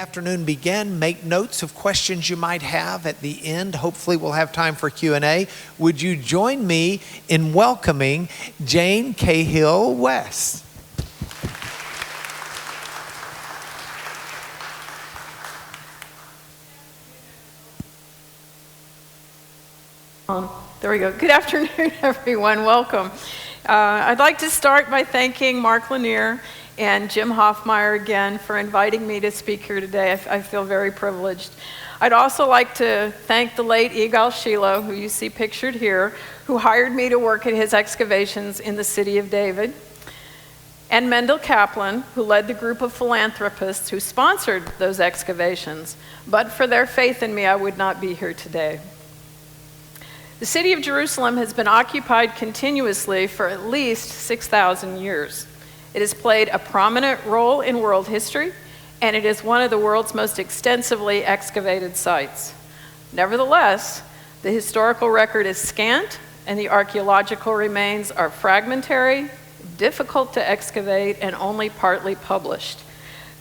afternoon begin, make notes of questions you might have at the end. Hopefully we'll have time for Q&A. Would you join me in welcoming Jane Cahill West? There we go. Good afternoon, everyone. Welcome. I'd like to start by thanking Mark Lanier and Jim Hoffmeyer again for inviting me to speak here today. I feel very privileged. I'd also like to thank the late Yigal Shiloh, who you see pictured here, who hired me to work at his excavations in the city of David, and Mendel Kaplan, who led the group of philanthropists who sponsored those excavations. But for their faith in me, I would not be here today. The city of Jerusalem has been occupied continuously for at least 6,000 years. It has played a prominent role in world history, and it is one of the world's most extensively excavated sites. Nevertheless, the historical record is scant, and the archaeological remains are fragmentary, difficult to excavate, and only partly published.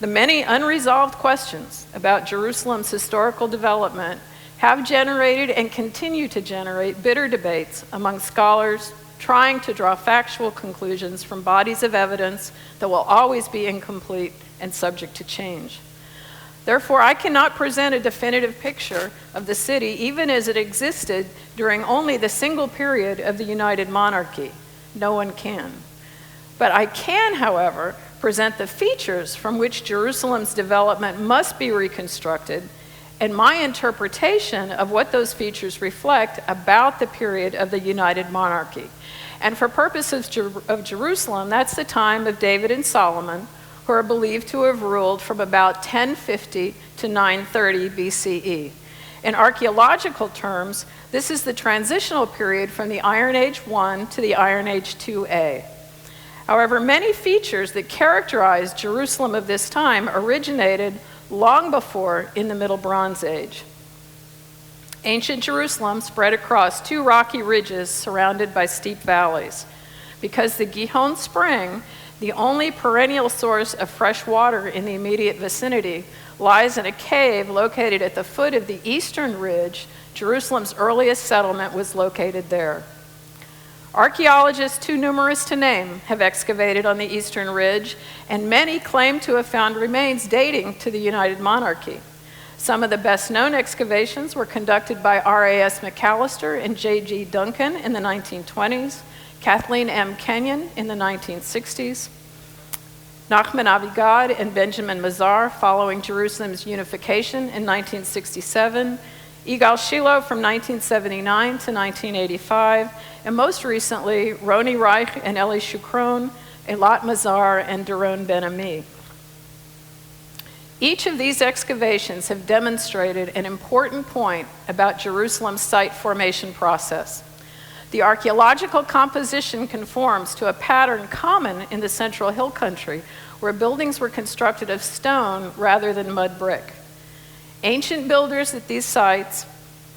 The many unresolved questions about Jerusalem's historical development have generated and continue to generate bitter debates among scholars trying to draw factual conclusions from bodies of evidence that will always be incomplete and subject to change. Therefore, I cannot present a definitive picture of the city even as it existed during only the single period of the United Monarchy. No one can. But I can, however, present the features from which Jerusalem's development must be reconstructed and my interpretation of what those features reflect about the period of the United Monarchy. And for purposes of Jerusalem, that's the time of David and Solomon, who are believed to have ruled from about 1050 to 930 BCE. In archaeological terms, this is the transitional period from the Iron Age I to the Iron Age IIA. However, many features that characterize Jerusalem of this time originated long before in the Middle Bronze Age. Ancient Jerusalem spread across two rocky ridges surrounded by steep valleys. Because the Gihon Spring, the only perennial source of fresh water in the immediate vicinity, lies in a cave located at the foot of the eastern ridge, Jerusalem's earliest settlement was located there. Archaeologists, too numerous to name, have excavated on the eastern ridge, and many claim to have found remains dating to the United Monarchy. Some of the best-known excavations were conducted by R.A.S. McAllister and J.G. Duncan in the 1920s, Kathleen M. Kenyon in the 1960s, Nachman Avigad and Benjamin Mazar following Jerusalem's unification in 1967, Yigal Shiloh from 1979 to 1985, and most recently, Roni Reich and Eli Shukron, Eilat Mazar, and Doron Ben-Ami. Each of these excavations have demonstrated an important point about Jerusalem's site formation process. The archaeological composition conforms to a pattern common in the Central Hill Country, where buildings were constructed of stone rather than mud brick. Ancient builders at these sites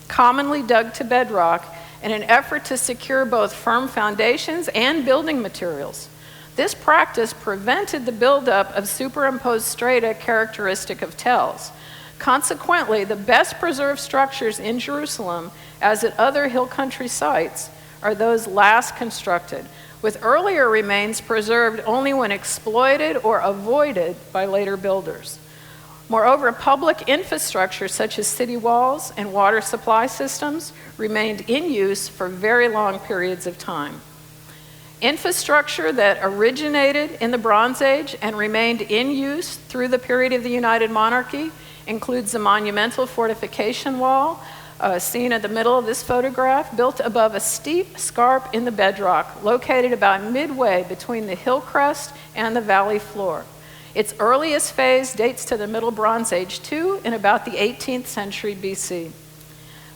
commonly dug to bedrock in an effort to secure both firm foundations and building materials. This practice prevented the buildup of superimposed strata characteristic of tells. Consequently, the best preserved structures in Jerusalem, as at other hill country sites, are those last constructed, with earlier remains preserved only when exploited or avoided by later builders. Moreover, public infrastructure such as city walls and water supply systems remained in use for very long periods of time. Infrastructure that originated in the Bronze Age and remained in use through the period of the United Monarchy includes the monumental fortification wall, seen at the middle of this photograph, built above a steep scarp in the bedrock, located about midway between the hill crest and the valley floor. Its earliest phase dates to the Middle Bronze Age II in about the 18th century BC.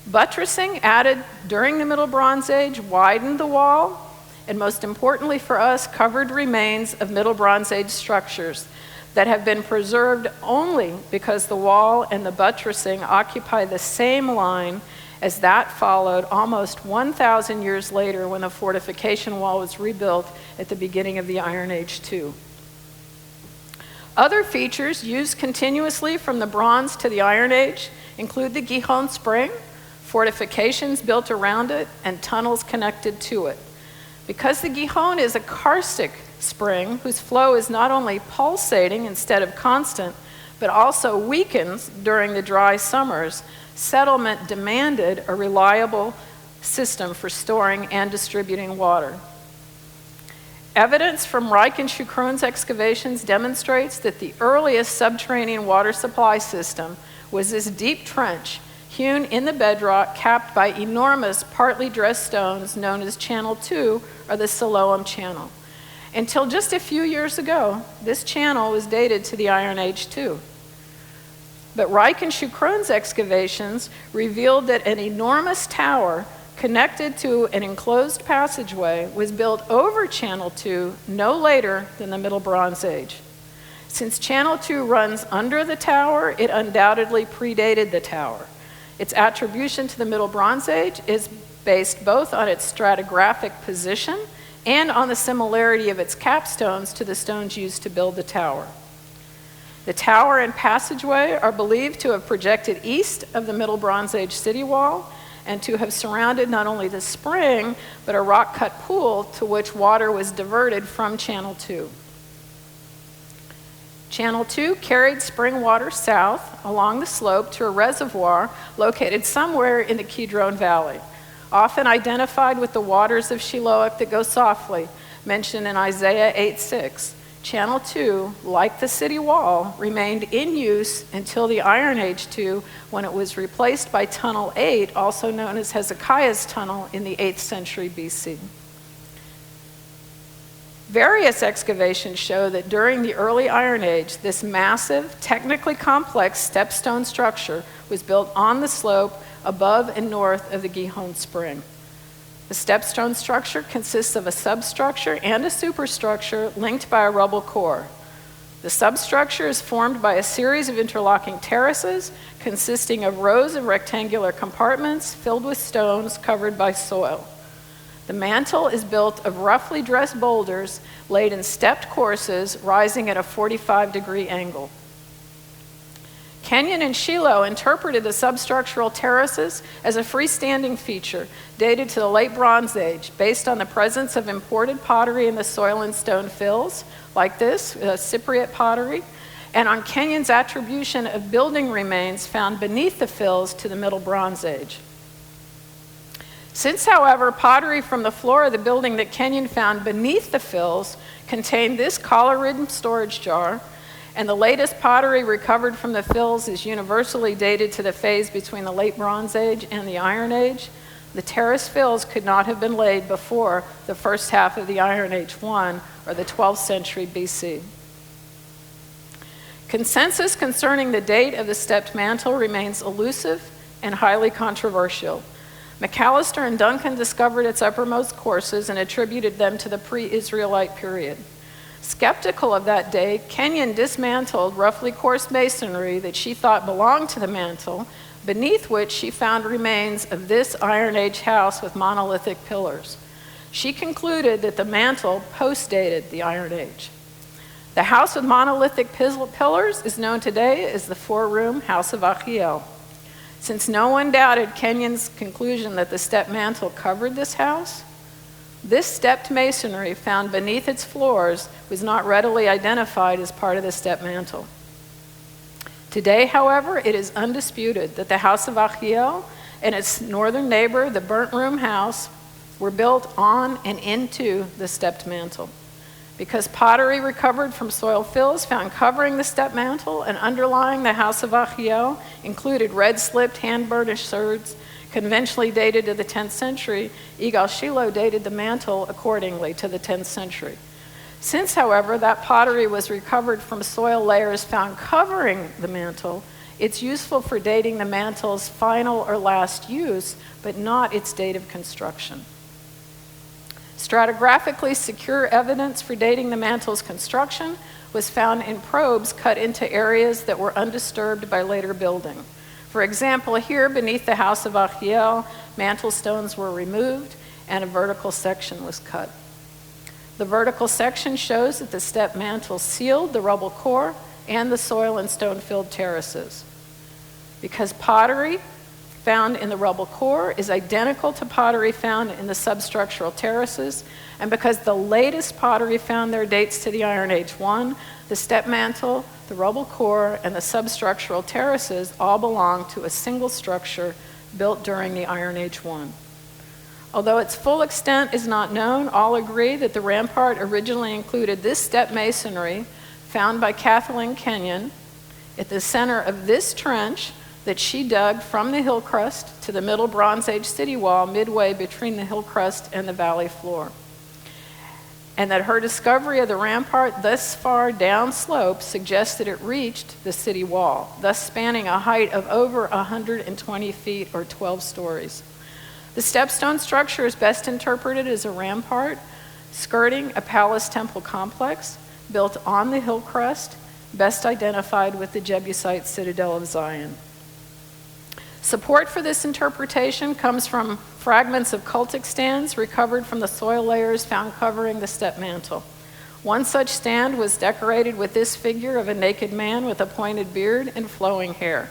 Buttressing added during the Middle Bronze Age widened the wall, and most importantly for us, covered remains of Middle Bronze Age structures that have been preserved only because the wall and the buttressing occupy the same line as that followed almost 1,000 years later when the fortification wall was rebuilt at the beginning of the Iron Age II. Other features used continuously from the Bronze to the Iron Age include the Gihon Spring, fortifications built around it, and tunnels connected to it. Because the Gihon is a karstic spring whose flow is not only pulsating instead of constant, but also weakens during the dry summers, settlement demanded a reliable system for storing and distributing water. Evidence from Reich and Schucron's excavations demonstrates that the earliest subterranean water supply system was this deep trench hewn in the bedrock, capped by enormous partly dressed stones known as Channel 2 or the Siloam Channel. Until just a few years ago, this channel was dated to the Iron Age too. But Reich and Schucron's excavations revealed that an enormous tower connected to an enclosed passageway was built over Channel 2 no later than the Middle Bronze Age. Since Channel 2 runs under the tower, it undoubtedly predated the tower. Its attribution to the Middle Bronze Age is based both on its stratigraphic position and on the similarity of its capstones to the stones used to build the tower. The tower and passageway are believed to have projected east of the Middle Bronze Age city wall and to have surrounded not only the spring, but a rock-cut pool to which water was diverted from Channel 2. Channel 2 carried spring water south along the slope to a reservoir located somewhere in the Kidron Valley, often identified with the waters of Shiloah that go softly, mentioned in Isaiah 8:6. Channel 2, like the city wall, remained in use until the Iron Age 2, when it was replaced by Tunnel 8, also known as Hezekiah's Tunnel, in the 8th century BC. Various excavations show that during the early Iron Age, this massive, technically complex StepStone structure was built on the slope above and north of the Gihon Spring. The StepStone structure consists of a substructure and a superstructure linked by a rubble core. The substructure is formed by a series of interlocking terraces consisting of rows of rectangular compartments filled with stones covered by soil. The mantle is built of roughly dressed boulders laid in stepped courses rising at a 45-degree angle. Kenyon and Shiloh interpreted the substructural terraces as a freestanding feature dated to the late Bronze Age based on the presence of imported pottery in the soil and stone fills, like this, Cypriot pottery, and on Kenyon's attribution of building remains found beneath the fills to the Middle Bronze Age. Since, however, pottery from the floor of the building that Kenyon found beneath the fills contained this collar-ridden storage jar, and the latest pottery recovered from the fills is universally dated to the phase between the late Bronze Age and the Iron Age, the terrace fills could not have been laid before the first half of the Iron Age 1 or the 12th century BC. Consensus concerning the date of the stepped mantle remains elusive and highly controversial. McAllister and Duncan discovered its uppermost courses and attributed them to the pre-Israelite period. Skeptical of that date, Kenyon dismantled roughly coarse masonry that she thought belonged to the mantle, beneath which she found remains of this Iron Age house with monolithic pillars. She concluded that the mantle post-dated the Iron Age. The house with monolithic pillars is known today as the four-room House of Achiel. Since no one doubted Kenyon's conclusion that the step mantle covered this house, this stepped masonry found beneath its floors was not readily identified as part of the step mantle. Today, however, it is undisputed that the House of Achiel and its northern neighbor, the Burnt Room House, were built on and into the stepped mantle. Because pottery recovered from soil fills found covering the step mantle and underlying the House of Achiel included red-slipped hand-burnished swords, conventionally dated to the 10th century, Yigal Shiloh dated the mantle accordingly to the 10th century. Since, however, that pottery was recovered from soil layers found covering the mantle, it's useful for dating the mantle's final or last use, but not its date of construction. Stratigraphically secure evidence for dating the mantle's construction was found in probes cut into areas that were undisturbed by later building. For example, here beneath the House of Achiel, mantle stones were removed and a vertical section was cut. The vertical section shows that the step mantle sealed the rubble core and the soil and stone-filled terraces. Because pottery found in the rubble core is identical to pottery found in the substructural terraces, and because the latest pottery found there dates to the Iron Age 1, the step mantle, the rubble core, and the substructural terraces all belong to a single structure built during the Iron Age 1. Although its full extent is not known, all agree that the rampart originally included this step masonry found by Kathleen Kenyon at the center of this trench that she dug from the hill crust to the Middle Bronze Age city wall midway between the hill crust and the valley floor. And that her discovery of the rampart thus far downslope suggests that it reached the city wall, thus spanning a height of over 120 feet or 12 stories. The StepStone structure is best interpreted as a rampart skirting a palace temple complex built on the hill crest, best identified with the Jebusite citadel of Zion. Support for this interpretation comes from fragments of cultic stands recovered from the soil layers found covering the step mantle. One such stand was decorated with this figure of a naked man with a pointed beard and flowing hair.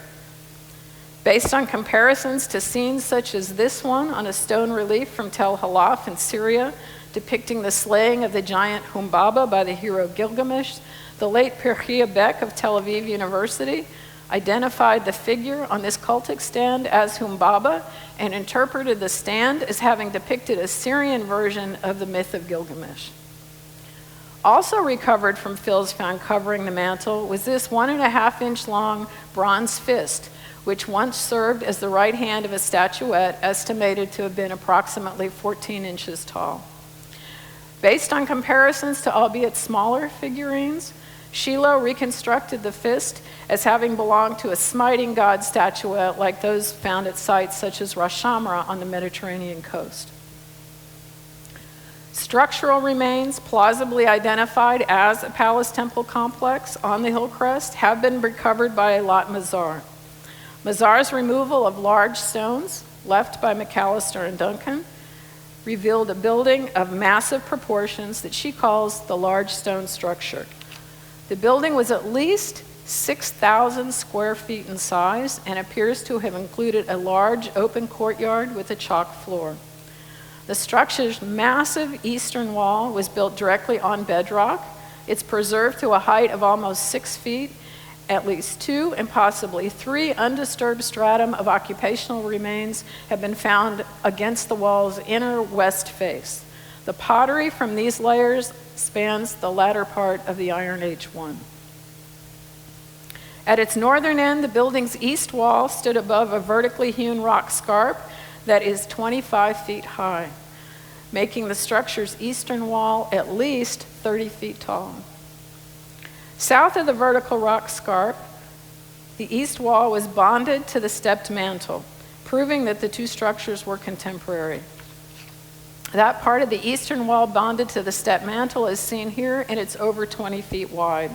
Based on comparisons to scenes such as this one on a stone relief from Tel Halaf in Syria, depicting the slaying of the giant Humbaba by the hero Gilgamesh, the late Pirchia Beck of Tel Aviv University identified the figure on this cultic stand as Humbaba and interpreted the stand as having depicted a Syrian version of the myth of Gilgamesh. Also recovered from fills found covering the mantle was this 1.5-inch long bronze fist, which once served as the right hand of a statuette estimated to have been approximately 14 inches tall. Based on comparisons to albeit smaller figurines, Shiloh reconstructed the fist as having belonged to a smiting god statuette like those found at sites such as Ras Shamra on the Mediterranean coast. Structural remains plausibly identified as a palace temple complex on the hill crest have been recovered by Eilat Mazar. Mazar's removal of large stones left by McAllister and Duncan revealed a building of massive proportions that she calls the large stone structure. The building was at least 6,000 square feet in size and appears to have included a large open courtyard with a chalk floor. The structure's massive eastern wall was built directly on bedrock. It's preserved to a height of almost 6 feet. At least 2 and possibly 3 undisturbed stratum of occupational remains have been found against the wall's inner west face. The pottery from these layers spans the latter part of the Iron Age 1. At its northern end, the building's east wall stood above a vertically hewn rock scarp that is 25 feet high, making the structure's eastern wall at least 30 feet tall. South of the vertical rock scarp, the east wall was bonded to the stepped mantle, proving that the two structures were contemporary. That part of the eastern wall bonded to the step mantle is seen here, and it's over 20 feet wide.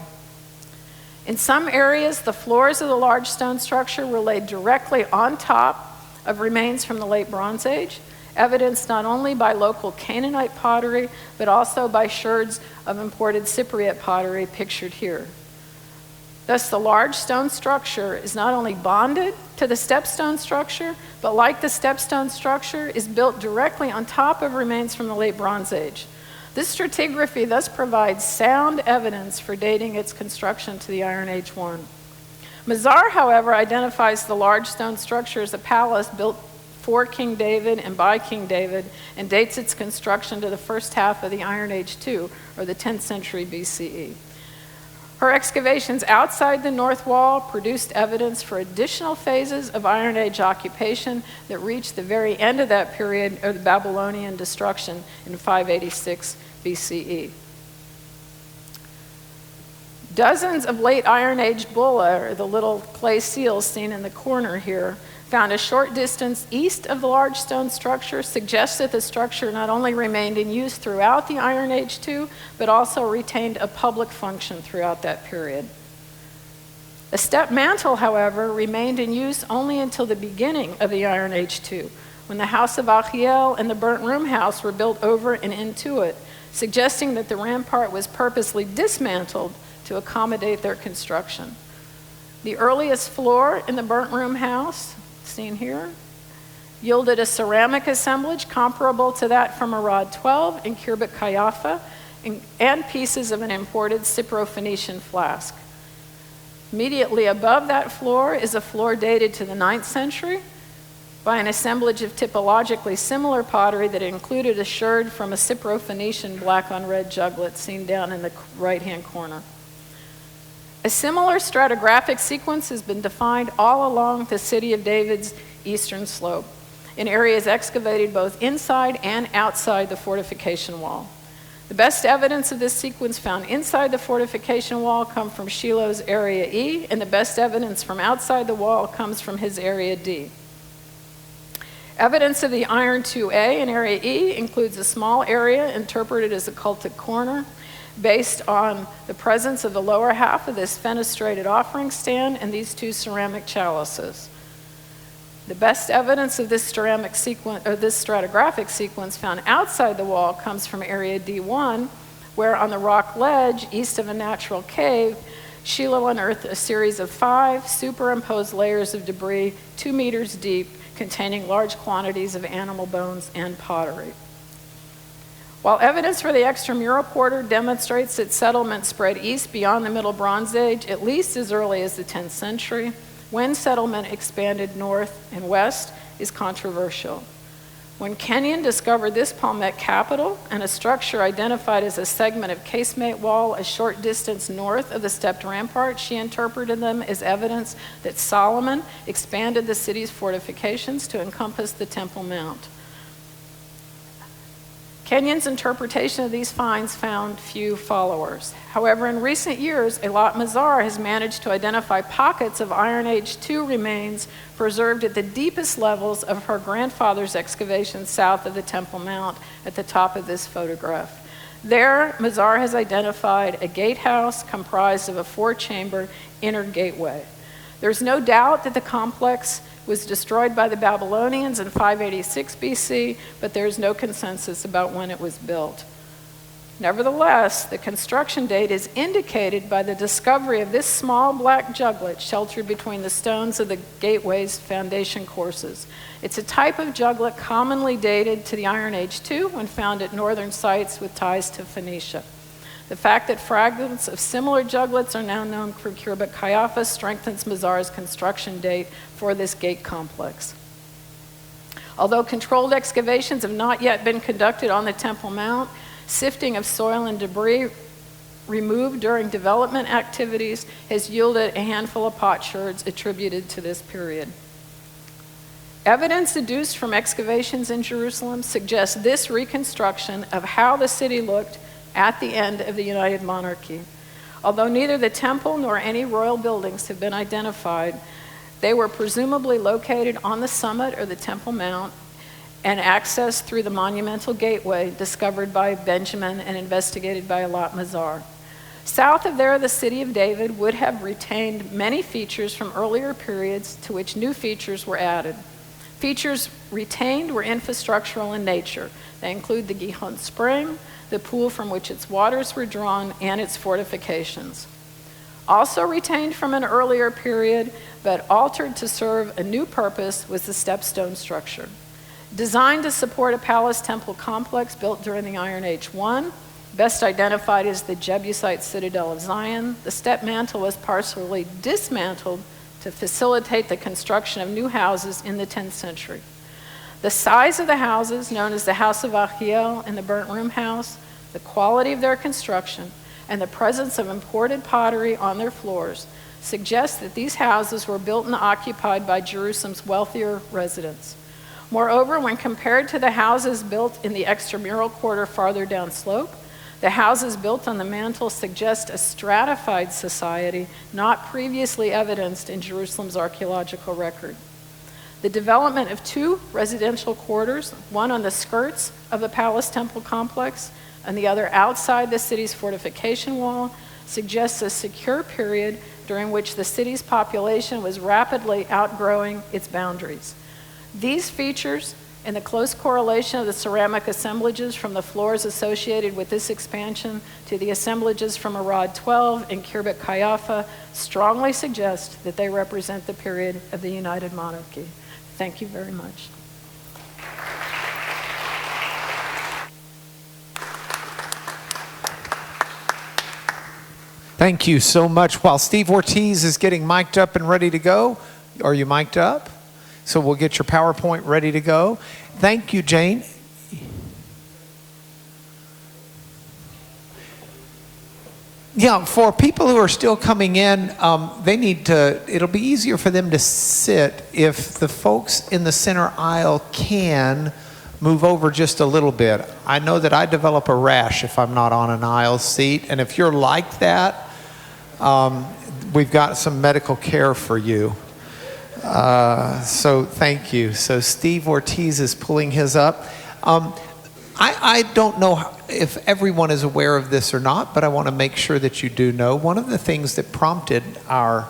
In some areas, the floors of the large stone structure were laid directly on top of remains from the late Bronze Age, evidenced not only by local Canaanite pottery, but also by sherds of imported Cypriot pottery pictured here. Thus, the large stone structure is not only bonded to the stepstone structure, but like the stepstone structure, is built directly on top of remains from the late Bronze Age. This stratigraphy thus provides sound evidence for dating its construction to the Iron Age 1. Mazar, however, identifies the large stone structure as a palace built for King David and by King David, and dates its construction to the first half of the Iron Age 2, or the 10th century BCE. Her excavations outside the north wall produced evidence for additional phases of Iron Age occupation that reached the very end of that period of the Babylonian destruction in 586 BCE. Dozens of late Iron Age bulla, or the little clay seals seen in the corner here, found a short distance east of the large stone structure, suggests that the structure not only remained in use throughout the Iron Age 2, but also retained a public function throughout that period. The step mantle, however, remained in use only until the beginning of the Iron Age 2, when the house of Achiel and the burnt room house were built over and into it, suggesting that the rampart was purposely dismantled to accommodate their construction. The earliest floor in the burnt room house, seen here, yielded a ceramic assemblage comparable to that from Arad 12 in Khirbet Qeiyafa, and pieces of an imported Cypro-Phoenician flask. Immediately above that floor is a floor dated to the 9th century by an assemblage of typologically similar pottery that included a sherd from a Cypro-Phoenician black on red juglet seen down in the right-hand corner. A similar stratigraphic sequence has been defined all along the City of David's eastern slope, in areas excavated both inside and outside the fortification wall. The best evidence of this sequence found inside the fortification wall come from Shiloh's Area E, and the best evidence from outside the wall comes from his Area D. Evidence of the Iron 2A in Area E includes a small area interpreted as a cultic corner, based on the presence of the lower half of this fenestrated offering stand and these two ceramic chalices. The best evidence of this ceramic sequence, or this stratigraphic sequence found outside the wall comes from Area D1, where on the rock ledge east of a natural cave, Shiloh unearthed a series of 5 superimposed layers of debris 2 meters deep, containing large quantities of animal bones and pottery. While evidence for the extramural quarter demonstrates that settlement spread east beyond the Middle Bronze Age at least as early as the 10th century, when settlement expanded north and west is controversial. When Kenyon discovered this palmette capital and a structure identified as a segment of casemate wall a short distance north of the stepped rampart, she interpreted them as evidence that Solomon expanded the city's fortifications to encompass the Temple Mount. Kenyon's interpretation of these finds found few followers. However, in recent years, Eilat Mazar has managed to identify pockets of Iron Age II remains preserved at the deepest levels of her grandfather's excavations south of the Temple Mount at the top of this photograph. There, Mazar has identified a gatehouse comprised of a 4-chamber inner gateway. There's no doubt that the complex was destroyed by the Babylonians in 586 BC, but there is no consensus about when it was built. Nevertheless, the construction date is indicated by the discovery of this small black juglet sheltered between the stones of the gateway's foundation courses. It's a type of juglet commonly dated to the Iron Age II when found at northern sites with ties to Phoenicia. The fact that fragments of similar juglets are now known from Khirbet Qeiyafa strengthens Mazar's construction date for this gate complex. Although controlled excavations have not yet been conducted on the Temple Mount, sifting of soil and debris removed during development activities has yielded a handful of potsherds attributed to this period. Evidence deduced from excavations in Jerusalem suggests this reconstruction of how the city looked at the end of the United Monarchy. Although neither the temple nor any royal buildings have been identified, they were presumably located on the summit or the Temple Mount and accessed through the monumental gateway discovered by Benjamin and investigated by Eilat Mazar. South of there, the city of David would have retained many features from earlier periods to which new features were added. Features retained were infrastructural in nature. They include the Gihon Spring, the pool from which its waters were drawn, and its fortifications. Also retained from an earlier period, but altered to serve a new purpose, was the StepStone Structure. Designed to support a palace temple complex built during the Iron Age I, best identified as the Jebusite citadel of Zion, the step mantle was partially dismantled to facilitate the construction of new houses in the 10th century. The size of the houses, known as the House of Achiel and the Burnt Room House, the quality of their construction, and the presence of imported pottery on their floors suggest that these houses were built and occupied by Jerusalem's wealthier residents. Moreover, when compared to the houses built in the extramural quarter farther downslope, the houses built on the mantle suggest a stratified society not previously evidenced in Jerusalem's archaeological record. The development of 2 residential quarters, one on the skirts of the palace temple complex and the other outside the city's fortification wall, suggests a secure period during which the city's population was rapidly outgrowing its boundaries. These features and the close correlation of the ceramic assemblages from the floors associated with this expansion to the assemblages from Arad 12 and Khirbet Qeiyafa strongly suggest that they represent the period of the United Monarchy. Thank you very much. Thank you so much. While Steve Ortiz is getting mic'd up and ready to go, are you mic'd up? So we'll get your PowerPoint ready to go. Thank you, Jane. Yeah, for people who are still coming in, they need to, it'll be easier for them to sit if the folks in the center aisle can move over just a little bit. I know that I develop a rash if I'm not on an aisle seat, and if you're like that, we've got some medical care for you. So thank you. So Steve Ortiz is pulling his up. I don't know if everyone is aware of this or not, but I want to make sure that you do know. One of the things that prompted our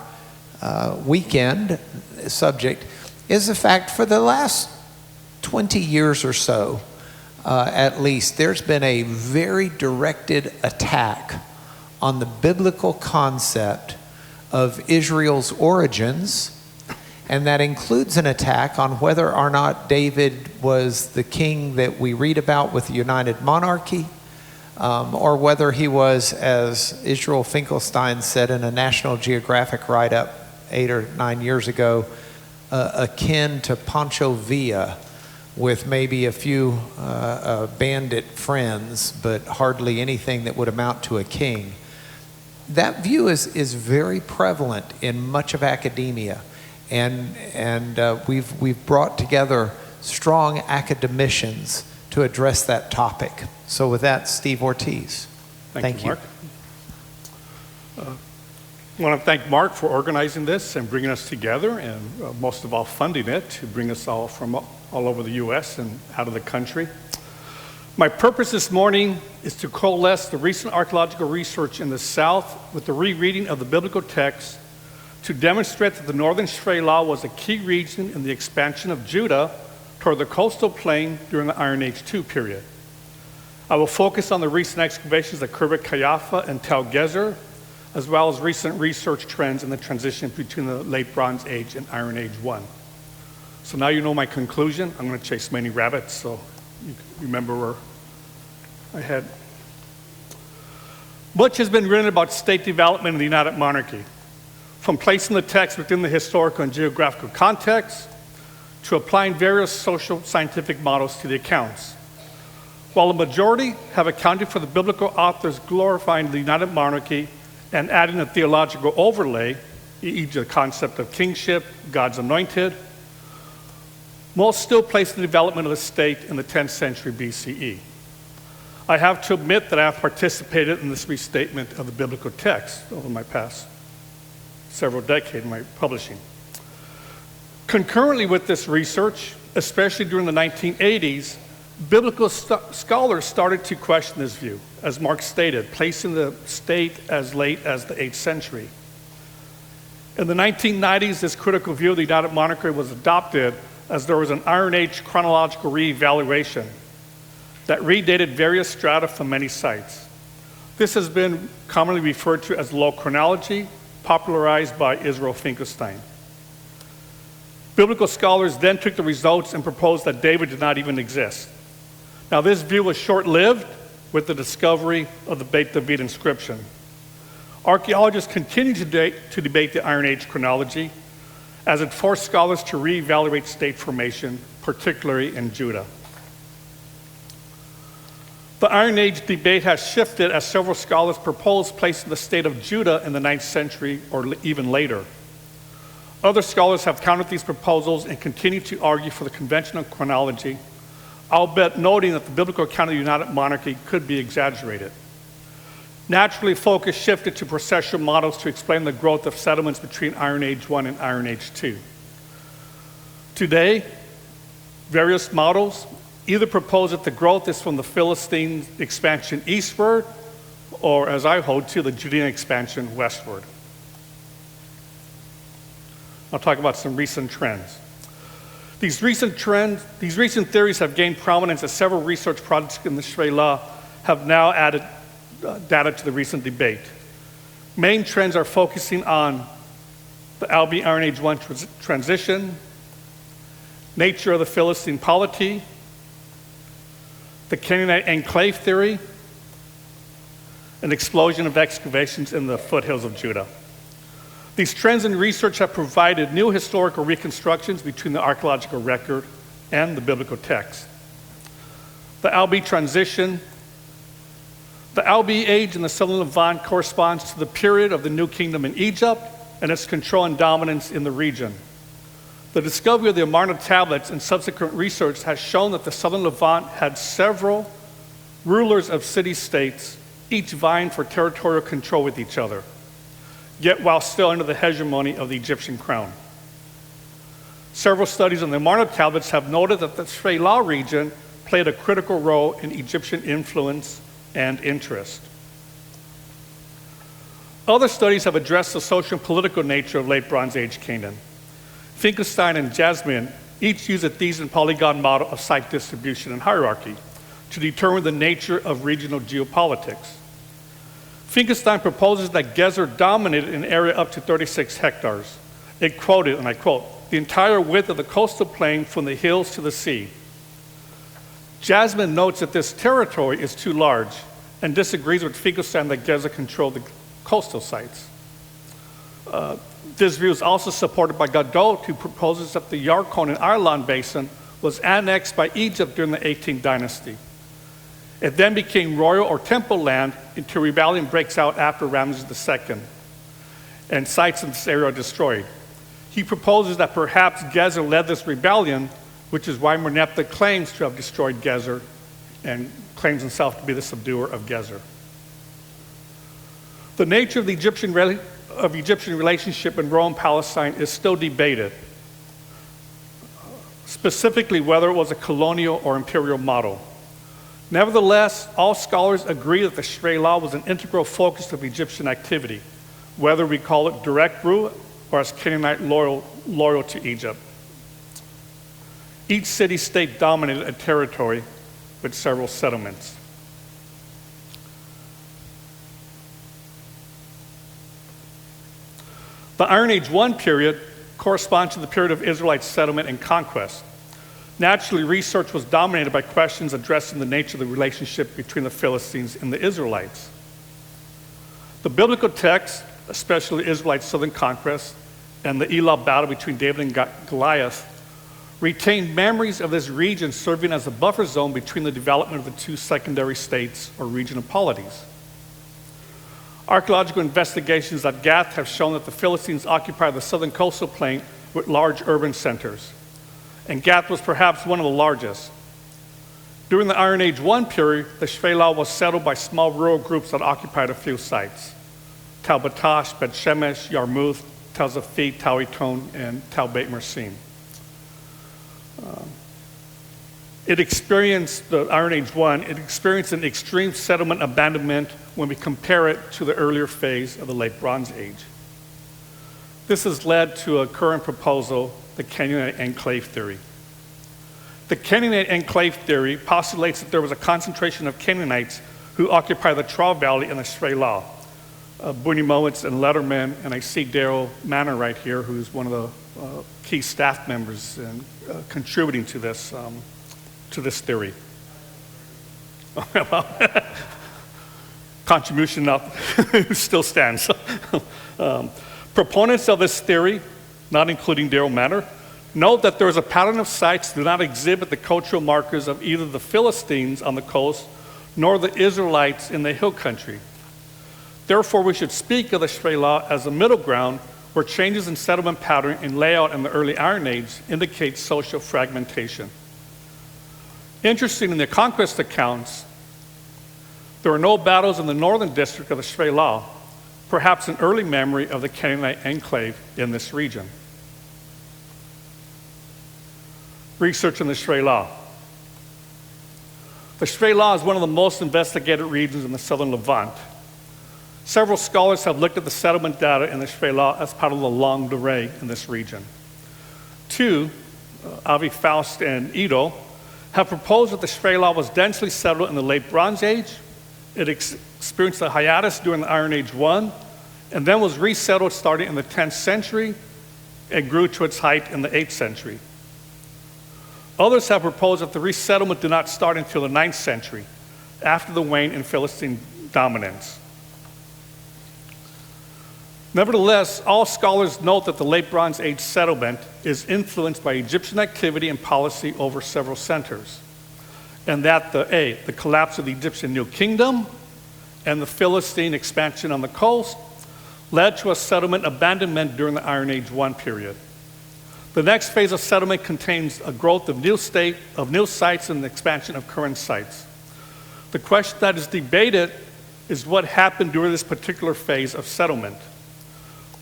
weekend subject is the fact for the last 20 years or so, at least, there's been a very directed attack on the biblical concept of Israel's origins, and that includes an attack on whether or not David was the king that we read about with the United Monarchy, or whether he was, as Israel Finkelstein said in a National Geographic write-up 8 or 9 years ago, akin to Pancho Villa, with maybe a few bandit friends, but hardly anything that would amount to a king. That view is very prevalent in much of academia, and we've brought together strong academicians to address that topic. So with that, Steve Ortiz. Thank you. Mark. I want to thank Mark for organizing this and bringing us together, and most of all funding it to bring us all from all over the U.S. and out of the country. My purpose this morning is to coalesce the recent archaeological research in the South with the rereading of the biblical text to demonstrate that the northern Shreilah was a key region in the expansion of Judah toward the coastal plain during the Iron Age II period. I will focus on the recent excavations at Khirbet Qeiyafa and Tel Gezer, as well as recent research trends in the transition between the Late Bronze Age and Iron Age I. So now you know my conclusion. I'm going to chase many rabbits, so you remember where I head. Much has been written about state development in the United Monarchy, from placing the text within the historical and geographical context to applying various social scientific models to the accounts. While a majority have accounted for the biblical authors glorifying the United Monarchy and adding a theological overlay, e.g. the concept of kingship, God's anointed, most still place the development of the state in the 10th century BCE. I have to admit that I have participated in this restatement of the biblical text over my past several decades in my publishing. Concurrently with this research, especially during the 1980s, biblical scholars started to question this view, as Mark stated, placing the state as late as the 8th century. In the 1990s, this critical view of the United Monarchy was adopted as there was an Iron Age chronological reevaluation that redated various strata from many sites. This has been commonly referred to as low chronology, popularized by Israel Finkelstein. Biblical scholars then took the results and proposed that David did not even exist. Now, this view was short-lived with the discovery of the Beit David inscription. Archaeologists continue to debate the Iron Age chronology, as it forced scholars to reevaluate state formation, particularly in Judah. The Iron Age debate has shifted as several scholars propose placing the state of Judah in the 9th century or even later. Other scholars have countered these proposals and continue to argue for the conventional chronology, albeit noting that the biblical account of the United Monarchy could be exaggerated. Naturally, focus shifted to processual models to explain the growth of settlements between Iron Age I and Iron Age II. Today, various models either propose that the growth is from the Philistine expansion eastward, or, as I hold to, the Judean expansion westward. I'll talk about some recent trends. These recent theories have gained prominence as several research projects in the Shrela have now added data to the recent debate. Main trends are focusing on the Albi Iron Age 1 transition, nature of the Philistine polity, the Canaanite enclave theory, an explosion of excavations in the foothills of Judah. These trends in research have provided new historical reconstructions between the archaeological record and the biblical text. The Albi transition, the Albi age in the southern Levant corresponds to the period of the New Kingdom in Egypt and its control and dominance in the region. The discovery of the Amarna tablets and subsequent research has shown that the southern Levant had several rulers of city-states, each vying for territorial control with each other, yet while still under the hegemony of the Egyptian crown. Several studies on the Amarna tablets have noted that the Shrela region played a critical role in Egyptian influence and interest. Other studies have addressed the social and political nature of late Bronze Age Canaan. Finkelstein and Jasmine each use a Thesan polygon model of site distribution and hierarchy to determine the nature of regional geopolitics. Finkelstein proposes that Gezer dominated an area up to 36 hectares. It quoted, and I quote, "the entire width of the coastal plain from the hills to the sea." Jasmine notes that this territory is too large and disagrees with Finkelstein that Gezer controlled the coastal sites. This view is also supported by Godot, who proposes that the Yarkon and Arlan basin was annexed by Egypt during the 18th dynasty. It then became royal or temple land until rebellion breaks out after Ramses II, and sites in this area are destroyed. He proposes that perhaps Gezer led this rebellion, which is why Merneptah claims to have destroyed Gezer and claims himself to be the subduer of Gezer. The nature of the Egyptian relationship in Rome Palestine is still debated, specifically whether it was a colonial or imperial model. Nevertheless, all scholars agree that the Shrela was an integral focus of Egyptian activity, whether we call it direct rule or as Canaanite loyal to Egypt. Each city-state dominated a territory with several settlements. The Iron Age 1 period corresponds to the period of Israelite settlement and conquest. Naturally, research was dominated by questions addressing the nature of the relationship between the Philistines and the Israelites. The biblical text, especially Israelite southern conquest and the Elah battle between David and Goliath, retained memories of this region serving as a buffer zone between the development of the two secondary states or regional polities. Archaeological investigations at Gath have shown that the Philistines occupied the southern coastal plain with large urban centers, and Gath was perhaps one of the largest. During the Iron Age 1 period, the Shrela was settled by small rural groups that occupied a few sites: Tel Batash, Bet Shemesh, Yarmouth, Tel Zafit, Tel Eton, and Tel Beit Mersin. The Iron Age 1, it experienced an extreme settlement abandonment when we compare it to the earlier phase of the Late Bronze Age. This has led to a current proposal, the Canaanite enclave theory. The Canaanite enclave theory postulates that there was a concentration of Canaanites who occupy the Tra Valley and the Shrela. Bunimowitz and Letterman, and I see Daryl Manor right here, who's one of the key staff members and contributing to this theory. Contribution still stands. Proponents of this theory, not including Daryl Manor, note that there is a pattern of sites that do not exhibit the cultural markers of either the Philistines on the coast nor the Israelites in the hill country. Therefore, we should speak of the Shrela as a middle ground where changes in settlement pattern and layout in the early Iron Age indicate social fragmentation. Interesting, in the conquest accounts, there are no battles in the northern district of the Shrela, perhaps an early memory of the Canaanite enclave in this region. Research in the Shrela. The Shrela is one of the most investigated regions in the southern Levant. Several scholars have looked at the settlement data in the Shrela as part of the longue durée in this region. Two, Avi Faust and Edo, have proposed that the Shvela was densely settled in the late Bronze Age. It experienced a hiatus during the Iron Age I, and then was resettled starting in the 10th century and grew to its height in the 8th century. Others have proposed that the resettlement did not start until the 9th century, after the wane in Philistine dominance. Nevertheless, all scholars note that the late Bronze Age settlement is influenced by Egyptian activity and policy over several centers, and that the collapse of the Egyptian New Kingdom and the Philistine expansion on the coast led to a settlement abandonment during the Iron Age I period. The next phase of settlement contains a growth of new sites and the expansion of current sites. The question that is debated is what happened during this particular phase of settlement.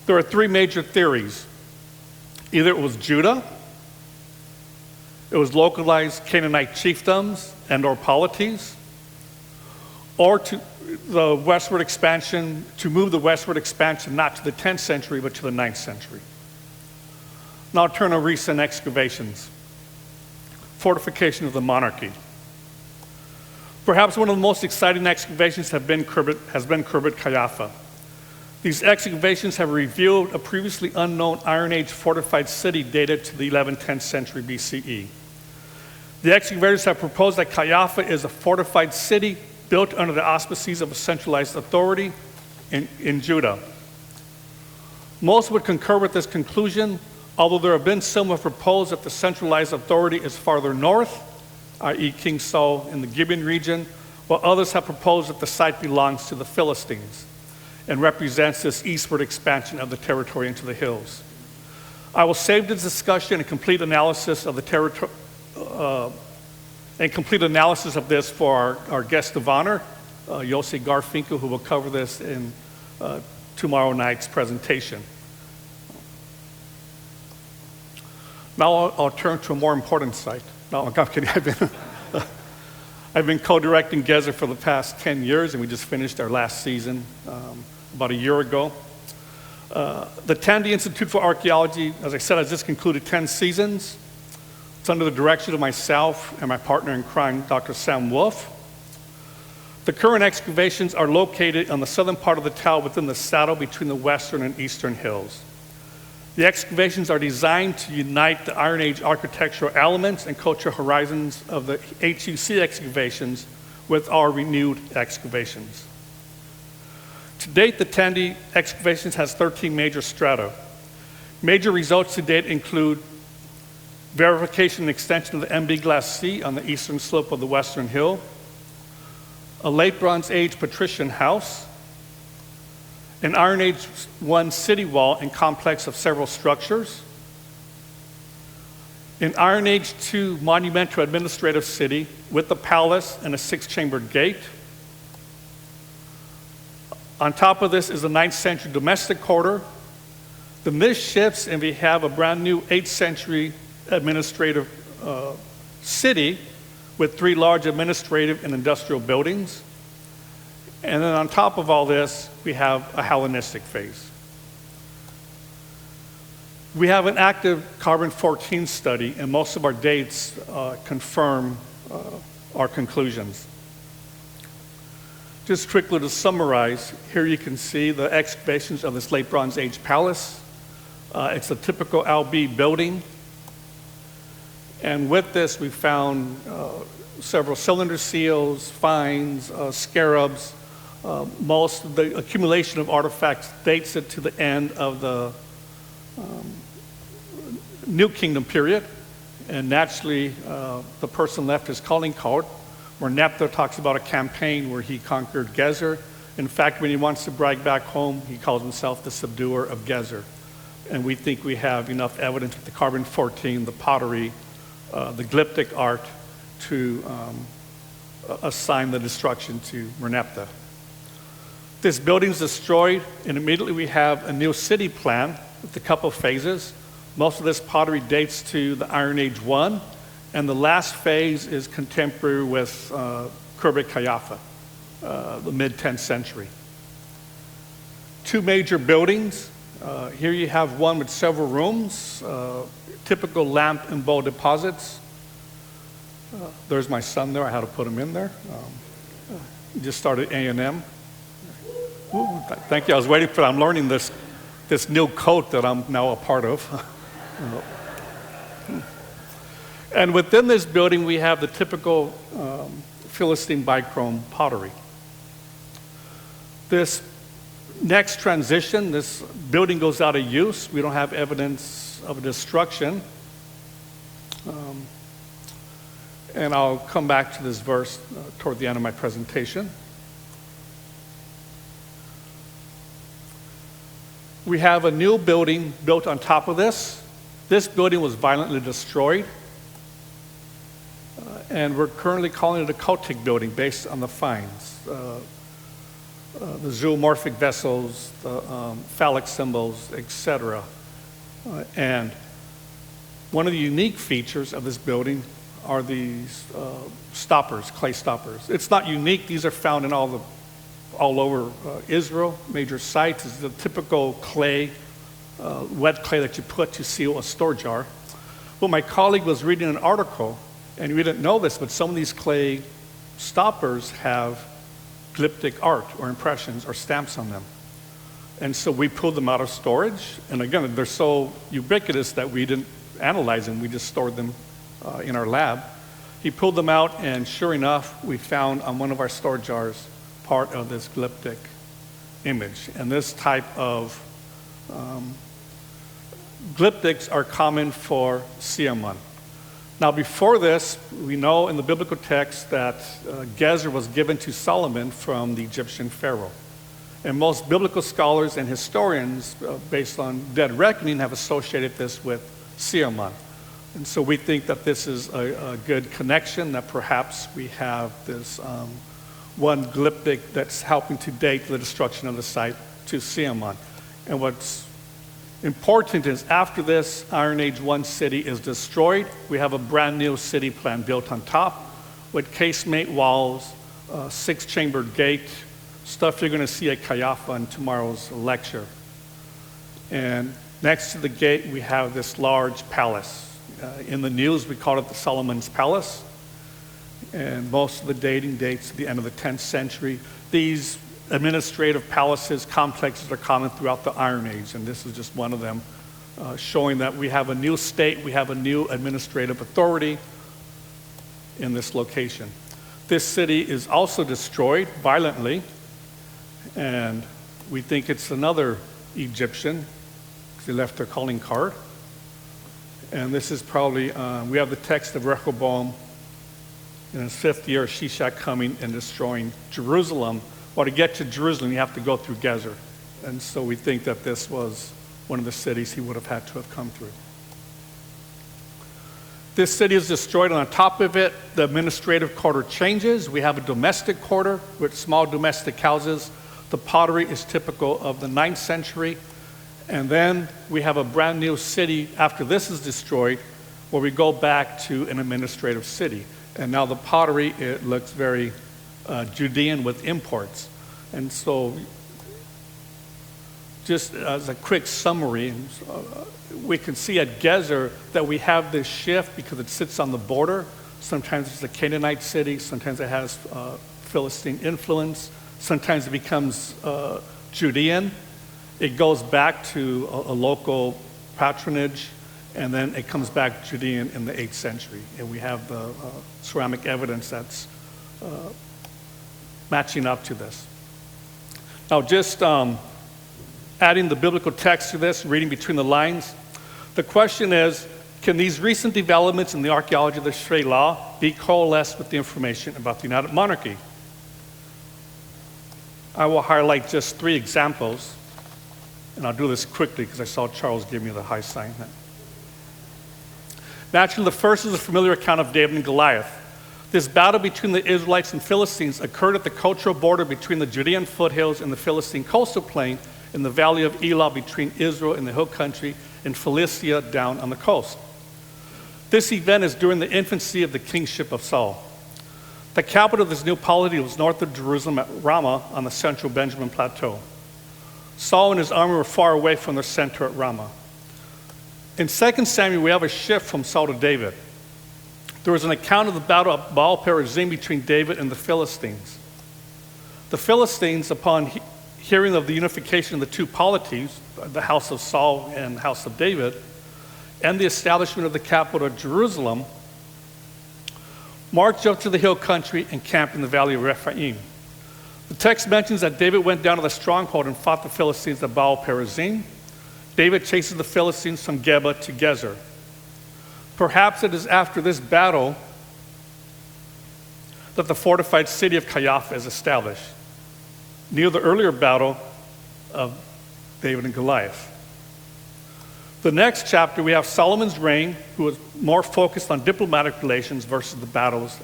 There are three major theories. Either it was Judah, it was localized Canaanite chiefdoms and or polities, or to the westward expansion, to move the westward expansion not to the 10th century but to the 9th century. Now turn to recent excavations. Fortification of the monarchy. Perhaps one of the most exciting excavations has been Khirbet Qeiyafa. These excavations have revealed a previously unknown Iron Age fortified city dated to the 11th, 10th century BCE. The excavators have proposed that Qeiyafa is a fortified city built under the auspices of a centralized authority in Judah. Most would concur with this conclusion, although there have been some who have proposed that the centralized authority is farther north, i.e. King Saul in the Gibeon region, while others have proposed that the site belongs to the Philistines and represents this eastward expansion of the territory into the hills. I will save this discussion and complete analysis of the territory this for our guest of honor, Yosef Garfinkel, who will cover this in tomorrow night's presentation. Now I'll turn to a more important site. No, I'm kidding. I've been co-directing Gezer for the past 10 years, and we just finished our last season about a year ago. The Tandy Institute for Archaeology, as I said, has just concluded 10 seasons. It's under the direction of myself and my partner in crime, Dr. Sam Wolf. The current excavations are located on the southern part of the Tel within the saddle between the western and eastern hills. The excavations are designed to unite the Iron Age architectural elements and cultural horizons of the HUC excavations with our renewed excavations. To date, the Tandy excavations has 13 major strata. Major results to date include verification and extension of the MB Glass C on the eastern slope of the western hill, a late Bronze Age patrician house, an Iron Age I city wall and complex of several structures, an Iron Age II monumental administrative city with a palace and a 6-chambered gate. On top of this is a 9th century domestic quarter. The mist shifts and we have a brand new 8th century administrative city with 3 large administrative and industrial buildings. And then on top of all this, we have a Hellenistic phase. We have an active carbon-14 study, and most of our dates confirm our conclusions. Just quickly to summarize, here you can see the excavations of this late Bronze Age palace. It's a typical LB building. And with this, we found several cylinder seals, finds, scarabs. Most of the accumulation of artifacts dates it to the end of the New Kingdom period. And naturally, the person left his calling card, where Nephtha talks about a campaign where he conquered Gezer. In fact, when he wants to brag back home, he calls himself the subduer of Gezer. And we think we have enough evidence with the carbon-14, the pottery, the glyptic art to assign the destruction to Merneptah. This building is destroyed, and immediately we have a new city plan with a couple of phases. Most of this pottery dates to the Iron Age I, and the last phase is contemporary with Khirbet Qeiyafa, the mid-10th century. 2 major buildings, Here you have one with several rooms, typical lamp and bowl deposits. There's my son there. I had to put him in there. Just started A&M. Thank you. I was waiting for that. I'm learning this new coat that I'm now a part of. And within this building, we have the typical Philistine bichrome pottery. This next transition, this building goes out of use. We don't have evidence of destruction. And I'll come back to this verse toward the end of my presentation. We have a new building built on top of this. This building was violently destroyed. And we're currently calling it a cultic building based on the finds. The zoomorphic vessels, the phallic symbols, etc. And one of the unique features of this building are these stoppers, clay stoppers. It's not unique. These are found in all over Israel, major sites. It's the typical clay, wet clay that you put to seal a store jar. Well, my colleague was reading an article, and we didn't know this, but some of these clay stoppers have glyptic art or impressions or stamps on them. And so we pulled them out of storage. And again, they're so ubiquitous that we didn't analyze them. We just stored them in our lab. He pulled them out, and sure enough, we found on one of our store jars part of this glyptic image. And this type of glyptics are common for Siamun. Now, before this, we know in the biblical text that Gezer was given to Solomon from the Egyptian pharaoh. And most biblical scholars and historians, based on dead reckoning, have associated this with Siamun. And so we think that this is a good connection, that perhaps we have this one glyptic that's helping to date the destruction of the site to Siamun. And what's important is after this Iron Age 1 city is destroyed, we have a brand new city plan built on top with casemate walls, 6-chambered gate, stuff you're going to see at Kayafa in tomorrow's lecture. And next to the gate, we have this large palace. In the news, we call it the Solomon's Palace. And most of the dating dates to the end of the 10th century. These administrative palaces, complexes are common throughout the Iron Age, and this is just one of them, showing that we have a new state, we have a new administrative authority in this location. This city is also destroyed violently, and we think it's another Egyptian, because they left their calling card. And this is probably, we have the text of Rehoboam in his 5th year, Shishak coming and destroying Jerusalem. Well, to get to Jerusalem, you have to go through Gezer. And so we think that this was one of the cities he would have had to have come through. This city is destroyed, and on top of it, the administrative quarter changes. We have a domestic quarter with small domestic houses. The pottery is typical of the 9th century. And then we have a brand new city after this is destroyed, where we go back to an administrative city. And now the pottery, it looks very Judean with imports. And so just as a quick summary, we can see at Gezer that we have this shift because it sits on the border. Sometimes it's a Canaanite city, sometimes it has Philistine influence, sometimes it becomes Judean. It goes back to a local patronage, and then it comes back Judean in the 8th century. And we have the ceramic evidence that's matching up to this. Now, just adding the biblical text to this, reading between the lines, the question is, can these recent developments in the archaeology of the Shrei Law be coalesced with the information about the United Monarchy? I will highlight just 3 examples, and I'll do this quickly because I saw Charles give me the high sign. Naturally, the first is a familiar account of David and Goliath. This battle between the Israelites and Philistines occurred at the cultural border between the Judean foothills and the Philistine coastal plain in the valley of Elah between Israel and the hill country and Philistia down on the coast. This event is during the infancy of the kingship of Saul. The capital of this new polity was north of Jerusalem at Ramah on the central Benjamin Plateau. Saul and his army were far away from their center at Ramah. In 2 Samuel, we have a shift from Saul to David. There was an account of the battle of Baal-perazim between David and the Philistines. The Philistines, upon hearing of the unification of the two polities, the house of Saul and the house of David, and the establishment of the capital of Jerusalem, marched up to the hill country and camped in the valley of Rephaim. The text mentions that David went down to the stronghold and fought the Philistines at Baal-perazim. David chases the Philistines from Geba to Gezer. Perhaps it is after this battle that the fortified city of Kaiaphah is established, near the earlier battle of David and Goliath. The next chapter, we have Solomon's reign, who was more focused on diplomatic relations versus the battles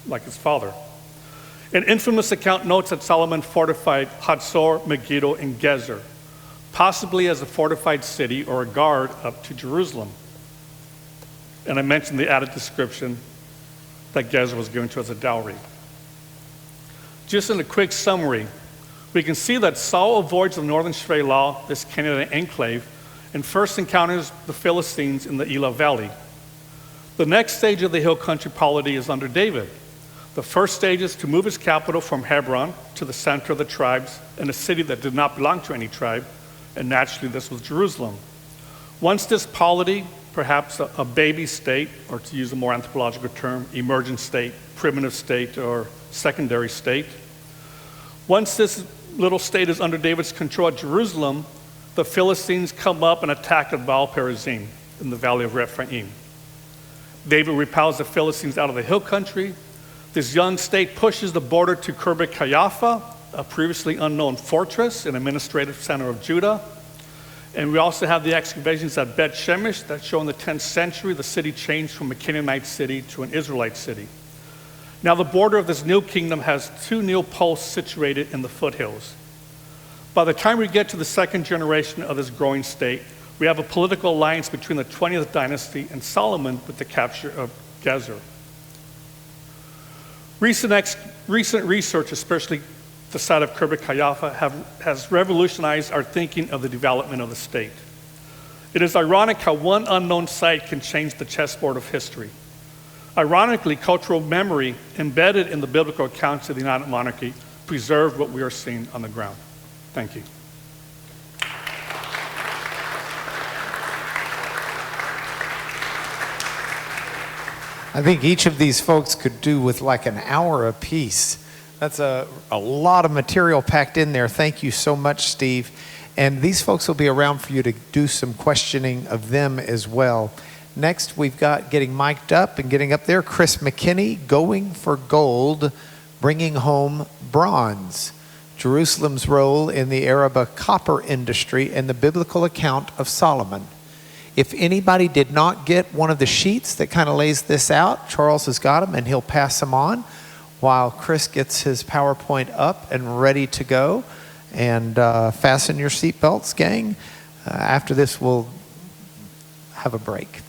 like his father. An infamous account notes that Solomon fortified Hatzor, Megiddo, and Gezer, possibly as a fortified city or a guard up to Jerusalem. And I mentioned the added description that Gezer was given to as a dowry. Just in a quick summary, we can see that Saul avoids the northern Shephelah, this Canaanite enclave, and first encounters the Philistines in the Elah Valley. The next stage of the hill country polity is under David. The first stage is to move his capital from Hebron to the center of the tribes in a city that did not belong to any tribe, and naturally this was Jerusalem. Once this polity, perhaps a baby state, or to use a more anthropological term, emergent state, primitive state, or secondary state. Once this little state is under David's control at Jerusalem, the Philistines come up and attack at Baal-perazim in the valley of Rephaim. David repels the Philistines out of the hill country. This young state pushes the border to Kirbat Kaiaphah, a previously unknown fortress and administrative center of Judah. And we also have the excavations at Bet Shemesh that show in the 10th century the city changed from a Canaanite city to an Israelite city. Now the border of this new kingdom has two new posts situated in the foothills. By the time we get to the second generation of this growing state, we have a political alliance between the 20th dynasty and Solomon with the capture of Gezer. Recent research, especially the site of Kirbat Kaiaphah, has revolutionized our thinking of the development of the state. It is ironic how one unknown site can change the chessboard of history. Ironically, cultural memory embedded in the biblical accounts of the United Monarchy preserved what we are seeing on the ground. Thank you. I think each of these folks could do with like an hour apiece. That's a lot of material packed in there. Thank you so much, Steve. And these folks will be around for you to do some questioning of them as well. Next, we've got getting mic'd up and getting up there, Chris McKinny, Going for Gold, Bringing Home Bronze. Jerusalem's role in the Arab copper industry and the biblical account of Solomon. If anybody did not get one of the sheets that kind of lays this out, Charles has got them and he'll pass them on while Chris gets his PowerPoint up and ready to go. And fasten your seatbelts, gang. After this, we'll have a break.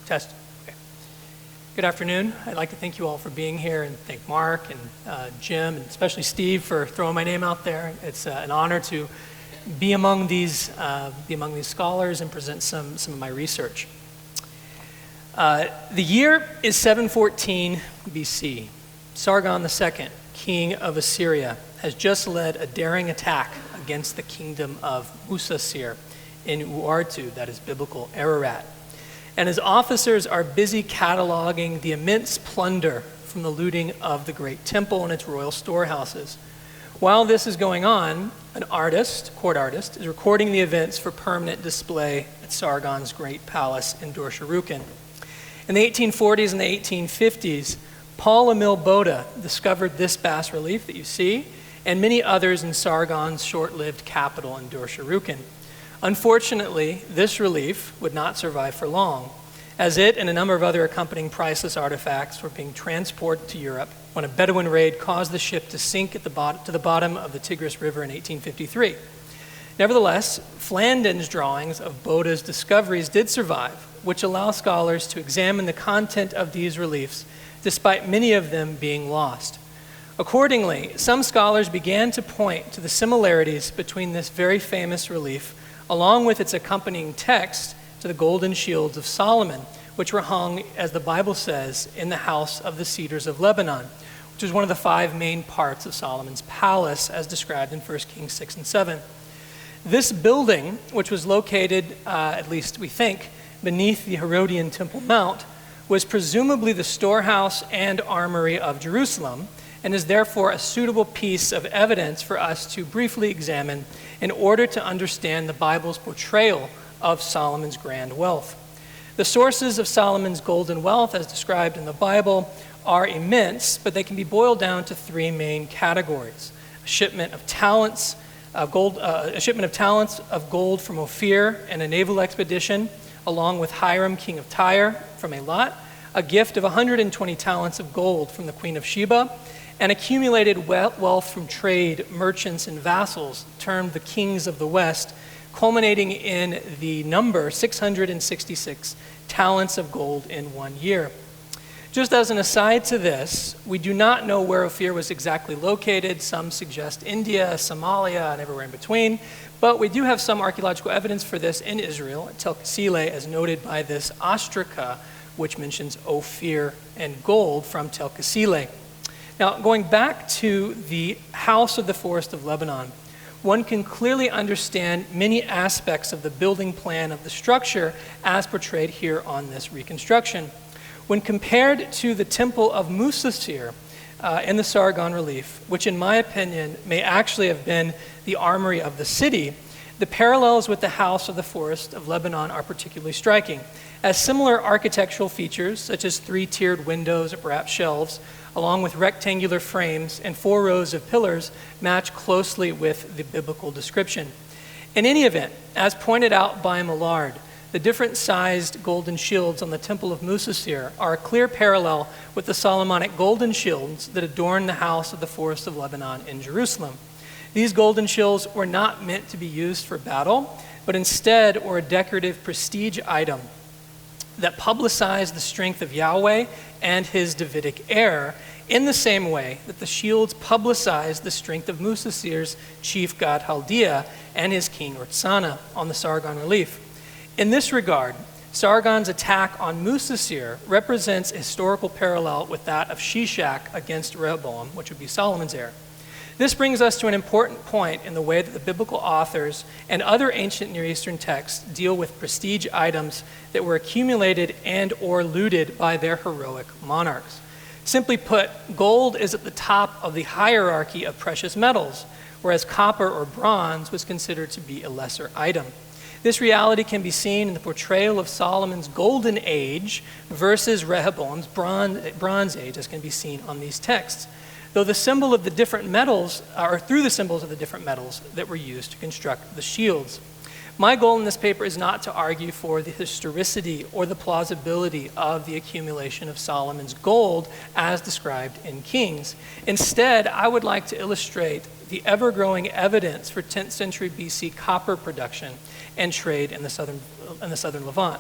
Test. Okay. Good afternoon. I'd like to thank you all for being here and thank Mark and Jim and especially Steve for throwing my name out there. It's an honor to be among these scholars and present some of my research. The year is 714 BC. Sargon II, king of Assyria, has just led a daring attack against the kingdom of Musasir in Urartu, that is biblical Ararat. And his officers are busy cataloging the immense plunder from the looting of the great temple and its royal storehouses. While this is going on, an court artist, is recording the events for permanent display at Sargon's great palace in Dur-Sharrukin. In the 1840s and the 1850s, Paul Emil Boda discovered this bas-relief that you see, and many others in Sargon's short-lived capital in Dur-Sharrukin. Unfortunately, this relief would not survive for long, as it and a number of other accompanying priceless artifacts were being transported to Europe when a Bedouin raid caused the ship to sink to the bottom of the Tigris River in 1853. Nevertheless, Flandin's drawings of Boda's discoveries did survive, which allow scholars to examine the content of these reliefs, despite many of them being lost. Accordingly, some scholars began to point to the similarities between this very famous relief, along with its accompanying text, to the golden shields of Solomon, which were hung, as the Bible says, in the house of the cedars of Lebanon, which is one of the 5 main parts of Solomon's palace, as described in 1 Kings 6 and 7. This building, which was located, at least we think, beneath the Herodian Temple Mount, was presumably the storehouse and armory of Jerusalem, and is therefore a suitable piece of evidence for us to briefly examine in order to understand the Bible's portrayal of Solomon's grand wealth. The sources of Solomon's golden wealth, as described in the Bible, are immense, but they can be boiled down to 3 main categories: a shipment of talents of gold from Ophir in a naval expedition, along with Hiram, king of Tyre, from Eilat, a gift of 120 talents of gold from the Queen of Sheba, and accumulated wealth from trade, merchants, and vassals, termed the kings of the West, culminating in the number 666 talents of gold in 1 year. Just as an aside to this, we do not know where Ophir was exactly located. Some suggest India, Somalia, and everywhere in between, but we do have some archaeological evidence for this in Israel, at Tel Gezer, as noted by this ostraca, which mentions Ophir and gold from Tel Gezer. Now, going back to the house of the forest of Lebanon, one can clearly understand many aspects of the building plan of the structure as portrayed here on this reconstruction. When compared to the temple of Musasir in the Sargon relief, which in my opinion may actually have been the armory of the city, the parallels with the house of the forest of Lebanon are particularly striking, as similar architectural features, such as 3-tiered windows or perhaps shelves, along with rectangular frames and 4 rows of pillars, match closely with the biblical description. In any event, as pointed out by Millard, the different sized golden shields on the Temple of Musasir are a clear parallel with the Solomonic golden shields that adorn the house of the forest of Lebanon in Jerusalem. These golden shields were not meant to be used for battle, but instead were a decorative prestige item that publicized the strength of Yahweh and his Davidic heir, in the same way that the shields publicized the strength of Musasir's chief god Chaldea and his king Urtsana on the Sargon relief. In this regard, Sargon's attack on Musasir represents a historical parallel with that of Shishak against Rehoboam, which would be Solomon's heir. This brings us to an important point in the way that the biblical authors and other ancient Near Eastern texts deal with prestige items that were accumulated and or looted by their heroic monarchs. Simply put, gold is at the top of the hierarchy of precious metals, whereas copper or bronze was considered to be a lesser item. This reality can be seen in the portrayal of Solomon's golden age versus Rehoboam's bronze age, as can be seen on these texts, though the symbol of the different metals, or through the symbols of the different metals that were used to construct the shields. My goal in this paper is not to argue for the historicity or the plausibility of the accumulation of Solomon's gold as described in Kings. Instead, I would like to illustrate the ever-growing evidence for 10th century BC copper production and trade in the southern Levant.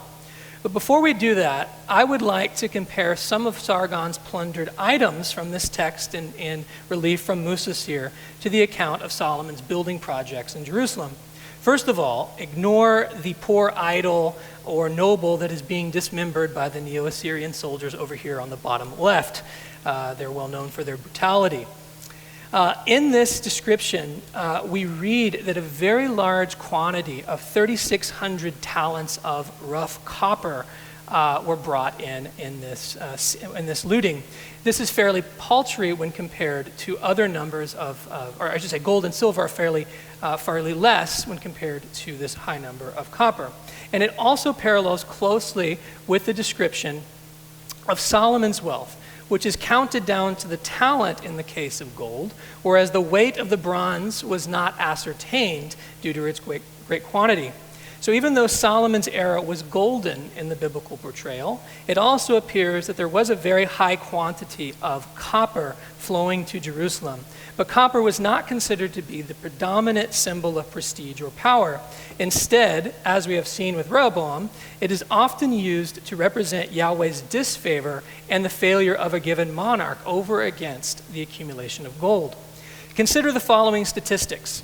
But before we do that, I would like to compare some of Sargon's plundered items from this text in relief from Musasir to the account of Solomon's building projects in Jerusalem. First of all, ignore the poor idol or noble that is being dismembered by the Neo-Assyrian soldiers over here on the bottom left. They're well known for their brutality. In this description, we read that a very large quantity of 3,600 talents of rough copper were brought in this looting. This is fairly paltry when compared to other numbers or I should say gold and silver are fairly less when compared to this high number of copper. And it also parallels closely with the description of Solomon's wealth, which is counted down to the talent in the case of gold, whereas the weight of the bronze was not ascertained due to its great quantity. So even though Solomon's era was golden in the biblical portrayal, it also appears that there was a very high quantity of copper flowing to Jerusalem. But copper was not considered to be the predominant symbol of prestige or power. Instead, as we have seen with Rehoboam, it is often used to represent Yahweh's disfavor and the failure of a given monarch over against the accumulation of gold. Consider the following statistics.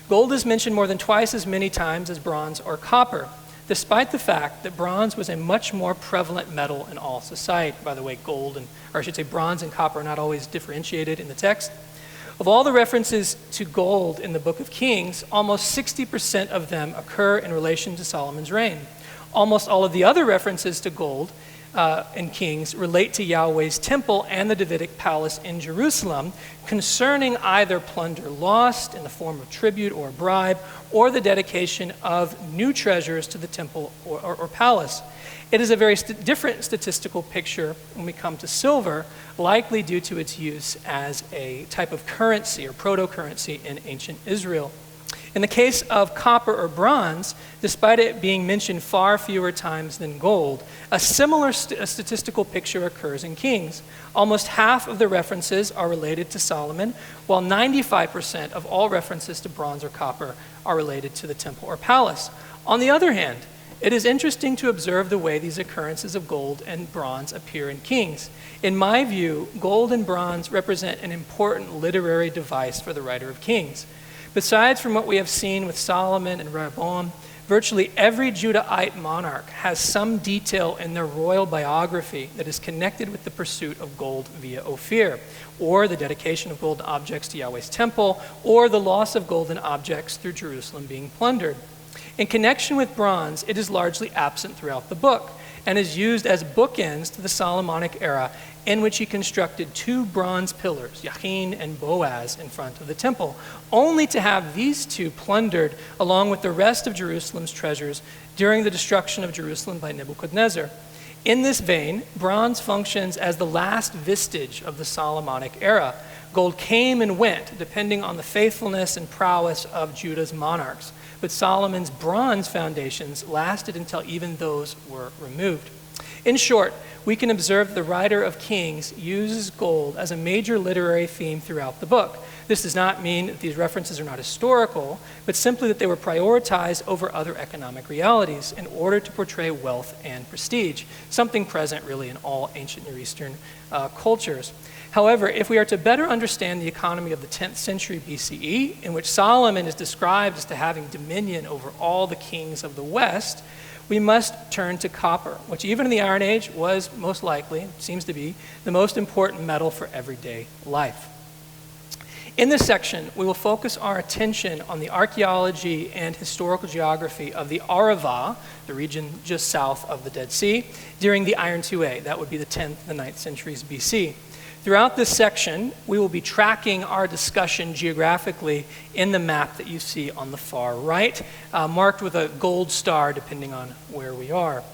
Gold is mentioned more than twice as many times as bronze or copper, despite the fact that bronze was a much more prevalent metal in all society. By the way, bronze and copper are not always differentiated in the text. Of all the references to gold in the book of Kings, almost 60% of them occur in relation to Solomon's reign. Almost all of the other references to gold in Kings relate to Yahweh's temple and the Davidic palace in Jerusalem, concerning either plunder lost in the form of tribute or bribe, or the dedication of new treasures to the temple or palace. It is a very different statistical picture when we come to silver, likely due to its use as a type of currency or proto-currency in ancient Israel. In the case of copper or bronze, despite it being mentioned far fewer times than gold, a similar statistical picture occurs in Kings. Almost half of the references are related to Solomon, while 95% of all references to bronze or copper are related to the temple or palace. On the other hand, it is interesting to observe the way these occurrences of gold and bronze appear in Kings. In my view, gold and bronze represent an important literary device for the writer of Kings. Besides from what we have seen with Solomon and Rehoboam, virtually every Judahite monarch has some detail in their royal biography that is connected with the pursuit of gold via Ophir, or the dedication of golden objects to Yahweh's temple, or the loss of golden objects through Jerusalem being plundered. In connection with bronze, it is largely absent throughout the book and is used as bookends to the Solomonic era, in which he constructed 2 bronze pillars, Yachin and Boaz, in front of the temple, only to have these 2 plundered along with the rest of Jerusalem's treasures during the destruction of Jerusalem by Nebuchadnezzar. In this vein, bronze functions as the last vestige of the Solomonic era. Gold came and went, depending on the faithfulness and prowess of Judah's monarchs, but Solomon's bronze foundations lasted until even those were removed. In short, we can observe the writer of Kings uses gold as a major literary theme throughout the book. This does not mean that these references are not historical, but simply that they were prioritized over other economic realities in order to portray wealth and prestige, something present really in all ancient Near Eastern cultures. However, if we are to better understand the economy of the 10th century BCE, in which Solomon is described as to having dominion over all the kings of the West, we must turn to copper, which even in the Iron Age was most likely, seems to be, the most important metal for everyday life. In this section, we will focus our attention on the archaeology and historical geography of the Arava, the region just south of the Dead Sea, during the Iron IIA. That would be the 10th and the 9th centuries BC. Throughout this section, we will be tracking our discussion geographically in the map that you see on the far right, marked with a gold star depending on where we are.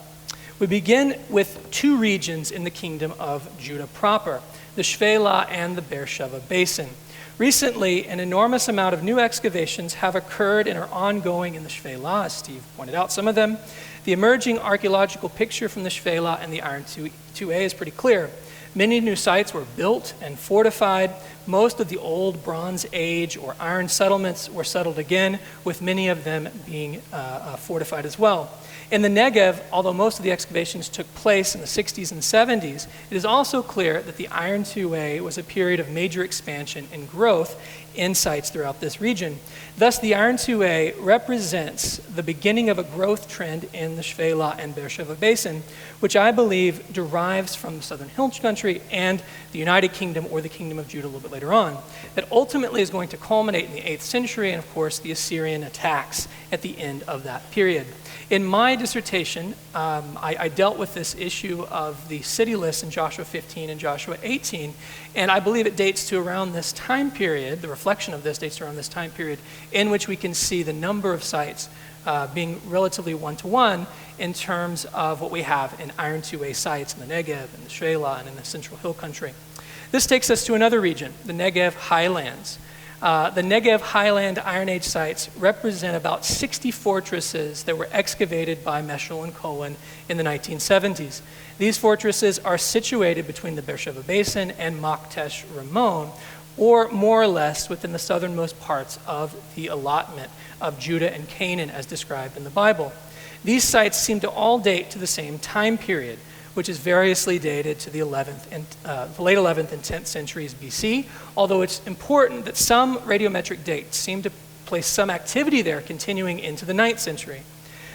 We begin with 2 regions in the kingdom of Judah proper, the Shvela and the Beersheba Basin. Recently, an enormous amount of new excavations have occurred and are ongoing in the Shvela, as Steve pointed out some of them. The emerging archaeological picture from the Shvela and the Iron IIA is pretty clear. Many new sites were built and fortified. Most of the old Bronze Age or iron settlements were settled again, with many of them being fortified as well. In the Negev, although most of the excavations took place in the 60s and 70s, it is also clear that the Iron IIA was a period of major expansion and growth in sites throughout this region. Thus, the Iron IIA represents the beginning of a growth trend in the Shvela and Beersheba Basin, which I believe derives from the Southern Hill Country and the United Kingdom, or the Kingdom of Judah a little bit later on, that ultimately is going to culminate in the 8th century and, of course, the Assyrian attacks at the end of that period. In my dissertation, I dealt with this issue of the city lists in Joshua 15 and Joshua 18, and I believe it dates to around this time period, the reflection of this dates to around this time period, in which we can see the number of sites being relatively one-to-one in terms of what we have in Iron IIA sites in the Negev and the Shvela and in the Central Hill Country. This takes us to another region, the Negev highlands. The Negev Highland Iron Age sites represent about 60 fortresses that were excavated by Meshel and Cohen in the 1970s. These fortresses are situated between the Beersheba Basin and Maktesh Ramon, or more or less within the southernmost parts of the allotment of Judah and Canaan as described in the Bible. These sites seem to all date to the same time period, which is variously dated to the late 11th and 10th centuries BC, although it's important that some radiometric dates seem to place some activity there continuing into the 9th century.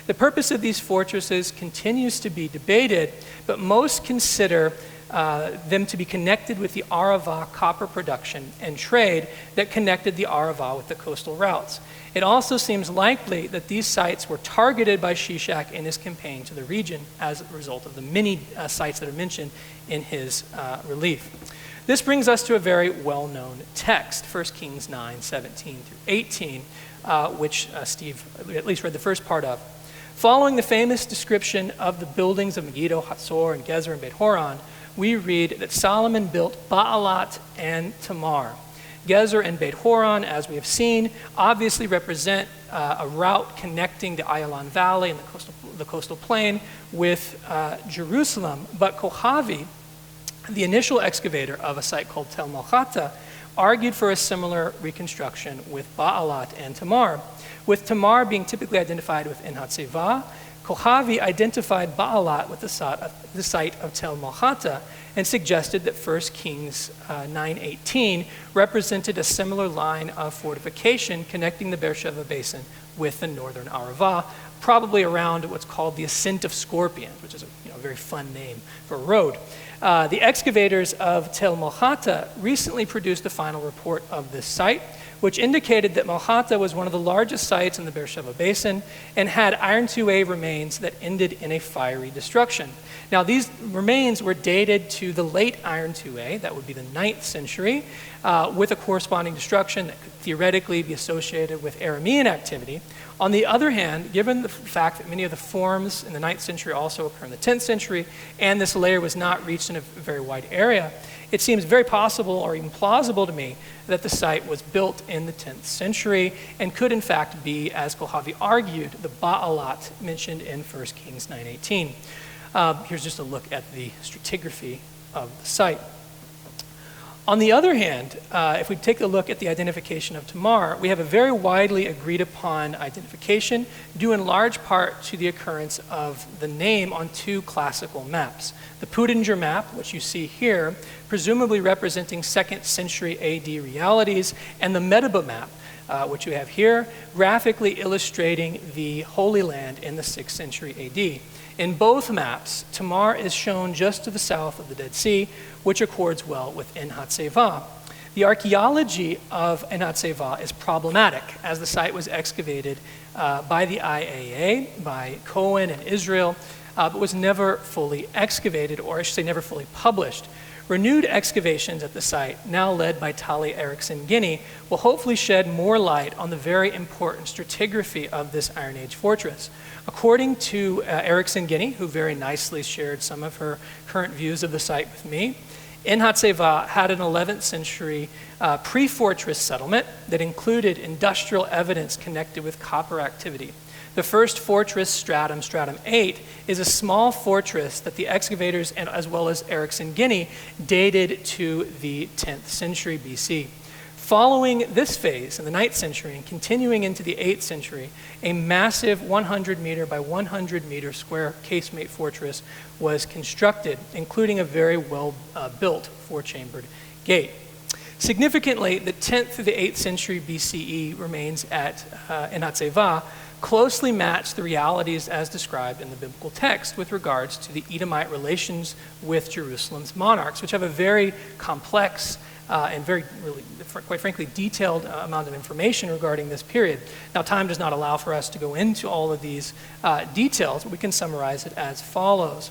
The purpose of these fortresses continues to be debated, but most consider them to be connected with the Arava copper production and trade that connected the Arava with the coastal routes. It also seems likely that these sites were targeted by Shishak in his campaign to the region as a result of the many sites that are mentioned in his relief. This brings us to a very well-known text, 1 Kings 9, 17 through 18, which Steve at least read the first part of. Following the famous description of the buildings of Megiddo, Hatzor, and Gezer and Beit-Horon, we read that Solomon built Baalat and Tamar. Gezer and Beit-Horon, as we have seen, obviously represent a route connecting the Ayalon Valley and the coastal plain with Jerusalem. But Kohavi, the initial excavator of a site called Tel Malchata, argued for a similar reconstruction with Baalat and Tamar, with Tamar being typically identified with Hatzevah. Kohavi identified Baalat with the site of Tel Malchata and suggested that 1 Kings 9:18 represented a similar line of fortification connecting the Beersheba Basin with the northern Arava, probably around what's called the Ascent of Scorpions, which is a very fun name for a road. The excavators of Tel Malchata recently produced the final report of this site, which indicated that Malchata was one of the largest sites in the Beersheba Basin and had Iron 2A remains that ended in a fiery destruction. Now, these remains were dated to the late Iron 2A, that would be the 9th century, with a corresponding destruction that could theoretically be associated with Aramean activity. On the other hand, given the fact that many of the forms in the 9th century also occur in the 10th century, and this layer was not reached in a very wide area, it seems very possible or even plausible to me that the site was built in the 10th century and could in fact be, as Kohavi argued, the Baalat mentioned in 1 Kings 9:18. Here's just a look at the stratigraphy of the site. On the other hand, if we take a look at the identification of Tamar, we have a very widely agreed upon identification, due in large part to the occurrence of the name on two classical maps. The Pudinger map, which you see here, presumably representing 2nd century AD realities, and the Medeba map, which you have here, graphically illustrating the Holy Land in the 6th century AD. In both maps, Tamar is shown just to the south of the Dead Sea, which accords well with Hatzevah. The archaeology of Hatzevah is problematic, as the site was excavated by the IAA, by Cohen and Israel, but was never fully excavated, or I should say never fully published. Renewed excavations at the site, now led by Tali Erickson-Guinea, will hopefully shed more light on the very important stratigraphy of this Iron Age fortress. According to Erickson-Guinea, who very nicely shared some of her current views of the site with me, Hatzevah had an 11th century pre-fortress settlement that included industrial evidence connected with copper activity. The first fortress, Stratum 8, is a small fortress that the excavators, and as well as Erickson-Guinea, dated to the 10th century BC. Following this phase in the 9th century and continuing into the 8th century, a massive 100 meter by 100 meter square casemate fortress was constructed, including a very well built 4-chambered gate. Significantly, the 10th through the 8th century BCE remains at Hatzevah closely match the realities as described in the biblical text with regards to the Edomite relations with Jerusalem's monarchs, which have a very complex and very, really, quite frankly, detailed amount of information regarding this period. Now, time does not allow for us to go into all of these details, but we can summarize it as follows.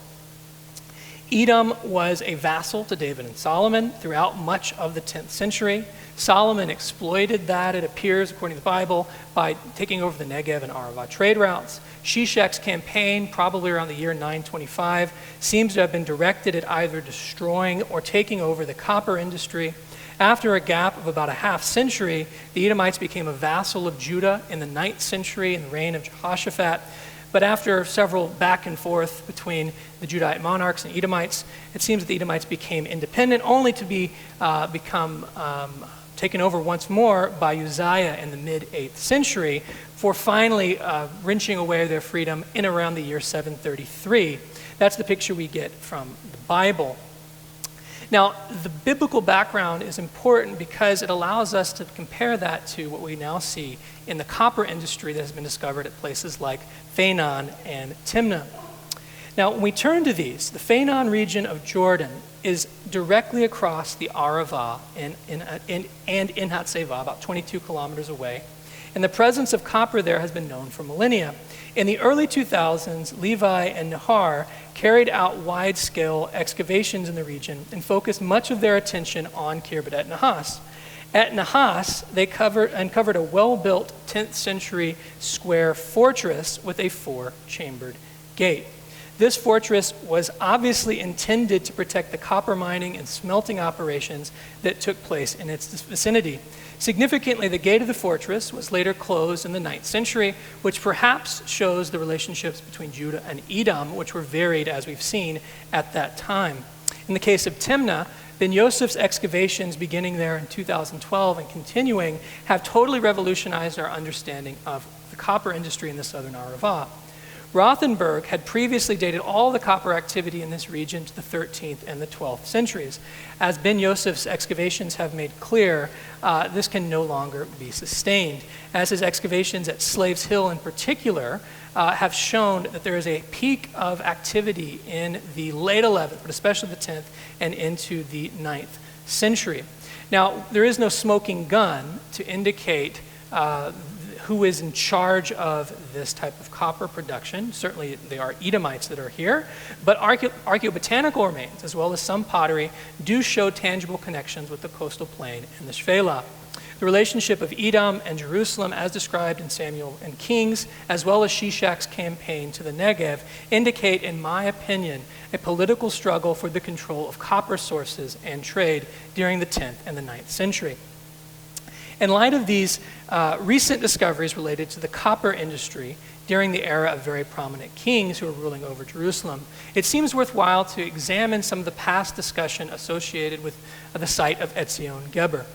Edom was a vassal to David and Solomon throughout much of the 10th century. Solomon exploited that, it appears, according to the Bible, by taking over the Negev and Arava trade routes. Shishak's campaign, probably around the year 925, seems to have been directed at either destroying or taking over the copper industry. After a gap of about a half century, the Edomites became a vassal of Judah in the 9th century in the reign of Jehoshaphat. But after several back and forth between the Judahite monarchs and Edomites, it seems that the Edomites became independent, only to become taken over once more by Uzziah in the mid-8th century, for finally wrenching away their freedom in around the year 733. That's the picture we get from the Bible. Now, the biblical background is important because it allows us to compare that to what we now see in the copper industry that has been discovered at places like Fainan and Timna. Now, when we turn to these, the Fainan region of Jordan is directly across the Arava and in Hatzeva, about 22 kilometers away. And the presence of copper there has been known for millennia. In the early 2000s, Levi and Nahar carried out wide-scale excavations in the region and focused much of their attention on Khirbet et Nahas. At Nahas, they uncovered a well-built 10th century square fortress with a 4-chambered gate. This fortress was obviously intended to protect the copper mining and smelting operations that took place in its vicinity. Significantly, the gate of the fortress was later closed in the 9th century, which perhaps shows the relationships between Judah and Edom, which were varied, as we've seen, at that time. In the case of Timna, Ben Yosef's excavations beginning there in 2012 and continuing have totally revolutionized our understanding of the copper industry in the southern Arava. Rothenberg had previously dated all the copper activity in this region to the 13th and the 12th centuries. As Ben Yosef's excavations have made clear, this can no longer be sustained, as his excavations at Slaves Hill in particular have shown that there is a peak of activity in the late 11th, but especially the 10th, and into the 9th century. Now, there is no smoking gun to indicate who is in charge of this type of copper production. Certainly they are Edomites that are here, but archaeobotanical remains, as well as some pottery, do show tangible connections with the coastal plain and the Shvela. The relationship of Edom and Jerusalem, as described in Samuel and Kings, as well as Shishak's campaign to the Negev, indicate, in my opinion, a political struggle for the control of copper sources and trade during the 10th and the 9th century. In light of these recent discoveries related to the copper industry during the era of very prominent kings who were ruling over Jerusalem, it seems worthwhile to examine some of the past discussion associated with the site of Ezion-geber.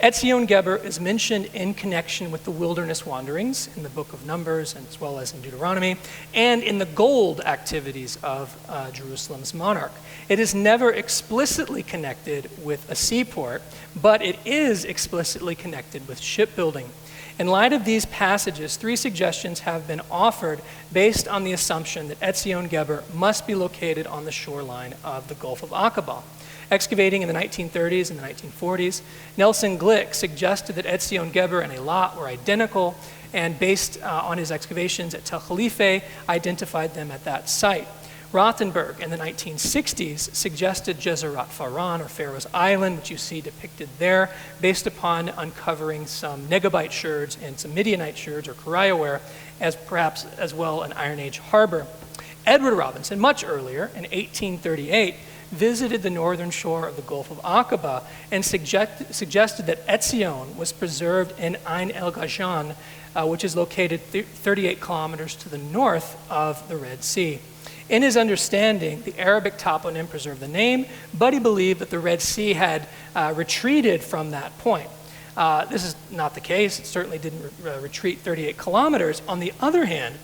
Ezion-geber is mentioned in connection with the wilderness wanderings in the book of Numbers, as well as in Deuteronomy, and in the gold activities of Jerusalem's monarch. It is never explicitly connected with a seaport, but it is explicitly connected with shipbuilding. In light of these passages, 3 suggestions have been offered based on the assumption that Ezion-geber must be located on the shoreline of the Gulf of Aqaba. Excavating in the 1930s and the 1940s, Nelson Glick suggested that Ezion-geber and Eilat were identical, and based on his excavations at Tel Khalife, identified them at that site. Rothenberg in the 1960s suggested Gezerat Faran, or Pharaoh's Island, which you see depicted there, based upon uncovering some Negabite sherds and some Midianite sherds, or Kariaware, as perhaps as well an Iron Age harbor. Edward Robinson, much earlier, in 1838, visited the northern shore of the Gulf of Aqaba and suggested that Ezion was preserved in Ain el Gajan, which is located 38 kilometers to the north of the Red Sea. In his understanding, the Arabic toponym preserved the name, but he believed that the Red Sea had retreated from that point. This is not the case. It certainly didn't retreat 38 kilometers. On the other hand,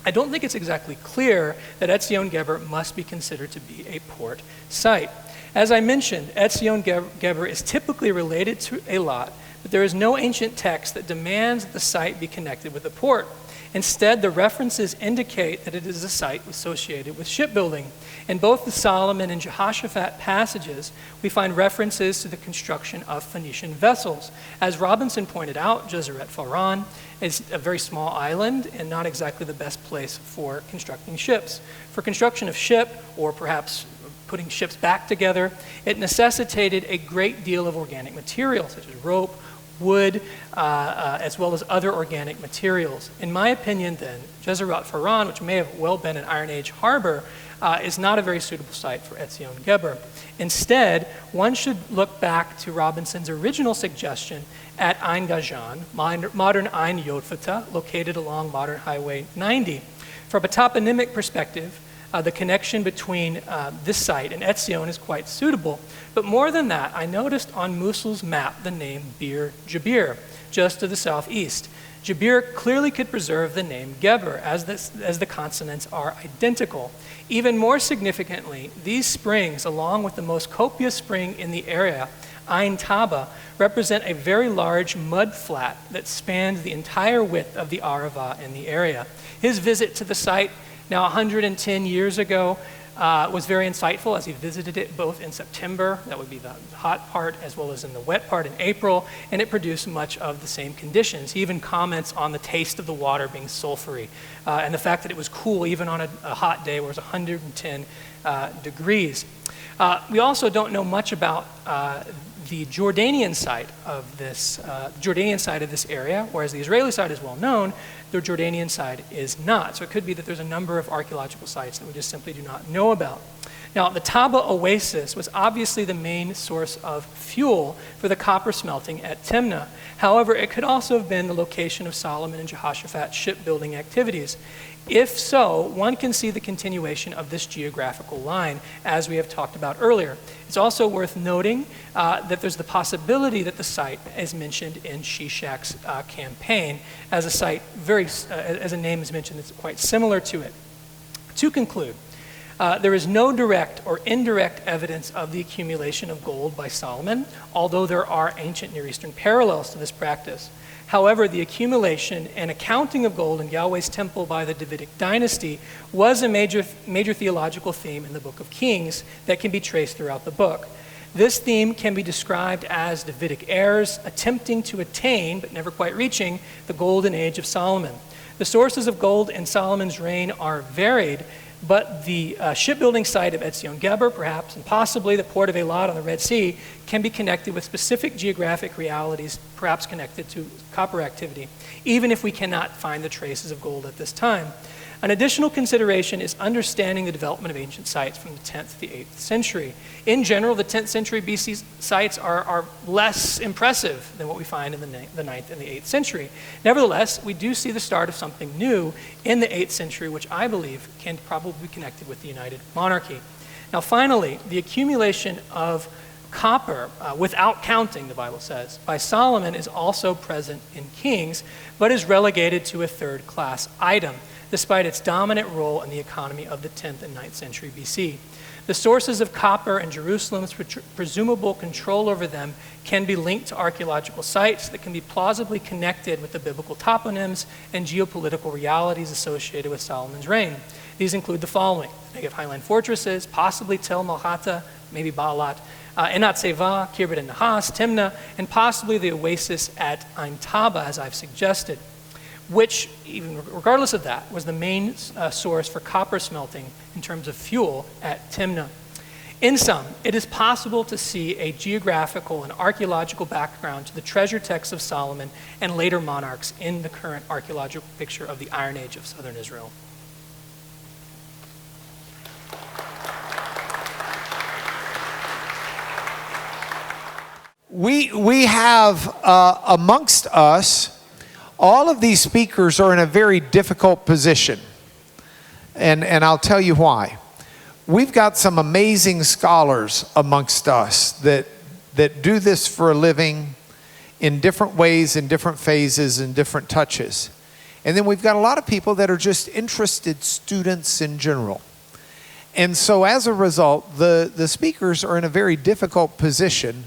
I don't think it's exactly clear that Ezion-geber must be considered to be a port site. As I mentioned, Ezion-geber is typically related to Eilat, but there is no ancient text that demands that the site be connected with a port. Instead, the references indicate that it is a site associated with shipbuilding. In both the Solomon and Jehoshaphat passages, we find references to the construction of Phoenician vessels. As Robinson pointed out, Gezeret Faran is a very small island and not exactly the best place for constructing ships. For construction of ship, or perhaps putting ships back together, it necessitated a great deal of organic materials, such as rope, wood, as well as other organic materials. In my opinion, then, Gezeret Faran, which may have well been an Iron Age harbor, is not a very suitable site for Ezion-geber. Instead, one should look back to Robinson's original suggestion at Ein Gajan, modern Ein Yodfata, located along modern Highway 90. From a toponymic perspective, the connection between this site and Ezion is quite suitable. But more than that, I noticed on Mosul's map the name Bir Jabir, just to the southeast. Jabir clearly could preserve the name Geber, as the consonants are identical. Even more significantly, these springs, along with the most copious spring in the area, Ein Taba, represent a very large mud flat that spans the entire width of the Arava in the area. His visit to the site now 110 years ago was very insightful, as he visited it both in September, that would be the hot part, as well as in the wet part in April, and it produced much of the same conditions. He even comments on the taste of the water being sulfury, and the fact that it was cool even on a hot day where it was 110 degrees. We also don't know much about the Jordanian side of this area, whereas the Israeli side is well known, the Jordanian side is not. So it could be that there's a number of archaeological sites that we just simply do not know about. Now, the Taba Oasis was obviously the main source of fuel for the copper smelting at Timna. However, it could also have been the location of Solomon and Jehoshaphat's shipbuilding activities. If so, one can see the continuation of this geographical line, as we have talked about earlier. It's also worth noting that there's the possibility that the site is mentioned in Shishak's campaign as a site, as a name is mentioned that's quite similar to it. To conclude, there is no direct or indirect evidence of the accumulation of gold by Solomon, although there are ancient Near Eastern parallels to this practice. However, the accumulation and accounting of gold in Yahweh's temple by the Davidic dynasty was a major theological theme in the book of Kings that can be traced throughout the book. This theme can be described as Davidic heirs attempting to attain, but never quite reaching, the golden age of Solomon. The sources of gold in Solomon's reign are varied, but the shipbuilding site of Ezion-geber, perhaps, and possibly the port of Eilat on the Red Sea, can be connected with specific geographic realities, perhaps connected to copper activity, even if we cannot find the traces of gold at this time. An additional consideration is understanding the development of ancient sites from the 10th to the 8th century. In general, the 10th century BC sites are less impressive than what we find in the 9th and the 8th century. Nevertheless, we do see the start of something new in the 8th century, which I believe can probably be connected with the United Monarchy. Now finally, the accumulation of copper, without counting, the Bible says, by Solomon is also present in Kings, but is relegated to a third-class item, despite its dominant role in the economy of the 10th and 9th century BC. The sources of copper and Jerusalem's presumable control over them can be linked to archaeological sites that can be plausibly connected with the biblical toponyms and geopolitical realities associated with Solomon's reign. These include the following: the Negev Highland fortresses, possibly Tel Malhata, maybe Baalat, Enat Seva, Kirbet and Nahas, Timna, and possibly the oasis at Ein Taba, as I've suggested, which, even regardless of that, was the main source for copper smelting in terms of fuel at Timna. In sum, it is possible to see a geographical and archaeological background to the treasure texts of Solomon and later monarchs in the current archaeological picture of the Iron Age of southern Israel. We have amongst us, all of these speakers are in a very difficult position, and I'll tell you why. We've got some amazing scholars amongst us that do this for a living in different ways, in different phases, in different touches. And then we've got a lot of people that are just interested students in general. And so as a result, the speakers are in a very difficult position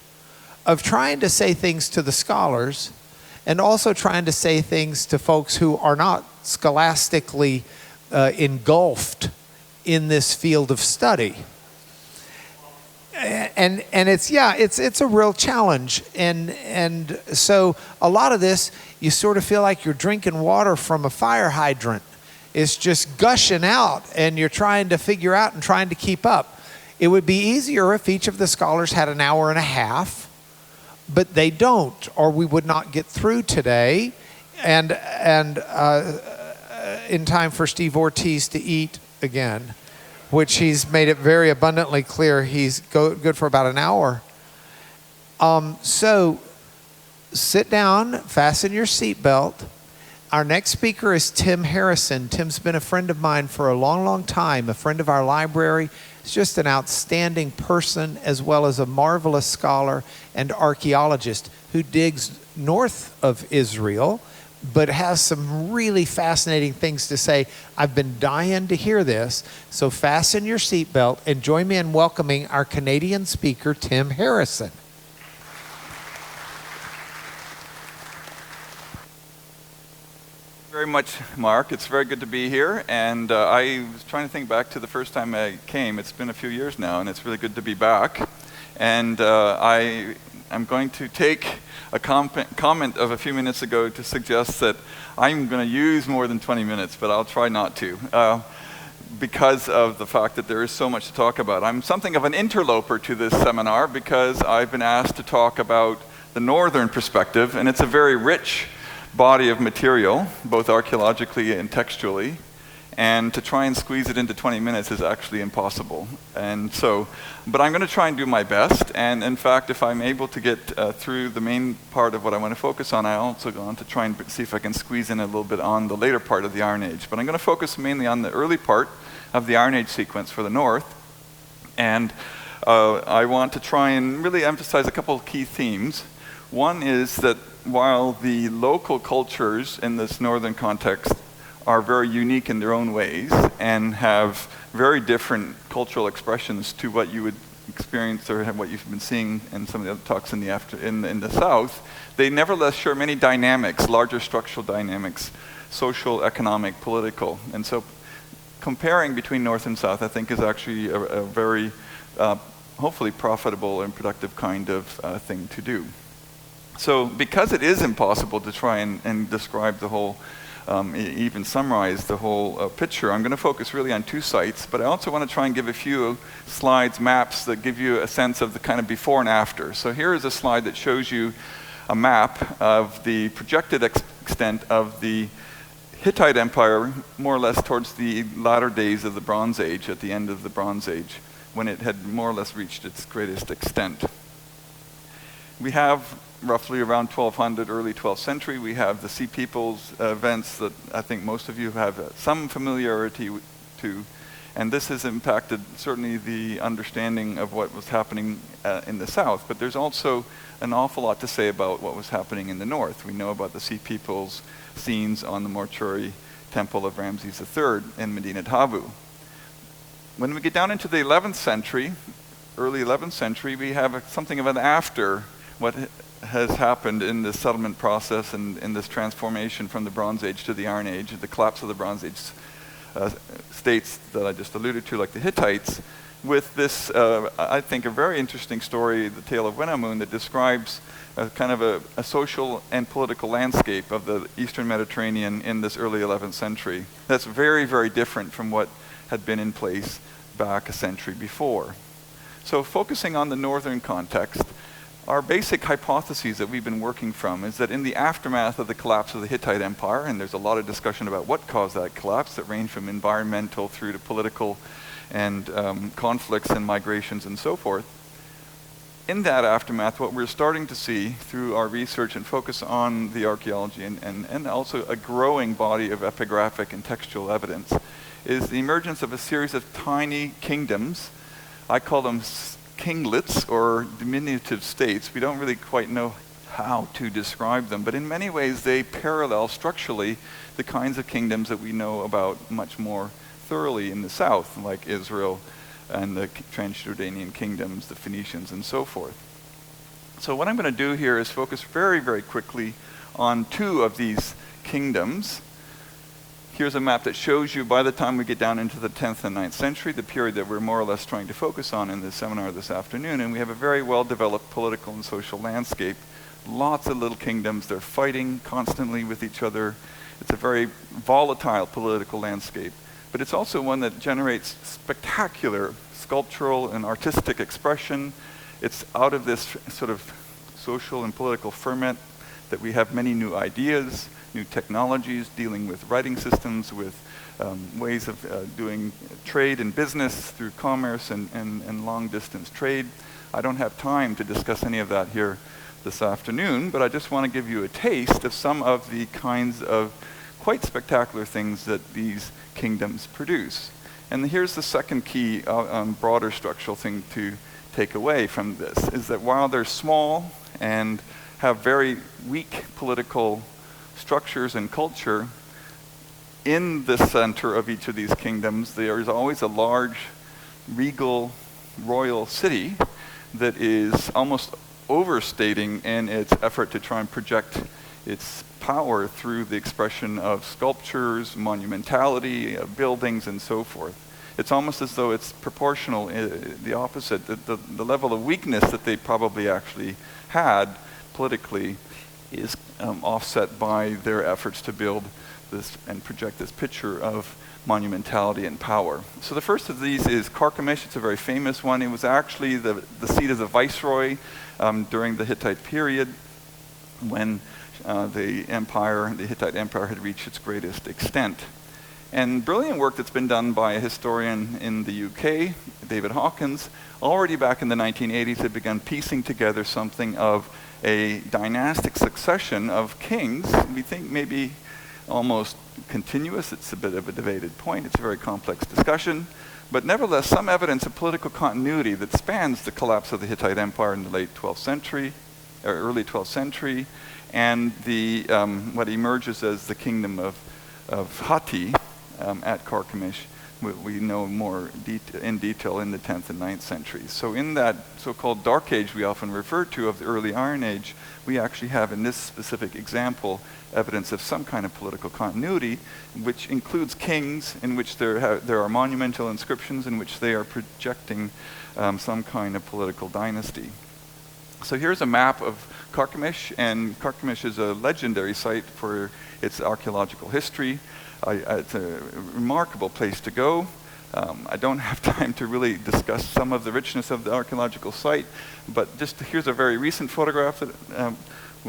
of trying to say things to the scholars and also trying to say things to folks who are not scholastically engulfed in this field of study. And it's a real challenge. And so a lot of this, you sort of feel like you're drinking water from a fire hydrant. It's just gushing out, and you're trying to figure out and trying to keep up. It would be easier if each of the scholars had an hour and a half, but they don't, or we would not get through today, and in time for Steve Ortiz to eat again. which he's made it very abundantly clear he's good for about an hour. So sit down, fasten your seatbelt. Our next speaker is Tim Harrison. Tim's been a friend of mine for a long, long time, a friend of our library. He's just an outstanding person as well as a marvelous scholar and archaeologist who digs north of Israel, but has some really fascinating things to say. I've been dying to hear this, so fasten your seatbelt and join me in welcoming our Canadian speaker, Tim Harrison. Very much, Mark. It's very good to be here, and I was trying to think back to the first time I came. It's been a few years now, and it's really good to be back. And I'm going to take a comment of a few minutes ago to suggest that I'm going to use more than 20 minutes, but I'll try not to, because of the fact that there is so much to talk about. I'm something of an interloper to this seminar because I've been asked to talk about the northern perspective, and it's a very rich body of material, both archaeologically and textually, and to try and squeeze it into 20 minutes is actually impossible. And so, but I'm going to try and do my best, and in fact, if I'm able to get through the main part of what I want to focus on, I also go on to try and see if I can squeeze in a little bit on the later part of the Iron Age. But I'm going to focus mainly on the early part of the Iron Age sequence for the north, and I want to try and really emphasize a couple of key themes. One is that while the local cultures in this northern context are very unique in their own ways and have very different cultural expressions to what you would experience or what you've been seeing in some of the other talks in the south, they nevertheless share many dynamics, larger structural dynamics, social, economic, political. And so comparing between north and south, I think, is actually a very hopefully profitable and productive kind of thing to do. So because it is impossible to try and describe the whole, even summarize the whole picture, I'm going to focus really on two sites, but I also want to try and give a few slides, maps that give you a sense of the kind of before and after. So here is a slide that shows you a map of the projected extent of the Hittite Empire, more or less towards the latter days of the Bronze Age, at the end of the Bronze Age, when it had more or less reached its greatest extent. We have roughly around 1200, early 12th century, we have the Sea Peoples events that I think most of you have some familiarity to, and this has impacted certainly the understanding of what was happening in the south, but there's also an awful lot to say about what was happening in the north. We know about the Sea Peoples scenes on the mortuary temple of Ramses III in Medinet Habu. When we get down into the 11th century, early 11th century, we have something of an after what has happened in this settlement process and in this transformation from the Bronze Age to the Iron Age, the collapse of the Bronze Age states that I just alluded to, like the Hittites, with this, I think, a very interesting story, the Tale of Wenamun, that describes kind of a social and political landscape of the Eastern Mediterranean in this early 11th century. That's very, very different from what had been in place back a century before. So focusing on the northern context, our basic hypotheses that we've been working from is that in the aftermath of the collapse of the Hittite Empire, and there's a lot of discussion about what caused that collapse that ranged from environmental through to political and conflicts and migrations and so forth. In that aftermath, what we're starting to see through our research and focus on the archaeology and also a growing body of epigraphic and textual evidence is the emergence of a series of tiny kingdoms. I call them kinglets or diminutive states. We don't really quite know how to describe them, but in many ways they parallel structurally the kinds of kingdoms that we know about much more thoroughly in the south, like Israel and the Transjordanian kingdoms, the Phoenicians, and so forth. So what I'm going to do here is focus very, very quickly on two of these kingdoms. Here's a map that shows you, by the time we get down into the 10th and 9th century, the period that we're more or less trying to focus on in this seminar this afternoon, and we have a very well-developed political and social landscape. Lots of little kingdoms. They're fighting constantly with each other. It's a very volatile political landscape, but it's also one that generates spectacular sculptural and artistic expression. It's out of this sort of social and political ferment that we have many new ideas, new technologies, dealing with writing systems, with ways of doing trade and business through commerce and long-distance trade. I don't have time to discuss any of that here this afternoon, but I just want to give you a taste of some of the kinds of quite spectacular things that these kingdoms produce. And here's the second key broader structural thing to take away from this, is that while they're small and have very weak political structures and culture, in the center of each of these kingdoms, there is always a large, regal, royal city that is almost overstating in its effort to try and project its power through the expression of sculptures, monumentality, buildings, and so forth. It's almost as though it's proportional, the opposite. The level of weakness that they probably actually had politically is offset by their efforts to build this and project this picture of monumentality and power. So the first of these is Karkemish. It's a very famous one. It was actually the seat of the viceroy during the Hittite period, when the Hittite Empire had reached its greatest extent. And brilliant work that's been done by a historian in the UK, David Hawkins, already back in the 1980s had begun piecing together something of a dynastic succession of kings. We think maybe almost continuous. It's a bit of a debated point. It's a very complex discussion. But nevertheless, some evidence of political continuity that spans the collapse of the Hittite Empire in the late 12th century, or early 12th century, and the what emerges as the kingdom of Hatti at Karkemish. We know more in detail in the 10th and 9th centuries. So in that so-called Dark Age we often refer to of the early Iron Age, we actually have in this specific example evidence of some kind of political continuity, which includes kings, in which there are monumental inscriptions in which they are projecting some kind of political dynasty. So here's a map of Karkemish, and Karkemish is a legendary site for its archaeological history. It's a remarkable place to go. I don't have time to really discuss some of the richness of the archaeological site, but just here's a very recent photograph that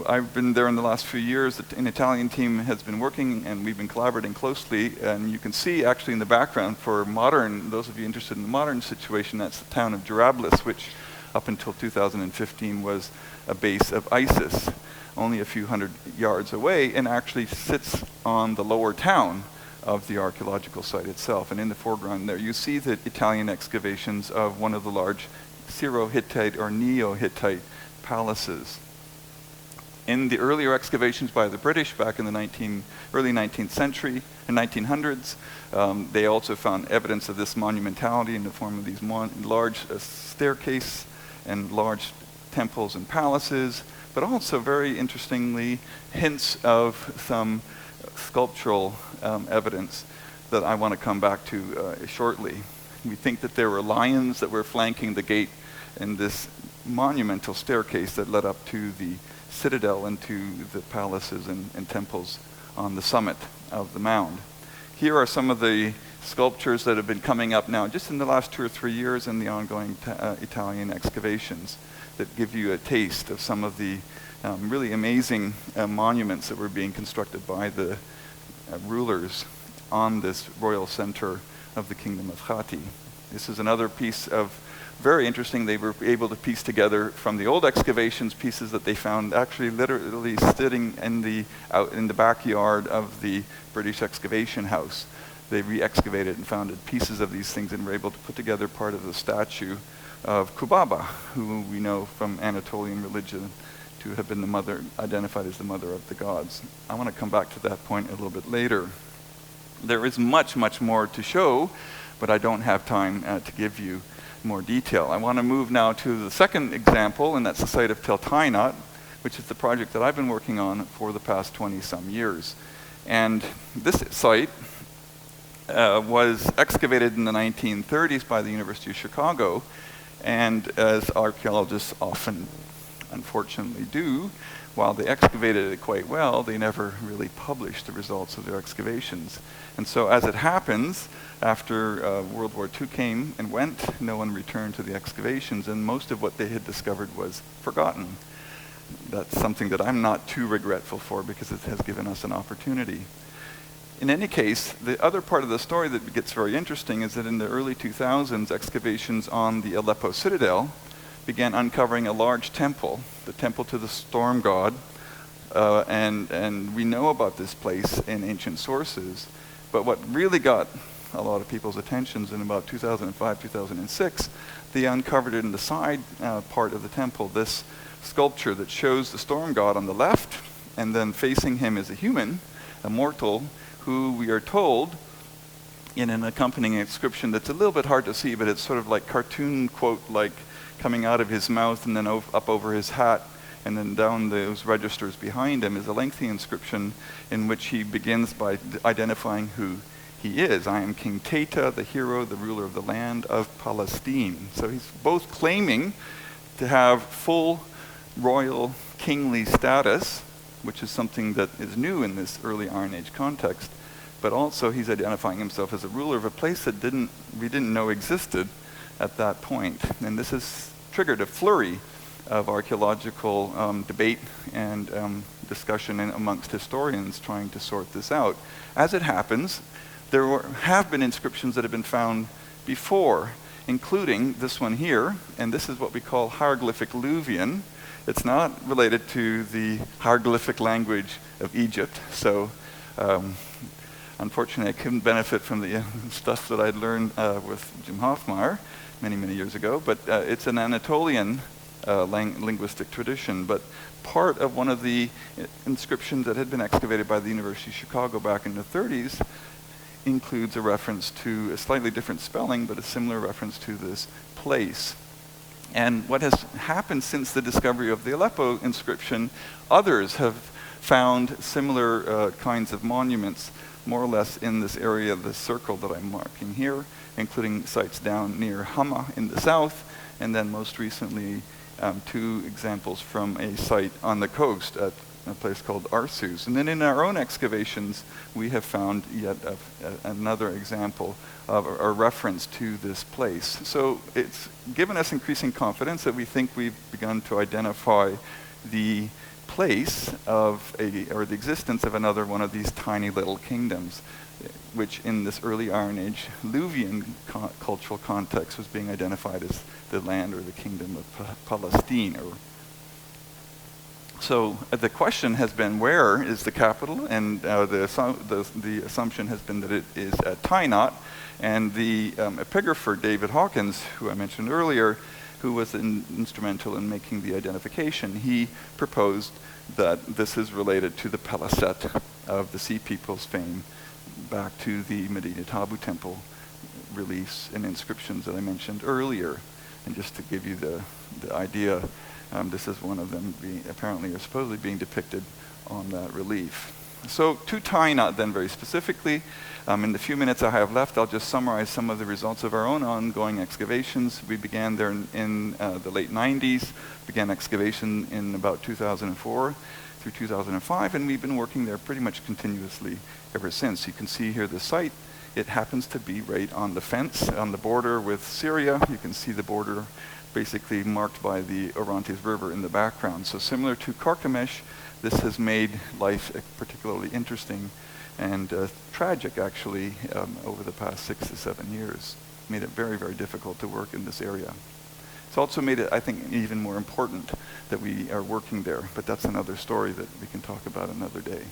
I've been there in the last few years. An Italian team has been working, and we've been collaborating closely. And you can see actually in the background for modern, those of you interested in the modern situation, that's the town of Jarablus, which up until 2015 was a base of ISIS, only a few hundred yards away, and actually sits on the lower town of the archaeological site itself. And in the foreground there, you see the Italian excavations of one of the large Syro-Hittite or Neo-Hittite palaces. In the earlier excavations by the British back in the early 19th century and 1900s, they also found evidence of this monumentality in the form of these large staircase and large temples and palaces, but also very interestingly hints of some sculptural evidence that I want to come back to shortly. We think that there were lions that were flanking the gate in this monumental staircase that led up to the citadel and to the palaces and temples on the summit of the mound. Here are some of the sculptures that have been coming up now just in the last 2 or 3 years in the ongoing Italian excavations that give you a taste of some of the really amazing monuments that were being constructed by the rulers on this royal center of the kingdom of Hatti. This is another piece of very interesting. They were able to piece together from the old excavations pieces that they found actually literally sitting in the backyard of the British excavation house. They re-excavated and found pieces of these things and were able to put together part of the statue of Kubaba, who we know from Anatolian religion to have been the mother, identified as the mother of the gods. I want to come back to that point a little bit later. There is much, much more to show, but I don't have time to give you more detail. I want to move now to the second example, and that's the site of Tel Tainat, which is the project that I've been working on for the past 20-some years. And this site was excavated in the 1930s by the University of Chicago, and as archaeologists often unfortunately do, while they excavated it quite well, they never really published the results of their excavations. And so as it happens, after World War II came and went, no one returned to the excavations, and most of what they had discovered was forgotten. that's something that I'm not too regretful for because it has given us an opportunity. In any case, the other part of the story that gets very interesting is that in the early 2000s, excavations on the Aleppo citadel began uncovering a large temple, the temple to the storm god, and we know about this place in ancient sources, but what really got a lot of people's attentions in about 2005, 2006, they uncovered in the side part of the temple this sculpture that shows the storm god on the left, and then facing him is a human, a mortal, who we are told in an accompanying inscription that's a little bit hard to see, but it's sort of like cartoon quote like coming out of his mouth and then up over his hat and then down those registers behind him is a lengthy inscription in which he begins by identifying who he is. I am King Teta, the hero, the ruler of the land of Palestine. So he's both claiming to have full royal kingly status, which is something that is new in this early Iron Age context, but also he's identifying himself as a ruler of a place that we didn't know existed at that point. And this has triggered a flurry of archaeological debate and discussion amongst historians trying to sort this out. As it happens, there have been inscriptions that have been found before, including this one here, and this is what we call hieroglyphic Luvian. It's not related to the hieroglyphic language of Egypt, so unfortunately I couldn't benefit from the stuff that I'd learned with Jim Hoffmeyer many, many years ago, but it's an Anatolian linguistic tradition, but part of one of the inscriptions that had been excavated by the University of Chicago back in the 30s includes a reference to a slightly different spelling, but a similar reference to this place. And what has happened since the discovery of the Aleppo inscription, others have found similar kinds of monuments more or less in this area of the circle that I'm marking here, including sites down near Hama in the south, and then most recently 2 examples from a site on the coast at a place called Arsus. And then in our own excavations, we have found yet another example of a reference to this place. So it's given us increasing confidence that we think we've begun to identify the place of or the existence of another one of these tiny little kingdoms, which in this early Iron Age Luvian cultural context was being identified as the land or the kingdom of Palestine. So the question has been, where is the capital? And the assumption has been that it is at Tainat. And the epigrapher David Hawkins, who I mentioned earlier, who was instrumental in making the identification, he proposed that this is related to the Palaset of the Sea People's fame back to the Medina Tabu Temple reliefs and inscriptions that I mentioned earlier. And just to give you the idea, this is one of them apparently or supposedly being depicted on that relief. So to Tainat then very specifically, in the few minutes I have left, I'll just summarize some of the results of our own ongoing excavations. We began there in the late 90s, began excavation in about 2004 through 2005, and we've been working there pretty much continuously ever since. You can see here the site. It happens to be right on the fence, on the border with Syria. You can see the border basically marked by the Orontes River in the background. So similar to Karkemish, this has made life particularly interesting and tragic, actually, over the past 6 to 7 years. Made it very, very difficult to work in this area. It's also made it, I think, even more important that we are working there, but that's another story that we can talk about another day.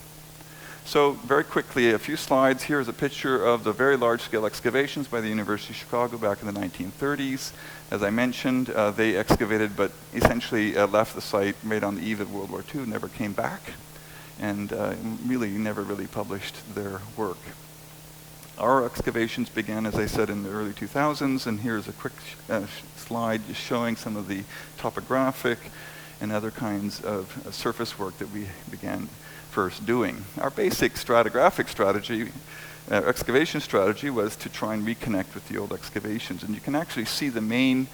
So very quickly, a few slides. Here's a picture of the very large-scale excavations by the University of Chicago back in the 1930s. As I mentioned, they excavated but essentially left the site right on the eve of World War II, never came back, and really never really published their work. Our excavations began, as I said, in the early 2000s, and here's a quick slide just showing some of the topographic and other kinds of surface work that we began first doing. Our basic stratigraphic strategy, excavation strategy, was to try and reconnect with the old excavations. And you can actually see the main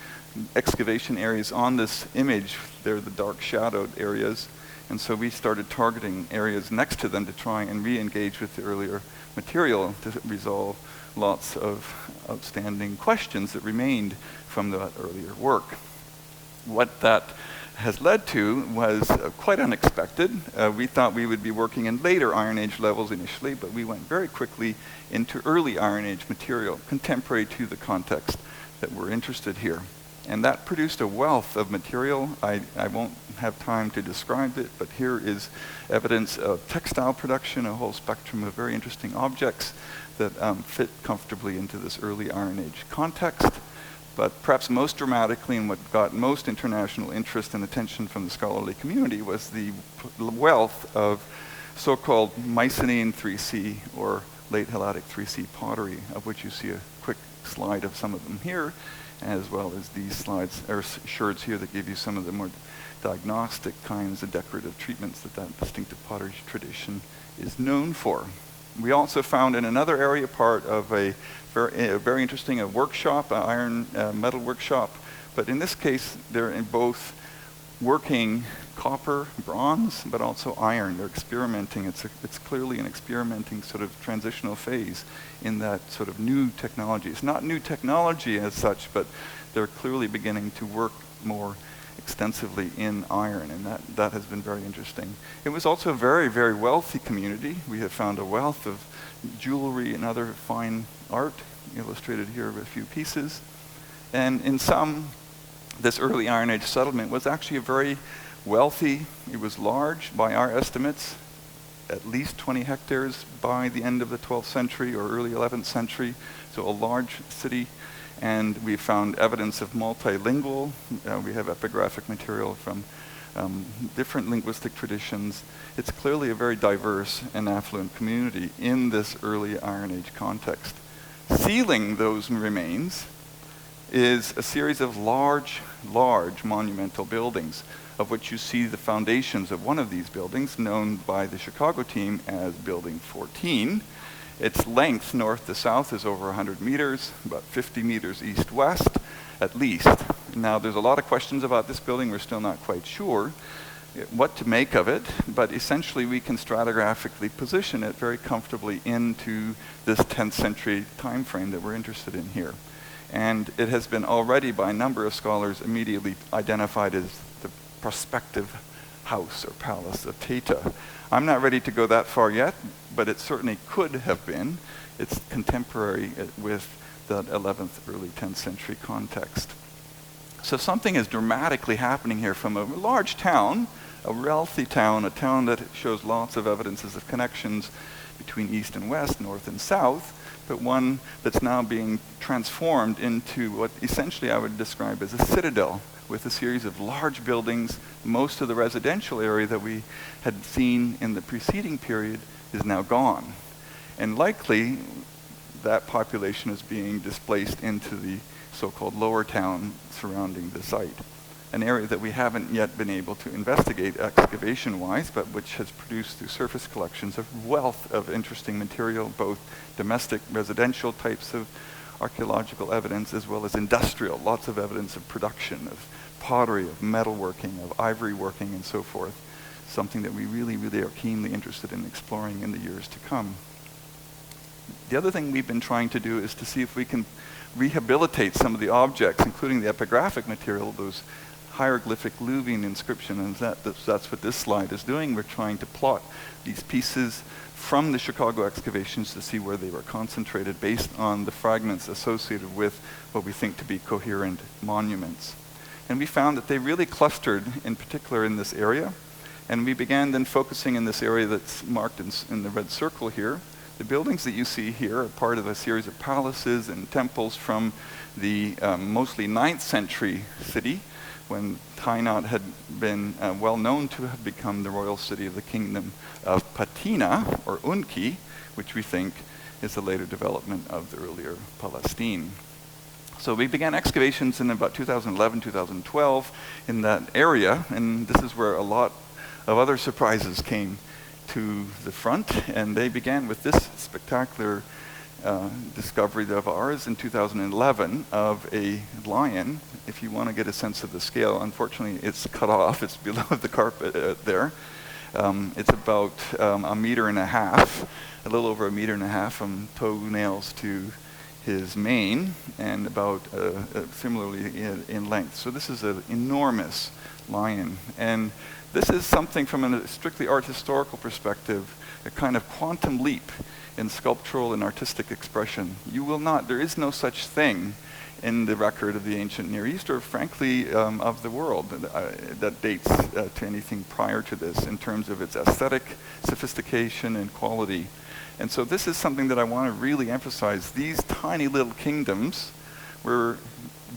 excavation areas on this image. They're the dark shadowed areas. And so we started targeting areas next to them to try and re-engage with the earlier material to resolve lots of outstanding questions that remained from that earlier work. What that has led to was quite unexpected. We thought we would be working in later Iron Age levels initially, but we went very quickly into early Iron Age material, contemporary to the context that we're interested here. And that produced a wealth of material. I won't have time to describe it, but here is evidence of textile production, a whole spectrum of very interesting objects that fit comfortably into this early Iron Age context. But perhaps most dramatically, and what got most international interest and attention from the scholarly community, was the wealth of so-called Mycenaean 3C or late Helladic 3C pottery, of which you see a quick slide of some of them here, as well as these slides or sherds here that give you some of the more diagnostic kinds of decorative treatments that distinctive pottery tradition is known for. We also found in another area part of a very interesting workshop, an iron metal workshop, but in this case they're in both working copper, bronze, but also iron. They're experimenting. It's clearly an experimenting sort of transitional phase in that sort of new technology. It's not new technology as such, but they're clearly beginning to work more extensively in iron, and that has been very interesting. It was also a very, very wealthy community. We have found a wealth of jewelry and other fine art, illustrated here with a few pieces. And in some, this early Iron Age settlement was actually a very wealthy, it was large by our estimates, at least 20 hectares by the end of the 12th century or early 11th century, so a large city. And we found evidence of multilingual. We have epigraphic material from different linguistic traditions. It's clearly a very diverse and affluent community in this early Iron Age context. Sealing those remains is a series of large monumental buildings, of which you see the foundations of one of these buildings, known by the Chicago team as Building 14. Its length north to south is over 100 meters, about 50 meters east-west at least. Now there's a lot of questions about this building. We're still not quite sure what to make of it, but essentially we can stratigraphically position it very comfortably into this 10th century time frame that we're interested in here. And it has been already by a number of scholars immediately identified as the prospective house or palace of Teta. I'm not ready to go that far yet, but it certainly could have been. It's contemporary with the 11th, early 10th century context. So something is dramatically happening here from a large town, a wealthy town, a town that shows lots of evidences of connections between east and west, north and south, but one that's now being transformed into what essentially I would describe as a citadel, with a series of large buildings. Most of the residential area that we had seen in the preceding period is now gone. And likely that population is being displaced into the so-called lower town surrounding the site, an area that we haven't yet been able to investigate excavation-wise, but which has produced through surface collections a wealth of interesting material, both domestic, residential types of archaeological evidence, as well as industrial, lots of evidence of production, of pottery, of metalworking, of ivory working, and so forth, something that we really, really are keenly interested in exploring in the years to come. The other thing we've been trying to do is to see if we can rehabilitate some of the objects, including the epigraphic material, those hieroglyphic Luwian inscriptions, and that's what this slide is doing. We're trying to plot these pieces from the Chicago excavations to see where they were concentrated based on the fragments associated with what we think to be coherent monuments. And we found that they really clustered, in particular in this area, and we began then focusing in this area that's marked in the red circle here. The buildings that you see here are part of a series of palaces and temples from the mostly 9th century city, when Tainat had been well known to have become the royal city of the kingdom of Patina, or Unki, which we think is a later development of the earlier Palestine. So we began excavations in about 2011, 2012 in that area, and this is where a lot of other surprises came to the front, and they began with this spectacular discovery of ours in 2011 of a lion. If you want to get a sense of the scale, unfortunately it's cut off, it's below the carpet there. It's about a meter and a half, a little over a meter and a half from toenails to his mane, and about similarly in length. So this is an enormous lion. And this is something from a strictly art historical perspective, a kind of quantum leap in sculptural and artistic expression. There is no such thing in the record of the ancient Near East, or frankly of the world, that dates to anything prior to this in terms of its aesthetic sophistication and quality. And so this is something that I want to really emphasize. These tiny little kingdoms were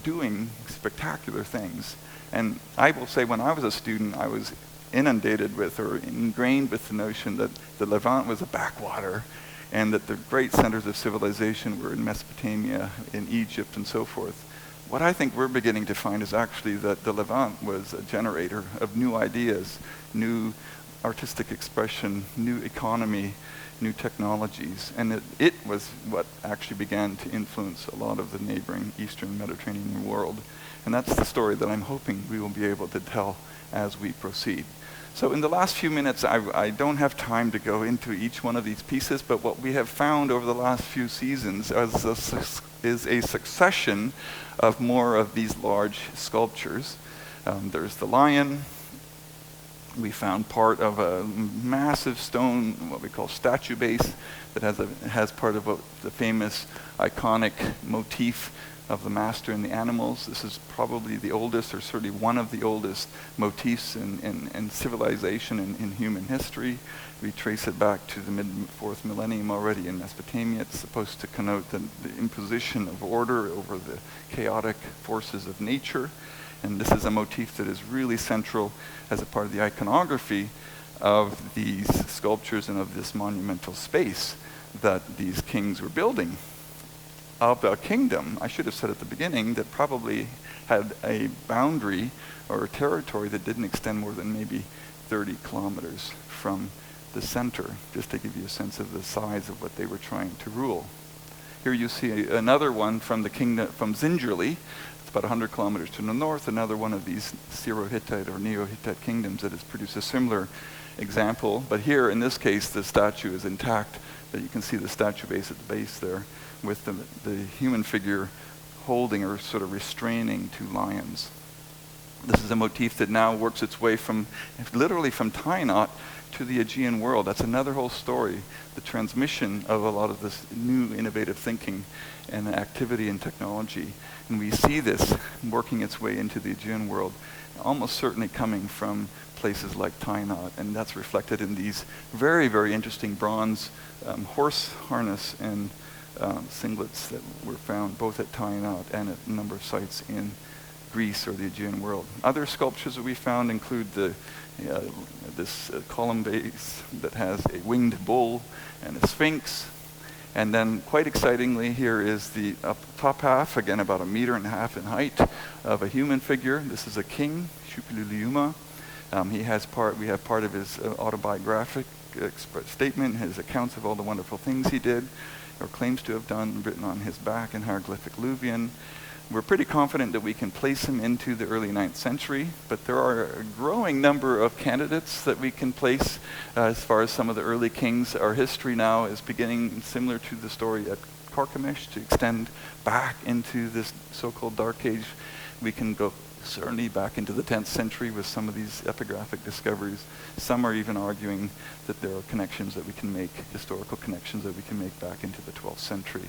doing spectacular things. And I will say, when I was a student, I was inundated with, or ingrained with, the notion that the Levant was a backwater, and that the great centers of civilization were in Mesopotamia, in Egypt, and so forth. What I think we're beginning to find is actually that the Levant was a generator of new ideas, new artistic expression, new economy, new technologies, and that it was what actually began to influence a lot of the neighboring Eastern Mediterranean world. And that's the story that I'm hoping we will be able to tell as we proceed. So in the last few minutes, I don't have time to go into each one of these pieces, but what we have found over the last few seasons is a succession of more of these large sculptures. There's the lion. We found part of a massive stone, what we call statue base, that has part of the famous iconic motif of the master and the animals. This is probably the oldest, or certainly one of the oldest motifs in civilization in human history. We trace it back to the mid-4th millennium already in Mesopotamia. It's supposed to connote the imposition of order over the chaotic forces of nature. And this is a motif that is really central as a part of the iconography of these sculptures and of this monumental space that these kings were building. Of a kingdom, I should have said at the beginning, that probably had a boundary or a territory that didn't extend more than maybe 30 kilometers from the center, just to give you a sense of the size of what they were trying to rule. Here you see another one from the kingdom, from Zingerli. It's about 100 kilometers to the north, another one of these Syro-Hittite or Neo-Hittite kingdoms that has produced a similar example. But here, in this case, the statue is intact. But you can see the statue base at the base there, with the human figure holding or sort of restraining two lions. This is a motif that now works its way literally from Tainat to the Aegean world. That's another whole story, the transmission of a lot of this new innovative thinking and activity and technology. And we see this working its way into the Aegean world, almost certainly coming from places like Tainat, and that's reflected in these very, very interesting bronze horse harness and singlets that were found both at Tainat and at a number of sites in Greece or the Aegean world. Other sculptures that we found include this column base that has a winged bull and a sphinx. And then, quite excitingly, here is the top half, again about 1.5 meters in height, of a human figure. This is a king, Shupililiuma. We have part of his autobiographic statement, his accounts of all the wonderful things he did, or claims to have done, written on his back in hieroglyphic Luwian. We're pretty confident that we can place him into the early 9th century, but there are a growing number of candidates that we can place as far as some of the early kings. Our history now is beginning, similar to the story at Karkemish, to extend back into this so-called Dark Age. We can go certainly back into the 10th century with some of these epigraphic discoveries. Some are even arguing that there are connections that we can make, historical connections that we can make back into the 12th century.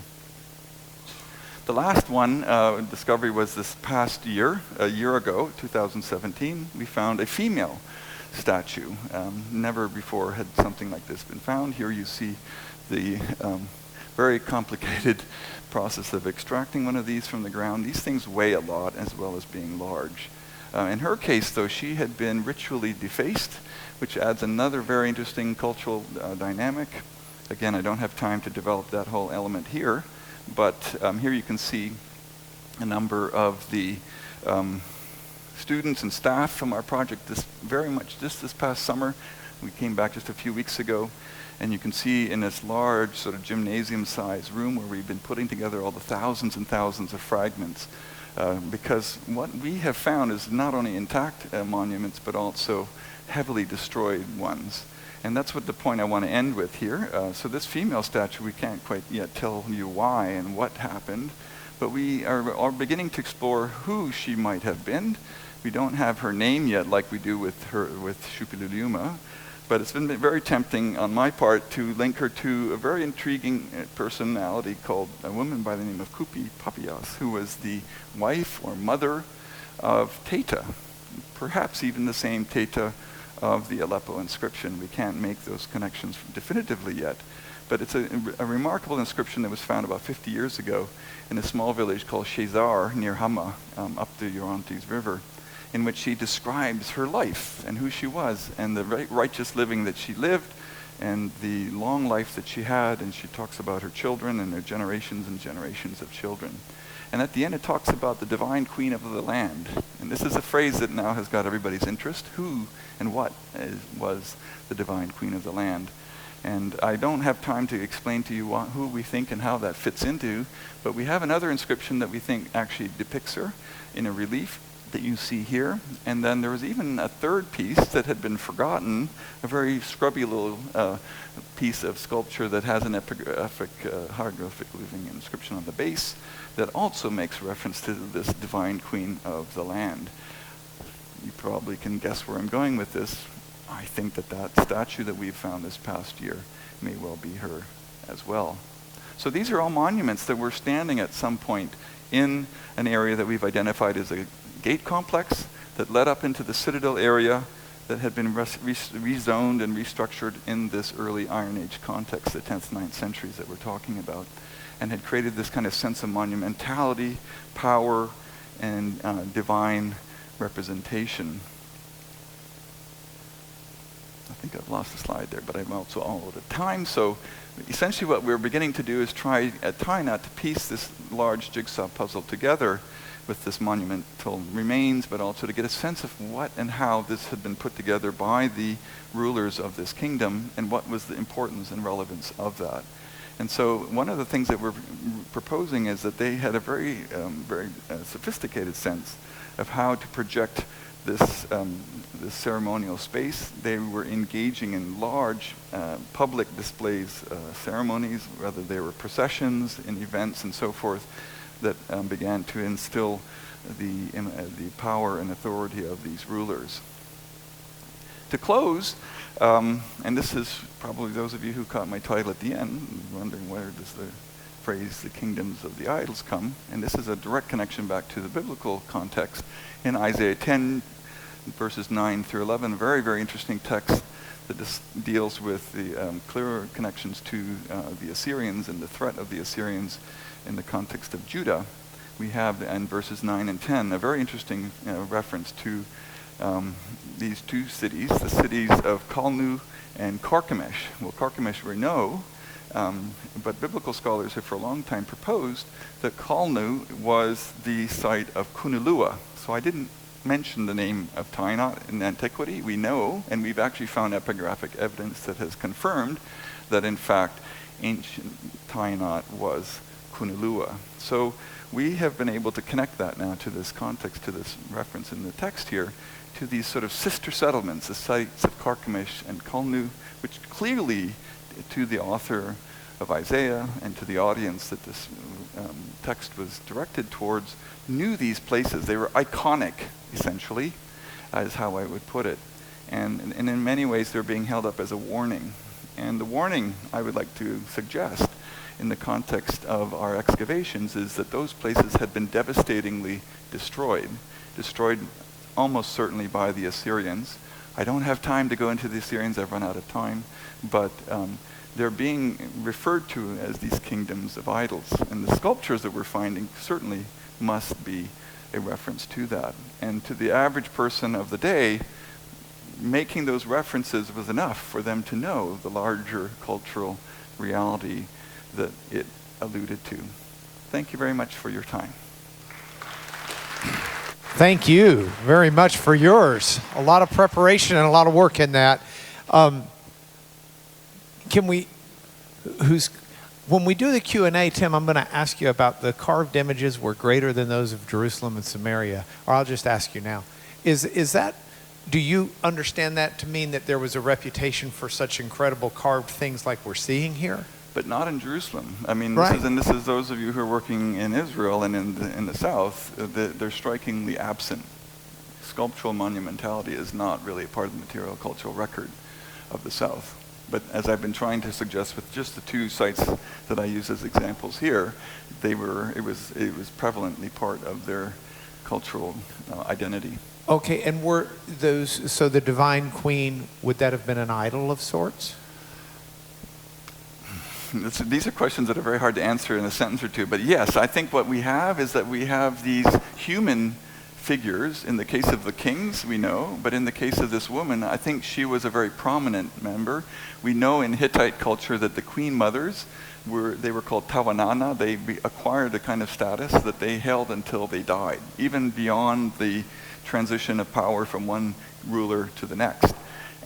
The last one discovery was this past year, a year ago, 2017. We found a female statue. Never before had something like this been found. Here you see the very complicated process of extracting one of these from the ground. These things weigh a lot as well as being large. In her case, though, she had been ritually defaced, which adds another very interesting cultural dynamic. Again, I don't have time to develop that whole element here, but here you can see a number of the students and staff from our project this past summer. We came back just a few weeks ago, and you can see in this large sort of gymnasium-sized room where we've been putting together all the thousands and thousands of fragments, because what we have found is not only intact monuments, but also heavily destroyed ones. And that's what the point I want to end with here. So this female statue, we can't quite yet tell you why and what happened, but we are beginning to explore who she might have been. We don't have her name yet like we do with Shupililiuma, but it's been very tempting on my part to link her to a very intriguing personality called a woman by the name of Kupi Papias, who was the wife or mother of Teta, perhaps even the same Teta of the Aleppo inscription. We can't make those connections definitively yet, but it's a remarkable inscription that was found about 50 years ago in a small village called Gezer near Hama, up the Ortiz River, in which she describes her life and who she was and the righteous living that she lived and the long life that she had, and she talks about her children and their generations and generations of children. And at the end it talks about the divine queen of the land. And this is a phrase that now has got everybody's interest. Who and what was the divine queen of the land? And I don't have time to explain to you who we think and how that fits into, but we have another inscription that we think actually depicts her in a relief that you see here. And then there was even a third piece that had been forgotten, a very scrubby little piece of sculpture that has an hieroglyphic living inscription on the base that also makes reference to this divine queen of the land. You probably can guess where I'm going with this. I think that statue that we've found this past year may well be her as well. So these are all monuments that were standing at some point in an area that we've identified as a gate complex that led up into the citadel area that had been rezoned and restructured in this early Iron Age context, the 10th, 9th centuries that we're talking about, and had created this kind of sense of monumentality, power, and divine representation. I think I've lost a slide there, but I'm also all out of time. So essentially what we're beginning to do is try not to piece this large jigsaw puzzle together with this monumental remains, but also to get a sense of what and how this had been put together by the rulers of this kingdom and what was the importance and relevance of that. And so one of the things that we're proposing is that they had a very sophisticated sense of how to project this ceremonial space. They were engaging in large public displays, ceremonies, whether they were processions and events and so forth, that began to instill the power and authority of these rulers. To close, and this is probably those of you who caught my title at the end, wondering where does the phrase "the kingdoms of the idols" come, and this is a direct connection back to the biblical context in Isaiah 10, verses 9 through 11, a very, very interesting text that deals with the clearer connections to the Assyrians and the threat of the Assyrians in the context of Judah. We have in verses 9 and 10 a very interesting reference to these two cities, the cities of Kalnu and Karkemish. Well, Karkemish we know, but biblical scholars have for a long time proposed that Kalnu was the site of Kunilua. So I didn't mention the name of Tainat in antiquity. We know, and we've actually found epigraphic evidence that has confirmed that in fact ancient Tainat was Kunilua. So we have been able to connect that now to this context, to this reference in the text here, to these sort of sister settlements, the sites of Karkemish and Kalnu, which clearly, to the author of Isaiah and to the audience that this text was directed towards, knew these places. They were iconic, essentially, is how I would put it. And in many ways, they're being held up as a warning. And the warning I would like to suggest in the context of our excavations is that those places had been devastatingly destroyed almost certainly by the Assyrians. I don't have time to go into the Assyrians, I've run out of time, but they're being referred to as these kingdoms of idols. And the sculptures that we're finding certainly must be a reference to that. And to the average person of the day, making those references was enough for them to know the larger cultural reality that it alluded to. Thank you very much for your time. Thank you very much for yours. A lot of preparation and a lot of work in that. When we do the Q&A, Tim, I'm going to ask you about the carved images were greater than those of Jerusalem and Samaria. Or I'll just ask you now. Is that, do you understand that to mean that there was a reputation for such incredible carved things like we're seeing here? But not in Jerusalem. I mean, right. This is those of you who are working in Israel and in the south, they're strikingly absent. sculptural monumentality is not really a part of the material cultural record of the South. But as I've been trying to suggest with just the two sites that I use as examples here, it was prevalently part of their cultural identity. Okay, and were those, so the divine queen, would that have been an idol of sorts? These are questions that are very hard to answer in a sentence or two, but yes, I think what we have is that we have these human figures. In the case of the kings, we know, but in the case of this woman, I think she was a very prominent member. We know in Hittite culture that the queen mothers were called tawanana. They acquired a kind of status that they held until they died, even beyond the transition of power from one ruler to the next.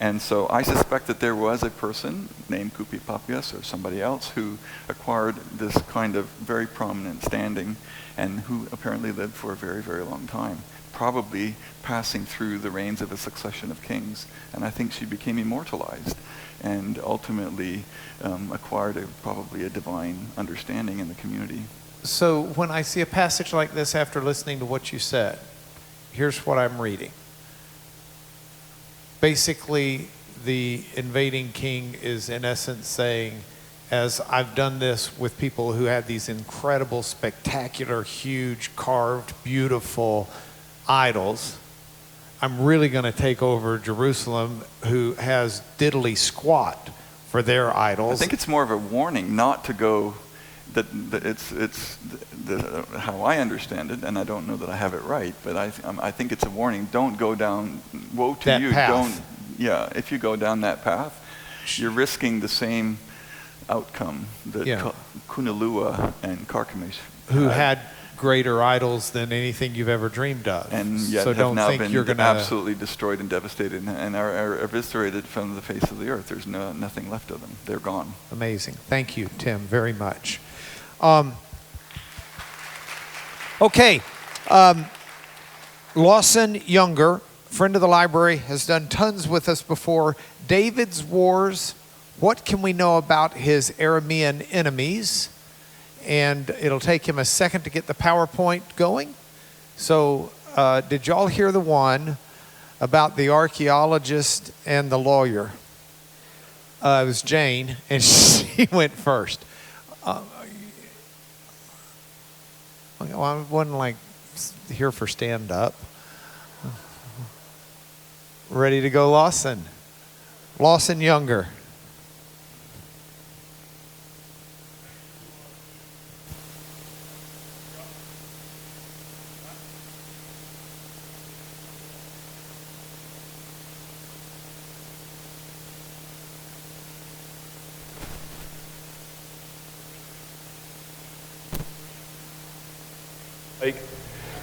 And so I suspect that there was a person named Kupi Papias or somebody else who acquired this kind of very prominent standing and who apparently lived for a very, very long time, probably passing through the reigns of a succession of kings. And I think she became immortalized and ultimately acquired probably a divine understanding in the community. So when I see a passage like this after listening to what you said, here's what I'm reading. Basically, the invading king is in essence saying, as I've done this with people who had these incredible, spectacular, huge, carved, beautiful idols, I'm really going to take over Jerusalem, who has diddly squat for their idols. I think it's more of a warning not to go. How I understand it, and I don't know that I have it right, but I think it's a warning. Don't go down. Woe to that you! Path. If you go down that path, you're risking the same outcome that Kunalua and Karkemish who had greater idols than anything you've ever dreamed of, and yet so have don't now think been you're going to absolutely destroyed and devastated, and are eviscerated from the face of the earth. There's nothing left of them. They're gone. Amazing. Thank you, Tim, very much. Lawson Younger, friend of the library, has done tons with us before. David's Wars, what can we know about his Aramean enemies? And it'll take him a second to get the PowerPoint going. So did y'all hear the one about the archaeologist and the lawyer? It was Jane, and she went first. Well, I wasn't like here for stand up. Ready to go, Lawson. Lawson Younger.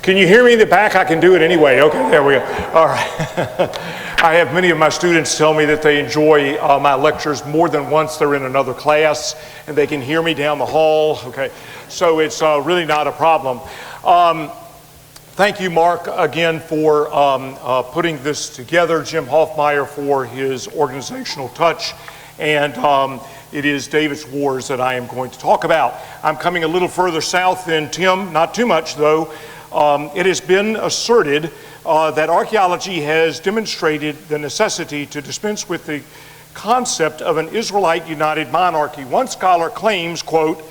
Can you hear me in the back? I can do it anyway. Okay, there we go. All right. I have many of my students tell me that they enjoy my lectures more than once they're in another class, and they can hear me down the hall. Okay, so it's really not a problem. Thank you, Mark, again for putting this together, Jim Hoffmeyer for his organizational touch, and it is David's Wars that I am going to talk about. I'm coming a little further south than Tim, not too much though. It has been asserted that archaeology has demonstrated the necessity to dispense with the concept of an Israelite united monarchy. One scholar claims, quote,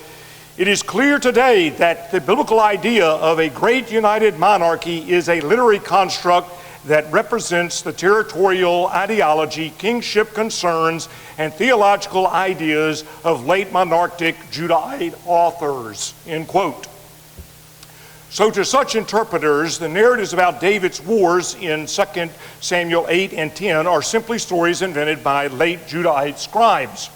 "It is clear today that the biblical idea of a great united monarchy is a literary construct that represents the territorial ideology, kingship concerns, and theological ideas of late monarchic Judahite authors," end quote. So to such interpreters, the narratives about David's wars in 2 Samuel 8 and 10 are simply stories invented by late Judahite scribes.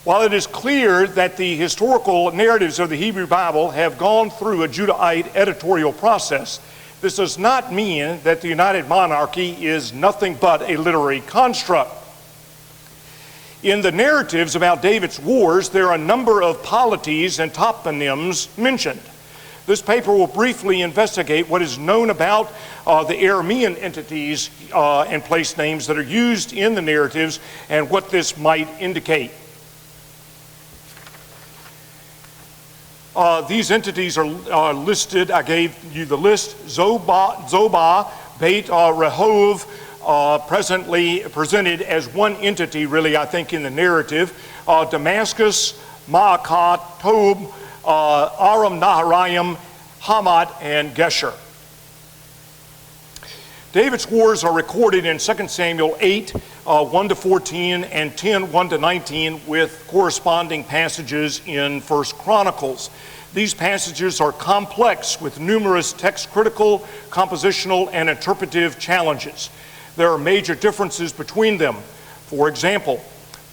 While it is clear that the historical narratives of the Hebrew Bible have gone through a Judahite editorial process, this does not mean that the united monarchy is nothing but a literary construct. In the narratives about David's wars, there are a number of polities and toponyms mentioned. This paper will briefly investigate what is known about the Aramean entities and place names that are used in the narratives and what this might indicate. These entities are listed. I gave you the list: Zobah, Bet-Rehob, presently presented as one entity, really, I think, in the narrative. Damascus, Maakah, Tove, Aram Naharaim, Hamat, and Geshur. David's wars are recorded in 2 Samuel 8, 1-14, and 10, 1-19, with corresponding passages in 1 Chronicles. These passages are complex with numerous text-critical, compositional, and interpretive challenges. There are major differences between them. For example,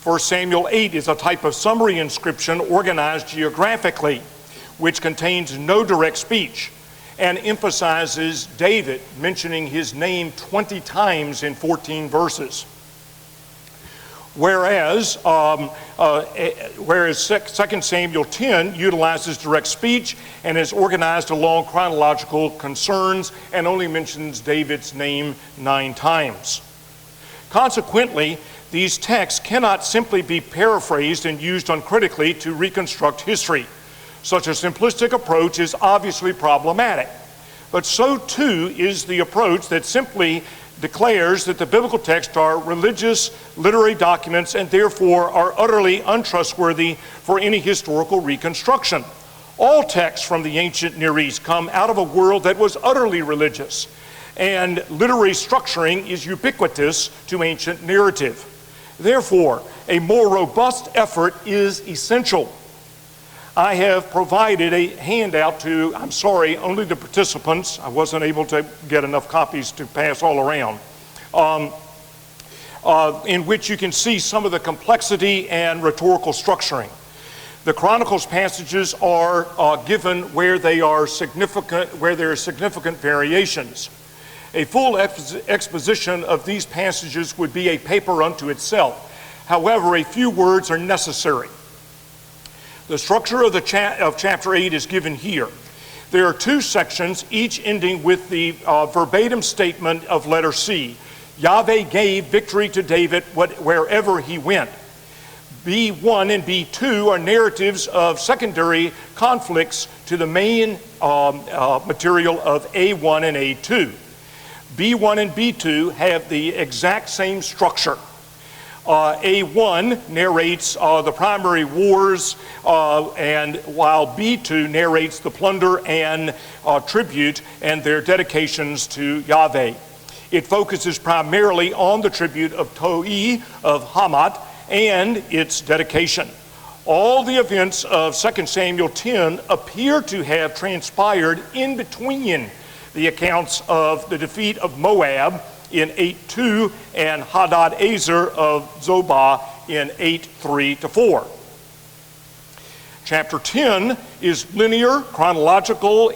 1 Samuel 8 is a type of summary inscription organized geographically, which contains no direct speech, and emphasizes David, mentioning his name 20 times in 14 verses. Whereas 2 Samuel 10 utilizes direct speech and is organized along chronological concerns and only mentions David's name 9 times. Consequently, these texts cannot simply be paraphrased and used uncritically to reconstruct history. Such a simplistic approach is obviously problematic, but so too is the approach that simply declares that the biblical texts are religious, literary documents and therefore are utterly untrustworthy for any historical reconstruction. All texts from the ancient Near East come out of a world that was utterly religious, and literary structuring is ubiquitous to ancient narrative. Therefore, a more robust effort is essential. I have provided a handout to, I'm sorry, only the participants. I wasn't able to get enough copies to pass all around, in which you can see some of the complexity and rhetorical structuring. The Chronicles passages are given where there are significant variations. A full exposition of these passages would be a paper unto itself. However, a few words are necessary. The structure of chapter 8 is given here. There are 2 sections, each ending with the verbatim statement of letter C. Yahweh gave victory to David wherever he went. B1 and B2 are narratives of secondary conflicts to the main material of A1 and A2. B1 and B2 have the exact same structure. A1 narrates the primary wars, and while B2 narrates the plunder and tribute and their dedications to Yahweh. It focuses primarily on the tribute of Toi of Hamat and its dedication. All the events of 2 Samuel 10 appear to have transpired in between the accounts of the defeat of Moab in 8:2 and Hadad-ezer of Zobah in 8:3-4. Chapter 10 is linear chronological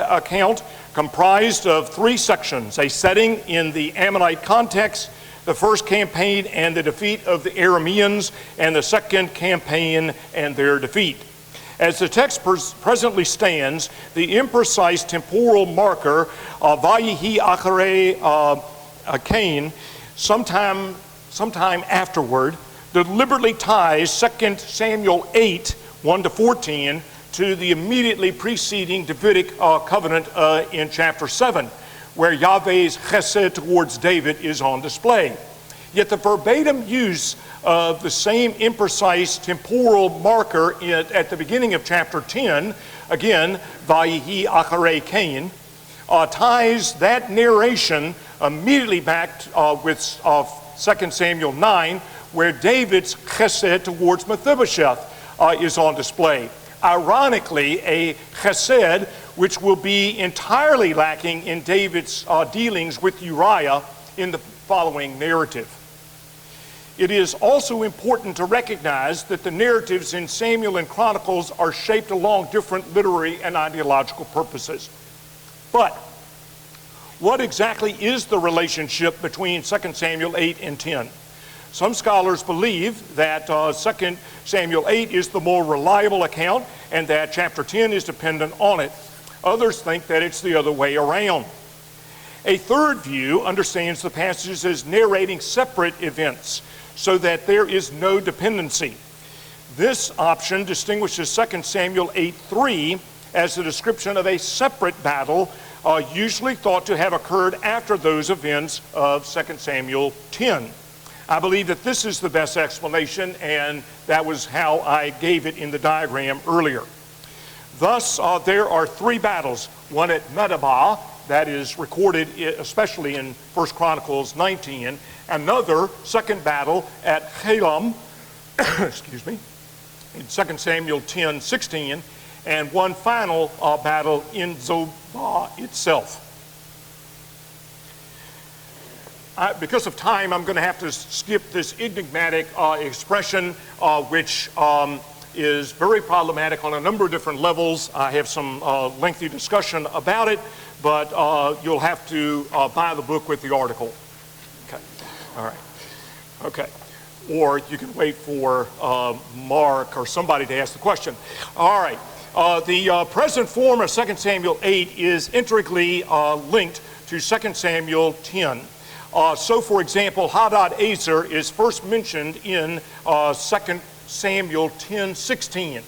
account comprised of 3 sections: a setting in the Ammonite context, the first campaign and the defeat of the Arameans, and the second campaign and their defeat. As the text presently stands, the imprecise temporal marker Vayihi Acharei Cain, sometime afterward, deliberately ties 2 Samuel 8, 1-14 to the immediately preceding Davidic covenant in chapter 7, where Yahweh's chesed towards David is on display. Yet the verbatim use of the same imprecise temporal marker at the beginning of chapter 10, again, Vayihi Acharei Cain, ties that narration immediately back with 2 Samuel 9, where David's chesed towards Mephibosheth is on display. Ironically, a chesed which will be entirely lacking in David's dealings with Uriah in the following narrative. It is also important to recognize that the narratives in Samuel and Chronicles are shaped along different literary and ideological purposes. But what exactly is the relationship between 2 Samuel 8 and 10? Some scholars believe that 2 Samuel 8 is the more reliable account and that chapter 10 is dependent on it. Others think that it's the other way around. A third view understands the passages as narrating separate events so that there is no dependency. This option distinguishes 2 Samuel 8:3 as the description of a separate battle usually thought to have occurred after those events of 2 Samuel 10. I believe that this is the best explanation, and that was how I gave it in the diagram earlier. Thus, there are 3 battles, one at Medeba, that is recorded especially in 1 Chronicles 19, another second battle at Helam, excuse me, in 2 Samuel 10:16, and one final battle in Zobah itself. Because of time, I'm going to have to skip this enigmatic expression, which is very problematic on a number of different levels. I have some lengthy discussion about it, but you'll have to buy the book with the article. Okay, all right, okay. Or you can wait for Mark or somebody to ask the question. All right, the present form of 2 Samuel 8 is intricately linked to 2 Samuel 10. So, for example, Hadad-Ezer is first mentioned in 2 Samuel 10:16.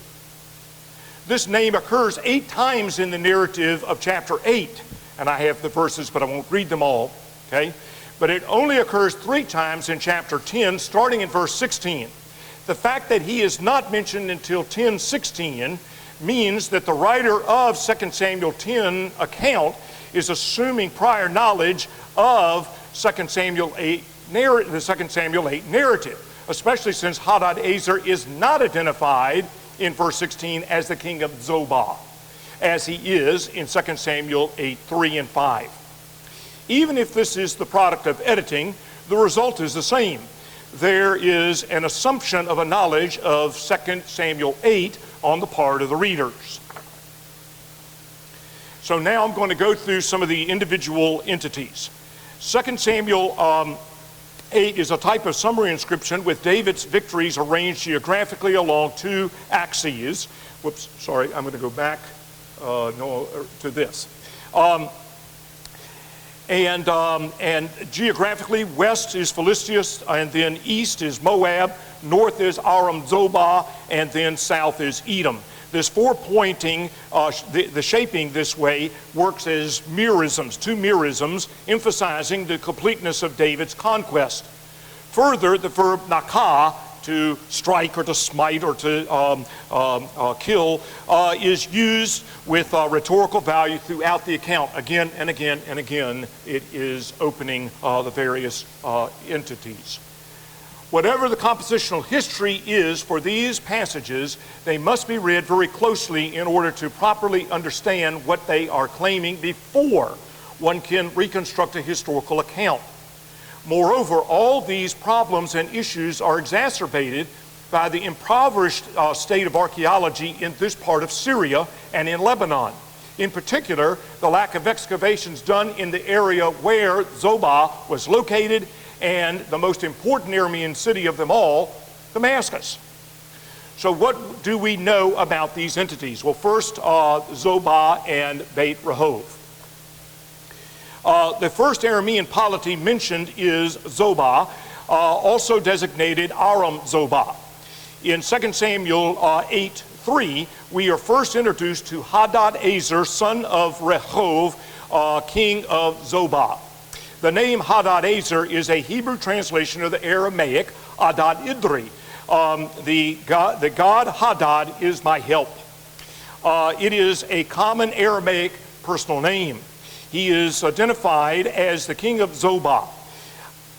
This name occurs 8 times in the narrative of chapter 8. And I have the verses, but I won't read them all, okay? But it only occurs 3 times in chapter 10, starting in verse 16. The fact that he is not mentioned until 10:16 means that the writer of 2 Samuel 10 account is assuming prior knowledge of 2 Samuel 8 the 2 Samuel 8 narrative, especially since Hadad-Ezer is not identified in verse 16 as the king of Zobah, as he is in 2 Samuel 8:3 and 5. Even if this is the product of editing, the result is the same. There is an assumption of a knowledge of 2 Samuel 8 on the part of the readers. So now I'm going to go through some of the individual entities. 2 Samuel 8 is a type of summary inscription with David's victories arranged geographically along 2 axes. Whoops, sorry, I'm going to go back to this. And geographically, west is Philistia, and then east is Moab, north is Aram Zobah, and then south is Edom. This 4-pointing, the shaping this way works as merisms, 2 merisms, emphasizing the completeness of David's conquest. Further, the verb nakah, to strike or to smite or to kill, is used with rhetorical value throughout the account. Again and again and again, it is opening the various entities. Whatever the compositional history is for these passages, they must be read very closely in order to properly understand what they are claiming before one can reconstruct a historical account. Moreover, all these problems and issues are exacerbated by the impoverished state of archaeology in this part of Syria and in Lebanon. In particular, the lack of excavations done in the area where Zobah was located and the most important Aramean city of them all, Damascus. So what do we know about these entities? Well, first, Zobah and Bet-Rehob. The first Aramean polity mentioned is Zobah, also designated Aram Zobah. In 2 Samuel 8:3, we are first introduced to Hadad-Ezer, son of Rehob, king of Zobah. The name Hadad-Ezer is a Hebrew translation of the Aramaic Adad Idri. The god Hadad is my help. It is a common Aramaic personal name. He is identified as the king of Zobah.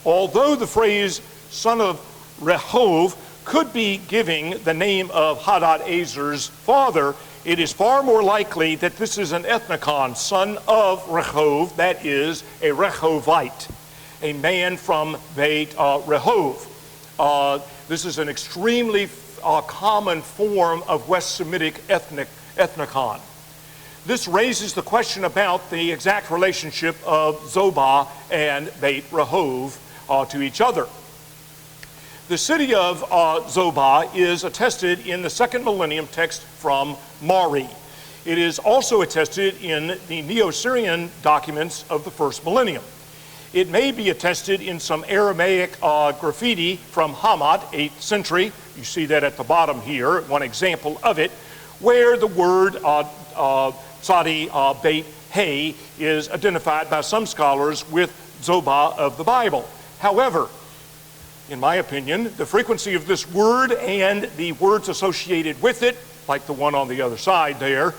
Although the phrase son of Rehob could be giving the name of Hadad-Ezer's father, it is far more likely that this is an ethnicon, son of Rehob, that is a Rehovite, a man from Bet-Rehob. This is an extremely common form of West Semitic ethnicon. This raises the question about the exact relationship of Zobah and Bet-Rehob to each other. The city of Zobah is attested in the 2nd millennium text from Mari. It is also attested in the Neo-Syrian documents of the 1st millennium. It may be attested in some Aramaic graffiti from Hamat, 8th century. You see that at the bottom here, one example of it, where the word Tzadi Beit Hay is identified by some scholars with Zobah of the Bible. However, in my opinion, the frequency of this word and the words associated with it, like the one on the other side there,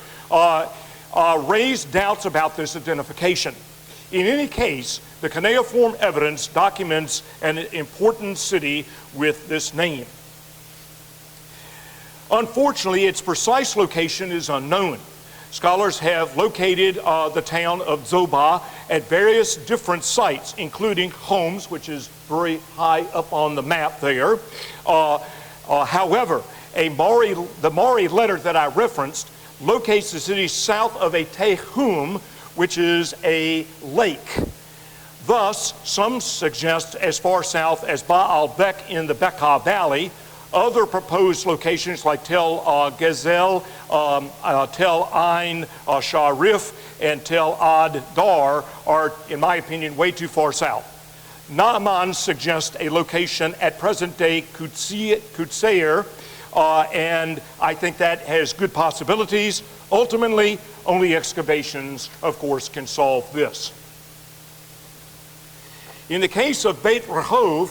raised doubts about this identification. In any case, the cuneiform evidence documents an important city with this name. Unfortunately, its precise location is unknown. Scholars have located the town of Zobah at various different sites, including Homs, which is very high up on the map there. However, the Mari letter that I referenced locates the city south of a Tehum, which is a lake. Thus, some suggest as far south as Baal-Bek in the Bekaa Valley. Other proposed locations like Tel Gezer, Tel Ein Sharif, and Tel Ad Dar are, in my opinion, way too far south. Naaman suggests a location at present-day Kutseir, and I think that has good possibilities. Ultimately, only excavations, of course, can solve this. In the case of Bet-Rehob,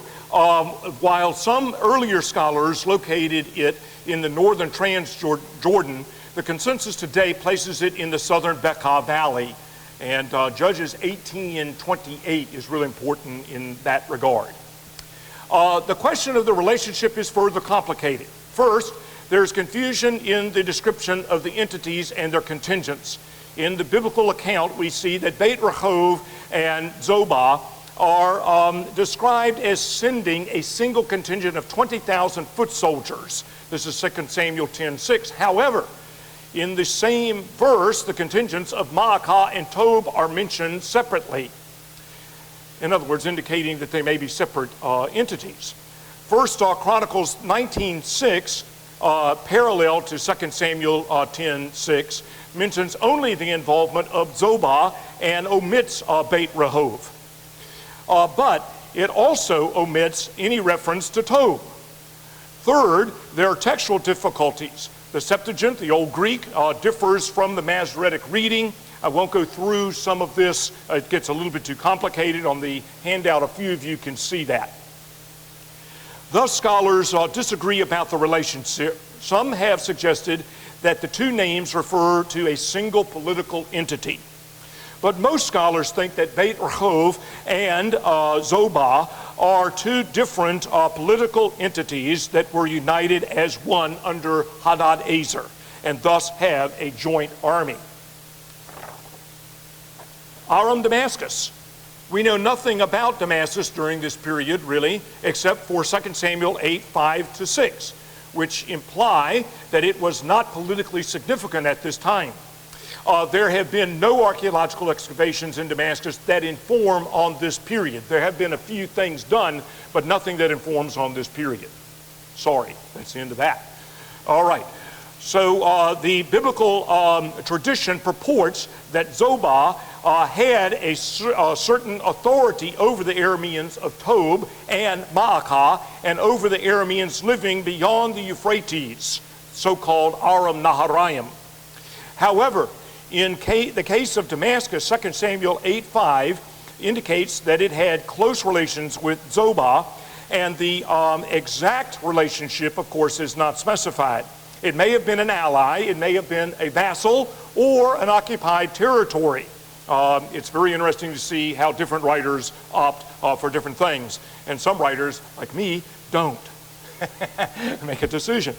while some earlier scholars located it in the northern Transjordan, the consensus today places it in the southern Bekaa Valley. And Judges 18 and 28 is really important in that regard. The question of the relationship is further complicated. First, there's confusion in the description of the entities and their contingents. In the biblical account, we see that Bet-Rehob and Zobah are described as sending a single contingent of 20,000 foot soldiers. This is 2 Samuel 10:6. However, in the same verse, the contingents of Maakah and Tove are mentioned separately. In other words, indicating that they may be separate entities. First Chronicles 19:6, parallel to 2 Samuel 10:6, mentions only the involvement of Zobah and omits Bet-Rehob. But it also omits any reference to Tove. Third, there are textual difficulties. The Septuagint, the Old Greek, differs from the Masoretic reading. I won't go through some of this. It gets a little bit too complicated. On the handout, a few of you can see that. Thus, scholars disagree about the relationship. Some have suggested that the two names refer to a single political entity. But most scholars think that Bet-Rehob and Zobah are two different political entities that were united as one under Hadad-Ezer, and thus have a joint army. Aram Damascus. We know nothing about Damascus during this period, really, except for 2 Samuel 8:5-6, which imply that it was not politically significant at this time. There have been no archaeological excavations in Damascus that inform on this period. There have been a few things done, but nothing that informs on this period. Sorry, that's the end of that. All right. So the biblical tradition purports that Zobah had a certain authority over the Arameans of Tob and Maakah, and over the Arameans living beyond the Euphrates, so-called Aram Naharaim. However, in the case of Damascus, 2 Samuel 8:5 indicates that it had close relations with Zobah, and the exact relationship, of course, is not specified. It may have been an ally, it may have been a vassal, or an occupied territory. It's very interesting to see how different writers opt for different things, and some writers, like me, don't make a decision.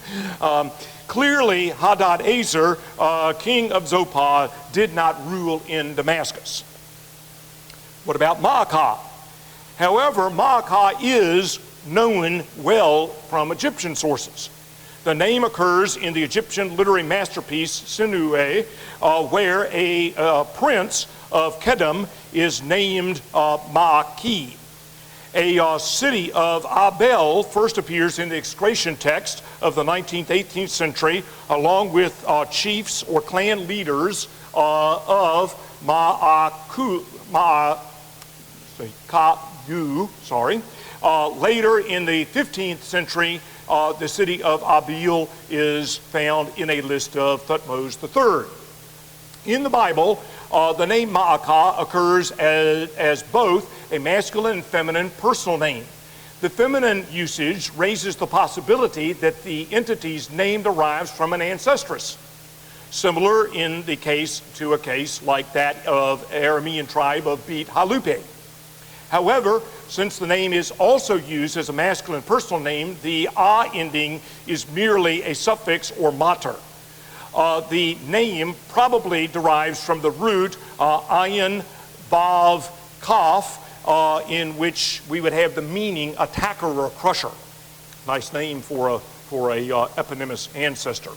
Clearly, Hadad-Ezer, king of Zobah, did not rule in Damascus. What about Maakah? However, Maakah is known well from Egyptian sources. The name occurs in the Egyptian literary masterpiece Sinuhe, where a prince of Kedem is named Ma'aki. A city of Abel first appears in the excavation text of the 19th, 18th century, along with chiefs or clan leaders of Ma'akayu. Later in the 15th century, the city of Abil is found in a list of Thutmose III. In the Bible, the name Maakah occurs as both a masculine and feminine personal name. The feminine usage raises the possibility that the entity's name derives from an ancestress, similar in the case to a case like that of Aramean tribe of Bet Halupe. However, since the name is also used as a masculine personal name, the "a" ending is merely a suffix or mater. The name probably derives from the root ayin, vav, kaf, in which we would have the meaning attacker or crusher. Nice name for a eponymous ancestor.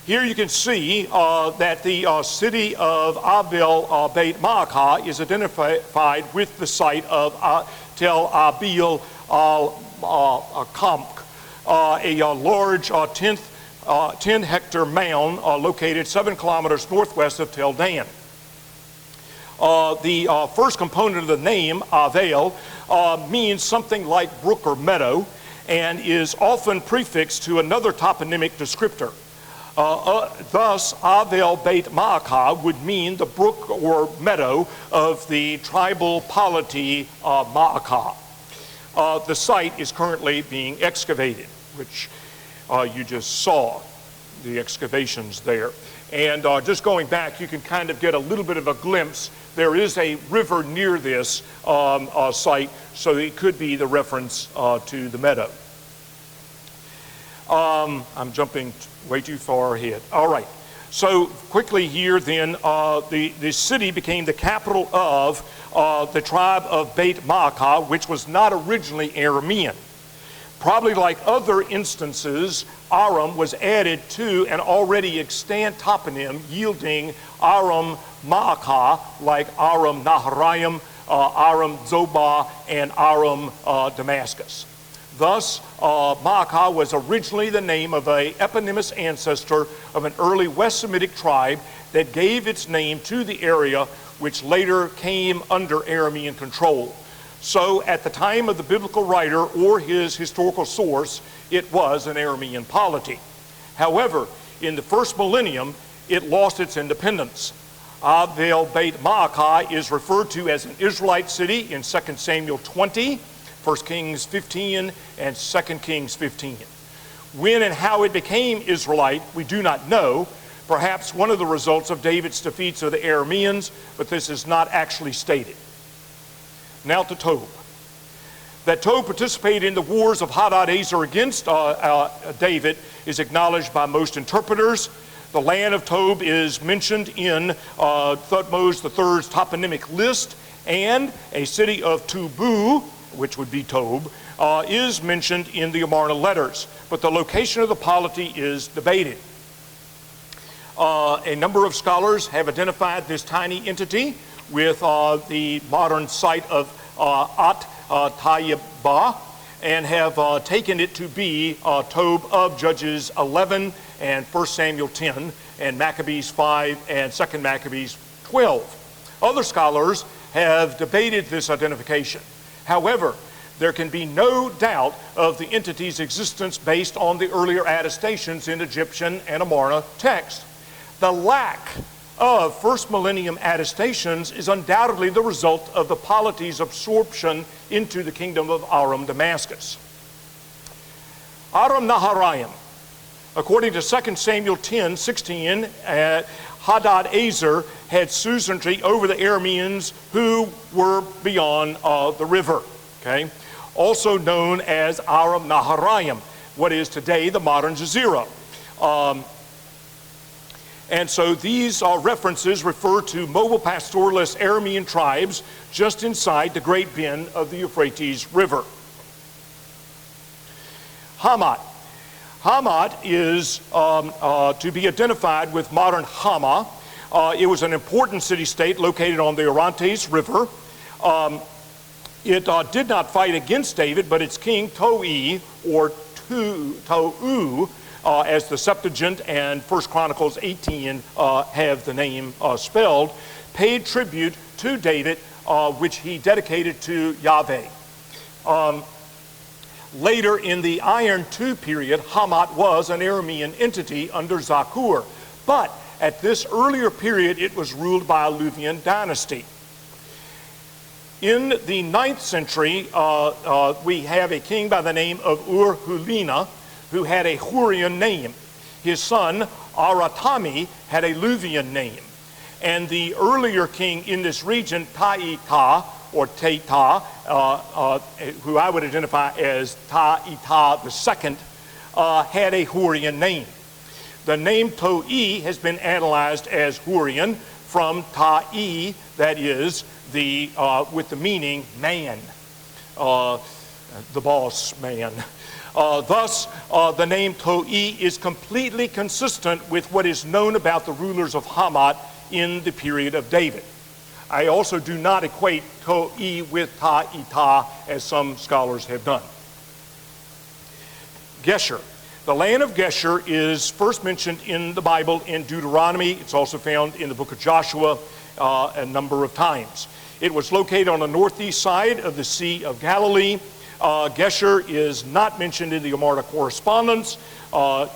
Here you can see that the city of Abel Beit Maakah is identified with the site of Tel Abil Kamk, a large 10-hectare mound located 7 kilometers northwest of Tel Dan. The first component of the name, Avel, means something like brook or meadow and is often prefixed to another toponymic descriptor. Thus, Avel Beit Maakah would mean the brook or meadow of the tribal polity Maakah. The site is currently being excavated, which you just saw, the excavations there. And just going back, you can kind of get a little bit of a glimpse. There is a river near this site, so it could be the reference to the meadow. I'm jumping way too far ahead. All right. So quickly here then, the city became the capital of the tribe of Beit Maakah, which was not originally Aramean. Probably like other instances, Aram was added to an already extant toponym yielding Aram Maakah, like Aram Naharaim, Aram Zobah, and Aram Damascus. Thus, Maakah was originally the name of an eponymous ancestor of an early West Semitic tribe that gave its name to the area, which later came under Aramean control. So at the time of the biblical writer or his historical source, it was an Aramean polity. However, in the first millennium, it lost its independence. Avel Beit Maakah is referred to as an Israelite city in 2 Samuel 20, 1 Kings 15, and 2 Kings 15. When and how it became Israelite, we do not know. Perhaps one of the results of David's defeats of the Arameans, but this is not actually stated. Now to Tove. That Tove participated in the wars of Hadadezer against David is acknowledged by most interpreters. The land of Tove is mentioned in Thutmose III's toponymic list, and a city of Tubu, which would be Tove, is mentioned in the Amarna letters, but the location of the polity is debated. A number of scholars have identified this tiny entity with the modern site of At Tayyibah and have taken it to be Tove of Judges 11 and 1 Samuel 10 and Maccabees 5 and 2 Maccabees 12. Other scholars have debated this identification. However, there can be no doubt of the entity's existence based on the earlier attestations in Egyptian and Amarna text. The lack of first millennium attestations is undoubtedly the result of the polity's absorption into the kingdom of Aram Damascus. Aram Naharaim, according to 2 Samuel 10:16, Hadadezer had suzerainty over the Arameans who were beyond the river, okay? Also known as Aram Naharaim, what is today the modern Jazeera. And so these references refer to mobile pastoralist Aramean tribes just inside the Great Bend of the Euphrates River. Hamat. Hamat is to be identified with modern Hama. It was an important city-state located on the Orontes River. It did not fight against David, but its king, Toi, or Tou, as the Septuagint and 1 Chronicles 18 have the name spelled, paid tribute to David, which he dedicated to Yahweh. Later in the Iron II period, Hamat was an Aramean entity under Zakur. But at this earlier period, it was ruled by a Luvian dynasty. In the 9th century, we have a king by the name of Ur-Hulina, who had a Hurrian name. His son, Aratami, had a Luvian name. And the earlier king in this region, Ta'ita, or Taita, who I would identify as Ta'ita II, had a Hurrian name. The name To'i has been analyzed as Hurrian from Ta'i, that is, with the meaning man, the boss man. Thus, the name To'i is completely consistent with what is known about the rulers of Hamat in the period of David. I also do not equate To'i with Ta'ita, as some scholars have done. Geshur. The land of Geshur is first mentioned in the Bible in Deuteronomy. It's also found in the book of Joshua a number of times. It was located on the northeast side of the Sea of Galilee. Geshur is not mentioned in the Amarna correspondence,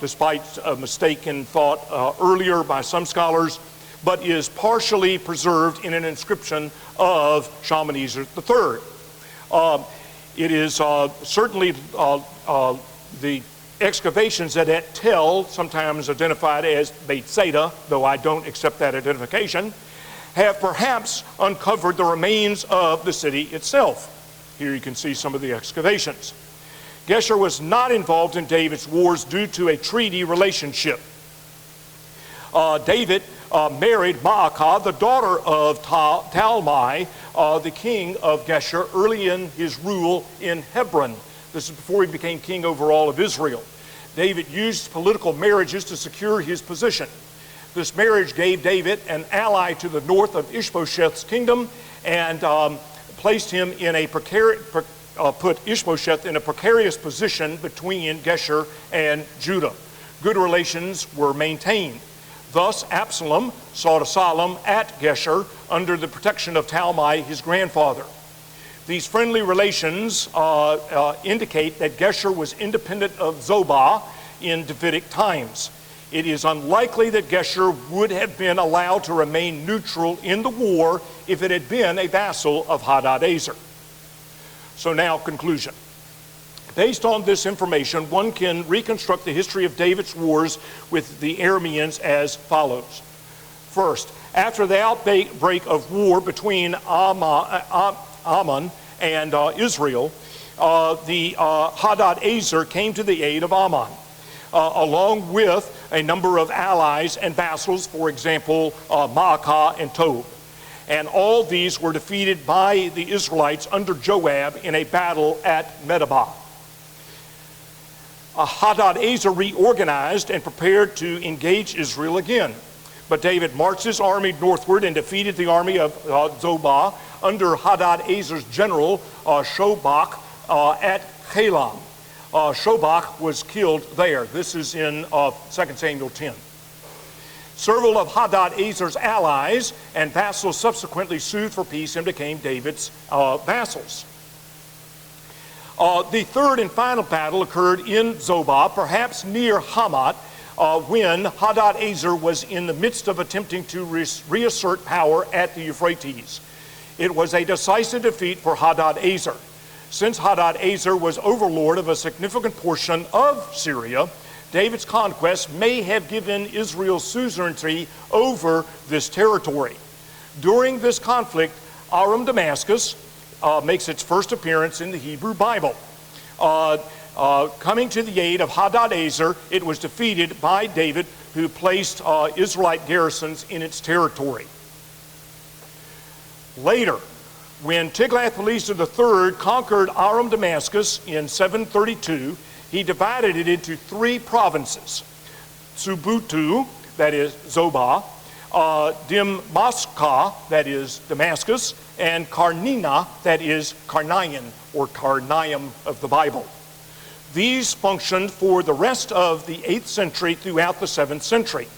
despite a mistaken thought earlier by some scholars, but is partially preserved in an inscription of Shalmaneser III. It is certainly the excavations at Tel, sometimes identified as Beit Zeta, though I don't accept that identification, have perhaps uncovered the remains of the city itself. Here you can see some of the excavations. Geshur was not involved in David's wars due to a treaty relationship. David married Maakah, the daughter of Talmai, the king of Geshur, early in his rule in Hebron. This is before he became king over all of Israel. David used political marriages to secure his position. This marriage gave David an ally to the north of Ishbosheth's kingdom and placed him in a put Ishbosheth in a precarious position between Geshur and Judah. Good relations were maintained. Thus, Absalom sought asylum at Geshur under the protection of Talmai, his grandfather. These friendly relations indicate that Geshur was independent of Zobah in Davidic times. It is unlikely that Geshur would have been allowed to remain neutral in the war if it had been a vassal of Hadadezer. So now, conclusion. Based on this information, one can reconstruct the history of David's wars with the Arameans as follows. First, after the outbreak of war between Ammon and Israel, the Hadadezer came to the aid of Ammon, along with a number of allies and vassals, for example, Maakah and Tove. And all these were defeated by the Israelites under Joab in a battle at Medeba. Hadadezer reorganized and prepared to engage Israel again. But David marched his army northward and defeated the army of Zobah under Hadadezer's general Shobach at Helam. Shobach was killed there. This is in 2 Samuel 10. Several of Hadadezer's allies and vassals subsequently sued for peace and became David's vassals. The third and final battle occurred in Zobah, perhaps near Hamat, when Hadadezer was in the midst of attempting to reassert power at the Euphrates. It was a decisive defeat for Hadadezer. Since Hadadezer was overlord of a significant portion of Syria, David's conquest may have given Israel suzerainty over this territory. During this conflict, Aram Damascus makes its first appearance in the Hebrew Bible. Coming to the aid of Hadadezer, it was defeated by David, who placed Israelite garrisons in its territory. Later, when Tiglath-Pileser III conquered Aram Damascus in 732, he divided it into three provinces: Subutu, that is Zobah, Dimmaskah, that is Damascus, and Karnina, that is Karnaim, or Karnaim of the Bible. These functioned for the rest of the 8th century throughout the 7th century.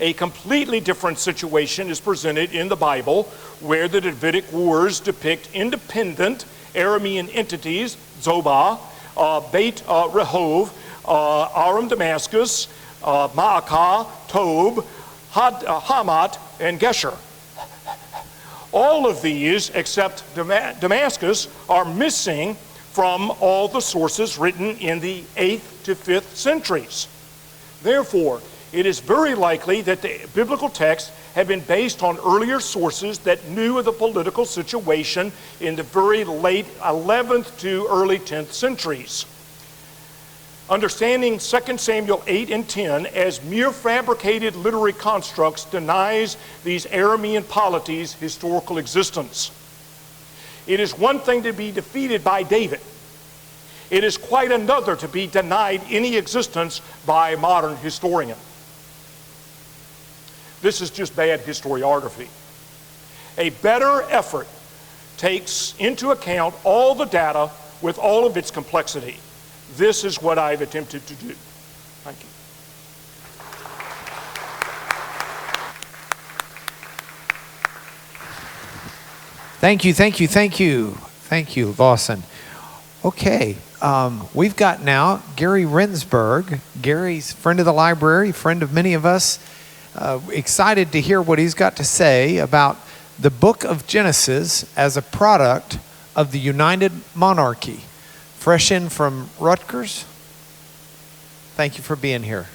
A completely different situation is presented in the Bible, where the Davidic wars depict independent Aramean entities: Zobah, Bet-Rehob, Aram Damascus, Maakah, Tove, Hamat, and Geshur. All of these, except Damascus, are missing from all the sources written in the 8th to 5th centuries. Therefore, it is very likely that the biblical texts have been based on earlier sources that knew of the political situation in the very late 11th to early 10th centuries. Understanding 2 Samuel 8 and 10 as mere fabricated literary constructs denies these Aramean polities historical existence. It is one thing to be defeated by David. It is quite another to be denied any existence by a modern historian. This is just bad historiography. A better effort takes into account all the data with all of its complexity. This is what I've attempted to do. Thank you. Thank you, thank you, thank you. Thank you, Lawson. Okay, we've got now Gary Rensburg. Gary's friend of the library, friend of many of us. Excited to hear what he's got to say about the book of Genesis as a product of the United Monarchy. Fresh in from Rutgers. Thank you for being here.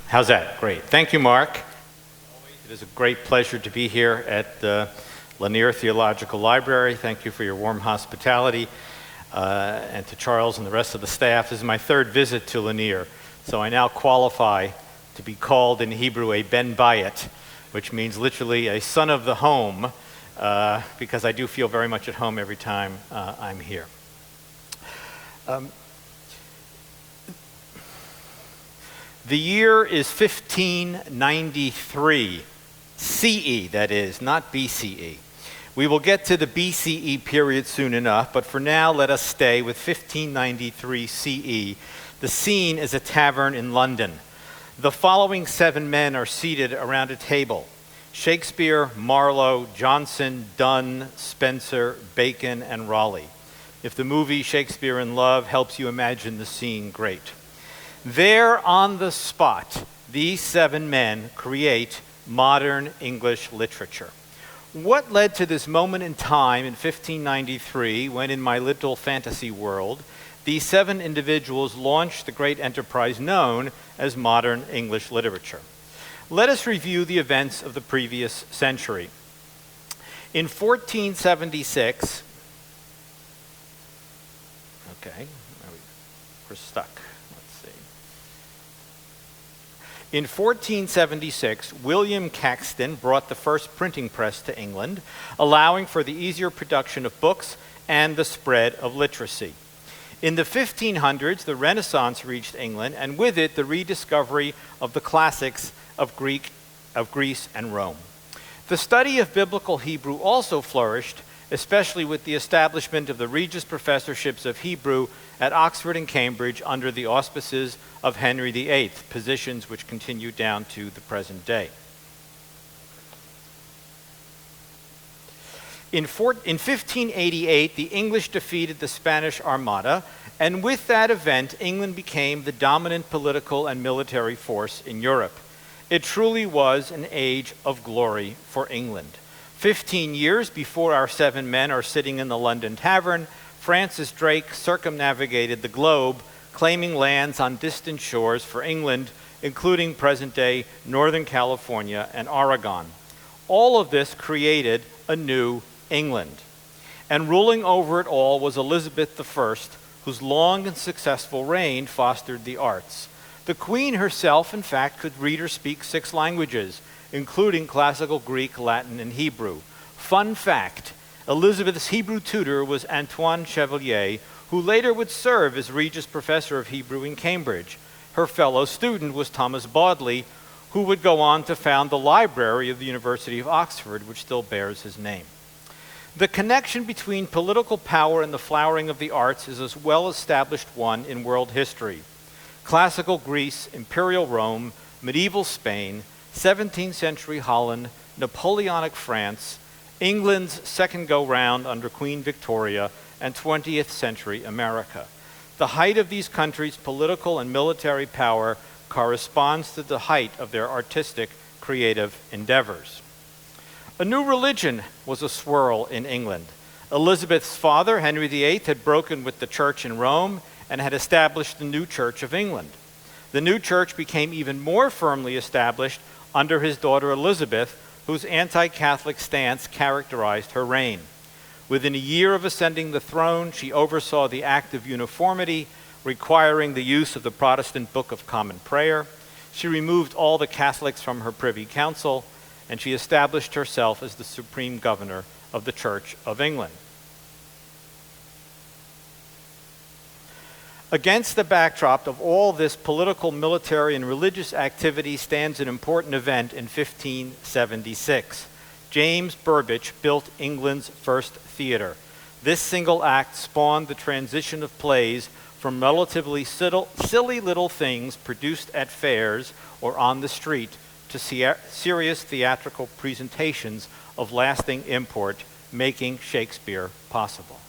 How's that? Great. Thank you, Mark. It is a great pleasure to be here at the Lanier Theological Library. Thank you for your warm hospitality. And to Charles and the rest of the staff. This is my third visit to Lanier, so I now qualify to be called in Hebrew a Ben Bayit, which means literally a son of the home, because I do feel very much at home every time I'm here. The year is 1593, CE, that is, not BCE. We will get to the BCE period soon enough, but for now let us stay with 1593 CE. The scene is a tavern in London. The following 7 men are seated around a table: Shakespeare, Marlowe, Johnson, Donne, Spencer, Bacon, and Raleigh. If the movie Shakespeare in Love helps you imagine the scene, great. There on the spot, these 7 men create modern English literature. What led to this moment in time in 1593 when, in my little fantasy world, these 7 individuals launched the great enterprise known as modern English literature? Let us review the events of the previous century. In 1476, we're stuck. In 1476, William Caxton brought the first printing press to England, allowing for the easier production of books and the spread of literacy. In the 1500s, the Renaissance reached England, and with it, the rediscovery of the classics of Greece and Rome. The study of biblical Hebrew also flourished, especially with the establishment of the Regius Professorships of Hebrew at Oxford and Cambridge under the auspices of Henry VIII, positions which continue down to the present day. In 1588, the English defeated the Spanish Armada, and with that event, England became the dominant political and military force in Europe. It truly was an age of glory for England. 15 years before our 7 men are sitting in the London Tavern, Francis Drake circumnavigated the globe, claiming lands on distant shores for England, including present-day Northern California and Oregon. All of this created a new England. And ruling over it all was Elizabeth I, whose long and successful reign fostered the arts. The Queen herself, in fact, could read or speak 6 languages, including classical Greek, Latin, and Hebrew. Fun fact, Elizabeth's Hebrew tutor was Antoine Chevalier, who later would serve as Regius Professor of Hebrew in Cambridge. Her fellow student was Thomas Bodley, who would go on to found the library of the University of Oxford, which still bears his name. The connection between political power and the flowering of the arts is a well-established one in world history. Classical Greece, Imperial Rome, medieval Spain, 17th century Holland, Napoleonic France, England's second go-round under Queen Victoria, and 20th century America. The height of these countries' political and military power corresponds to the height of their artistic, creative endeavors. A new religion was aswirl in England. Elizabeth's father, Henry VIII, had broken with the church in Rome and had established the new Church of England. The new church became even more firmly established under his daughter Elizabeth, whose anti-Catholic stance characterized her reign. Within a year of ascending the throne, she oversaw the Act of Uniformity, requiring the use of the Protestant Book of Common Prayer. She removed all the Catholics from her Privy Council, and she established herself as the supreme governor of the Church of England. Against the backdrop of all this political, military, and religious activity stands an important event in 1576. James Burbage built England's first theater. This single act spawned the transition of plays from relatively silly little things produced at fairs or on the street to serious theatrical presentations of lasting import, making Shakespeare possible.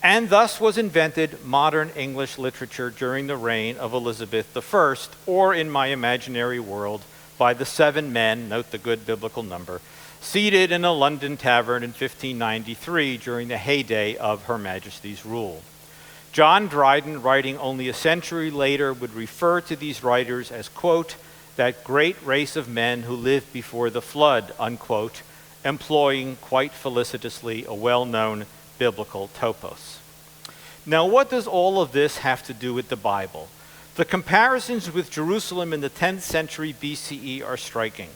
And thus was invented modern English literature during the reign of Elizabeth I, or in my imaginary world, by the 7 men, note the good biblical number, seated in a London tavern in 1593 during the heyday of Her Majesty's rule. John Dryden, writing only a century later, would refer to these writers as, quote, that great race of men who lived before the flood, unquote, employing quite felicitously a well-known biblical topos. Now, what does all of this have to do with the Bible? The comparisons with Jerusalem in the 10th century BCE are striking.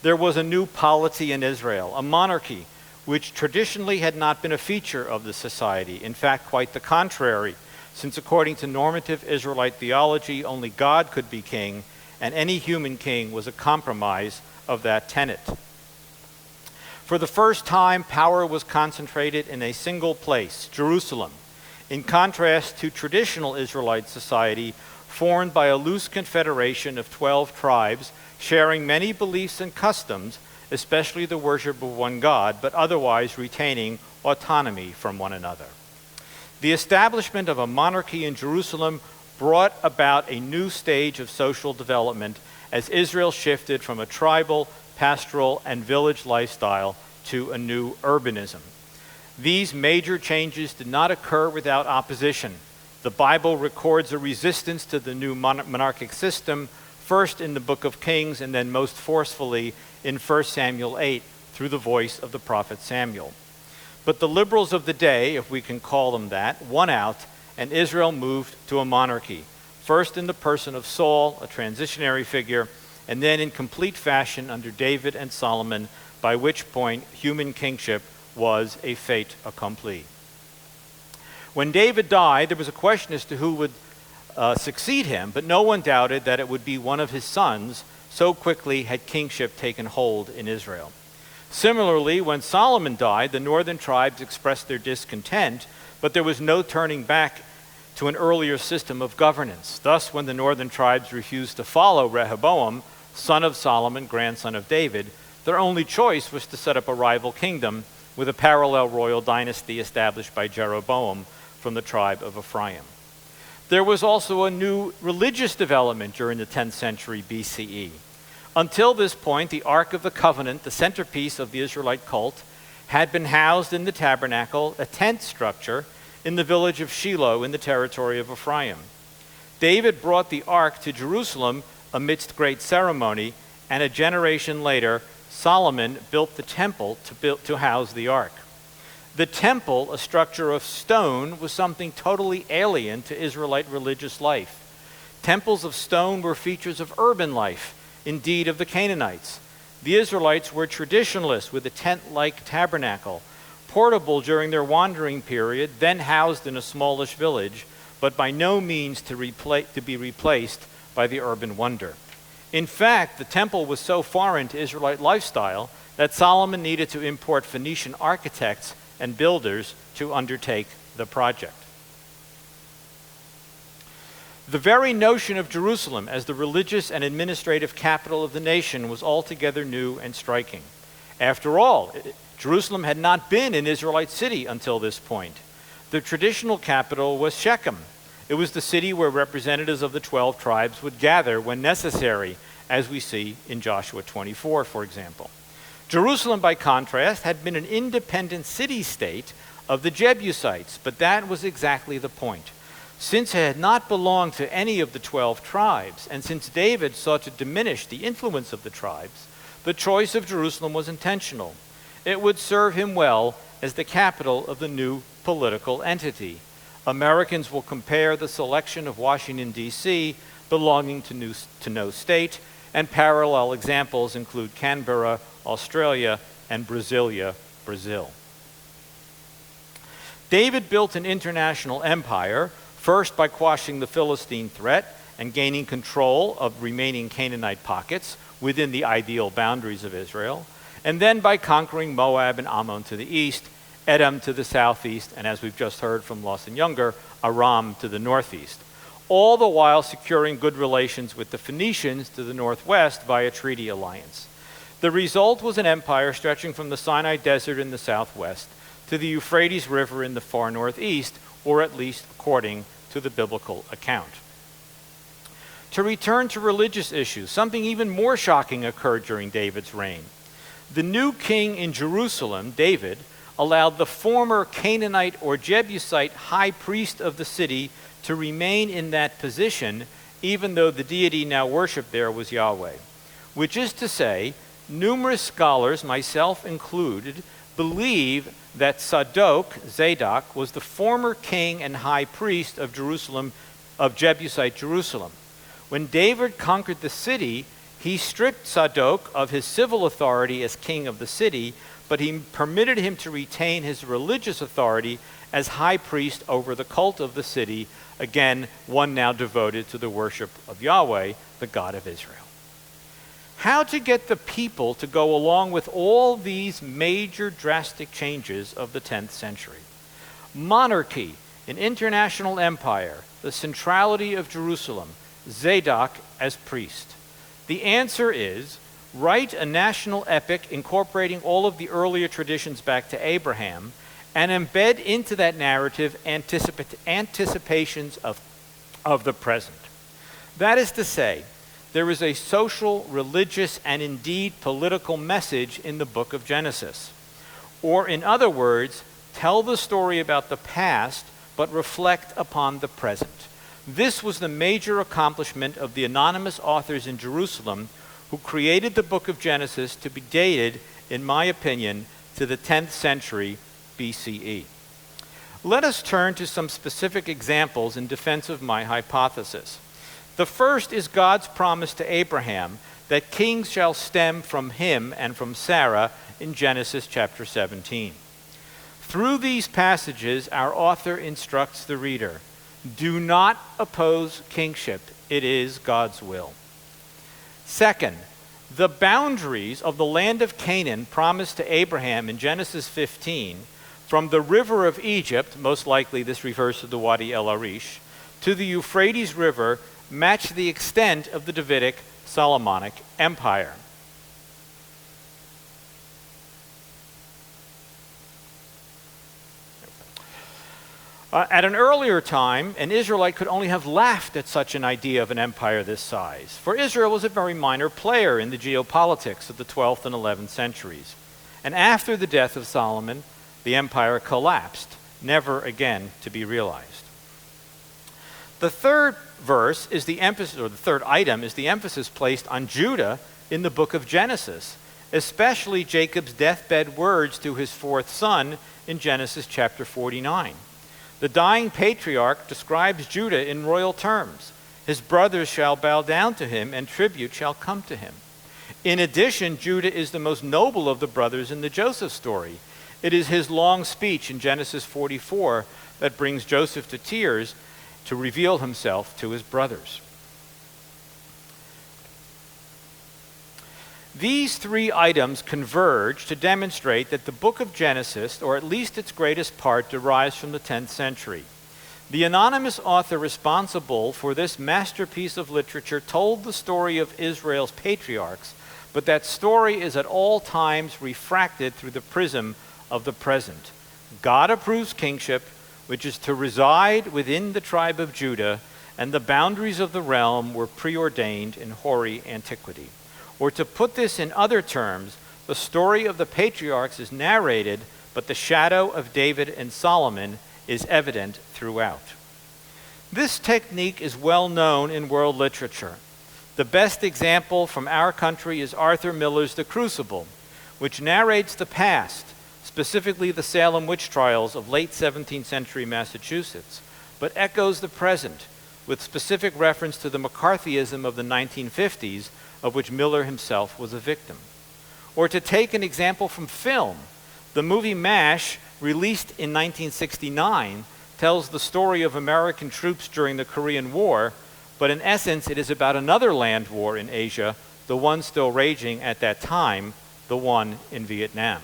There was a new polity in Israel, a monarchy, which traditionally had not been a feature of the society. In fact, quite the contrary, since according to normative Israelite theology, only God could be king, and any human king was a compromise of that tenet. For the first time, power was concentrated in a single place, Jerusalem, in contrast to traditional Israelite society formed by a loose confederation of 12 tribes sharing many beliefs and customs, especially the worship of one God, but otherwise retaining autonomy from one another. The establishment of a monarchy in Jerusalem brought about a new stage of social development as Israel shifted from a tribal, pastoral, and village lifestyle to a new urbanism. These major changes did not occur without opposition. The Bible records a resistance to the new monarchic system, first in the book of Kings and then most forcefully in 1 Samuel 8 through the voice of the prophet Samuel. But the liberals of the day, if we can call them that, won out, and Israel moved to a monarchy, first in the person of Saul, a transitionary figure, and then in complete fashion under David and Solomon, by which point human kingship was a fait accompli. When David died, there was a question as to who would succeed him, but no one doubted that it would be one of his sons, so quickly had kingship taken hold in Israel. Similarly, when Solomon died, the northern tribes expressed their discontent, but there was no turning back to an earlier system of governance. Thus, when the northern tribes refused to follow Rehoboam, son of Solomon, grandson of David, their only choice was to set up a rival kingdom with a parallel royal dynasty established by Jeroboam from the tribe of Ephraim. There was also a new religious development during the 10th century BCE. Until this point, the Ark of the Covenant, the centerpiece of the Israelite cult, had been housed in the tabernacle, a tent structure, in the village of Shiloh in the territory of Ephraim. David brought the Ark to Jerusalem amidst great ceremony, and a generation later, Solomon built the temple to house the Ark. The temple, a structure of stone, was something totally alien to Israelite religious life. Temples of stone were features of urban life, indeed of the Canaanites. The Israelites were traditionalists with a tent-like tabernacle, portable during their wandering period, then housed in a smallish village, but by no means to be replaced by the urban wonder. In fact, the temple was so foreign to Israelite lifestyle that Solomon needed to import Phoenician architects and builders to undertake the project. The very notion of Jerusalem as the religious and administrative capital of the nation was altogether new and striking. After all, Jerusalem had not been an Israelite city until this point. The traditional capital was Shechem. It was the city where representatives of the 12 tribes would gather when necessary, as we see in Joshua 24, for example. Jerusalem, by contrast, had been an independent city-state of the Jebusites, but that was exactly the point. Since it had not belonged to any of the 12 tribes, and since David sought to diminish the influence of the tribes, the choice of Jerusalem was intentional. It would serve him well as the capital of the new political entity. Americans will compare the selection of Washington, D.C., belonging to no state, and parallel examples include Canberra, Australia, and Brasilia, Brazil. David built an international empire, first by quashing the Philistine threat and gaining control of remaining Canaanite pockets within the ideal boundaries of Israel, and then by conquering Moab and Ammon to the east, Edom to the southeast, and as we've just heard from Lawson Younger, Aram to the northeast, all the while securing good relations with the Phoenicians to the northwest via treaty alliance. The result was an empire stretching from the Sinai Desert in the southwest to the Euphrates River in the far northeast, or at least according to the biblical account. To return to religious issues, something even more shocking occurred during David's reign. The new king in Jerusalem, David, allowed the former Canaanite or Jebusite high priest of the city to remain in that position, even though the deity now worshipped there was Yahweh. Which is to say, numerous scholars, myself included, believe that Zadok was the former king and high priest of Jerusalem, of Jebusite Jerusalem. When David conquered the city, he stripped Zadok of his civil authority as king of the city, but he permitted him to retain his religious authority as high priest over the cult of the city, again, one now devoted to the worship of Yahweh, the God of Israel. How to get the people to go along with all these major drastic changes of the 10th century? Monarchy, an international empire, the centrality of Jerusalem, Zadok as priest. The answer is, write a national epic incorporating all of the earlier traditions back to Abraham and embed into that narrative anticipations of the present. That is to say, there is a social, religious, and indeed political message in the book of Genesis. Or in other words, tell the story about the past, but reflect upon the present. This was the major accomplishment of the anonymous authors in Jerusalem who created the book of Genesis to be dated, in my opinion, to the 10th century BCE. Let us turn to some specific examples in defense of my hypothesis. The first is God's promise to Abraham that kings shall stem from him and from Sarah in Genesis chapter 17. Through these passages, our author instructs the reader, do not oppose kingship. It is God's will. Second, the boundaries of the land of Canaan promised to Abraham in Genesis 15, from the river of Egypt, most likely this refers to the Wadi El Arish, to the Euphrates River, match the extent of the Davidic Solomonic Empire. At an earlier time, an Israelite could only have laughed at such an idea of an empire this size, for Israel was a very minor player in the geopolitics of the 12th and 11th centuries. And after the death of Solomon, the empire collapsed, never again to be realized. The third verse is the emphasis, or the third item is the emphasis placed on Judah in the book of Genesis, especially Jacob's deathbed words to his fourth son in Genesis chapter 49. The dying patriarch describes Judah in royal terms. His brothers shall bow down to him, and tribute shall come to him. In addition, Judah is the most noble of the brothers in the Joseph story. It is his long speech in Genesis 44 that brings Joseph to tears to reveal himself to his brothers. These three items converge to demonstrate that the book of Genesis, or at least its greatest part, derives from the 10th century. The anonymous author responsible for this masterpiece of literature told the story of Israel's patriarchs, but that story is at all times refracted through the prism of the present. God approves kingship, which is to reside within the tribe of Judah, and the boundaries of the realm were preordained in hoary antiquity. Or to put this in other terms, the story of the patriarchs is narrated, but the shadow of David and Solomon is evident throughout. This technique is well known in world literature. The best example from our country is Arthur Miller's The Crucible, which narrates the past, specifically the Salem witch trials of late 17th century Massachusetts, but echoes the present with specific reference to the McCarthyism of the 1950s, of which Miller himself was a victim. Or to take an example from film, the movie MASH, released in 1969, tells the story of American troops during the Korean War, but in essence it is about another land war in Asia, the one still raging at that time, the one in Vietnam.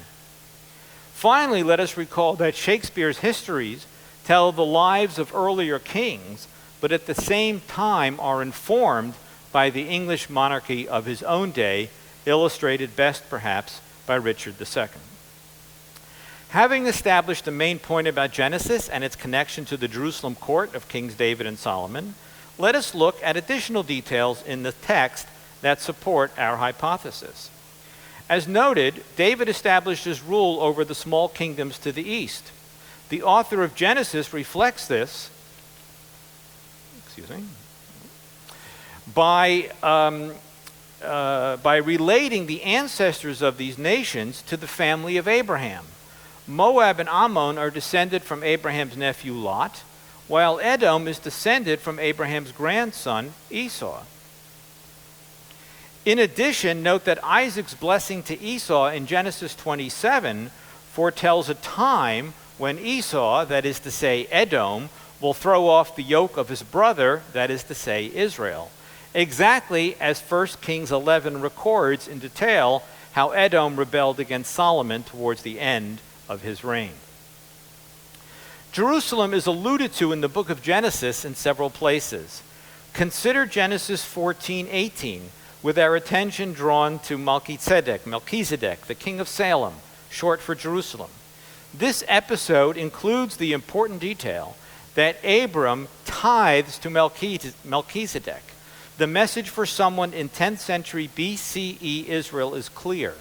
Finally, let us recall that Shakespeare's histories tell the lives of earlier kings, but at the same time are informed by the English monarchy of his own day, illustrated best perhaps by Richard II. Having established the main point about Genesis and its connection to the Jerusalem court of Kings David and Solomon, let us look at additional details in the text that support our hypothesis. As noted, David established his rule over the small kingdoms to the east. The author of Genesis reflects this by relating the ancestors of these nations to the family of Abraham. Moab and Ammon are descended from Abraham's nephew Lot, while Edom is descended from Abraham's grandson Esau. In addition, note that Isaac's blessing to Esau in Genesis 27 foretells a time when Esau, that is to say Edom, will throw off the yoke of his brother, that is to say Israel, exactly as 1 Kings 11 records in detail how Edom rebelled against Solomon towards the end of his reign. Jerusalem is alluded to in the book of Genesis in several places. Consider Genesis 14:18, with our attention drawn to Melchizedek, the king of Salem, short for Jerusalem. This episode includes the important detail that Abram tithes to Melchizedek. The message for someone in 10th century BCE Israel is clear.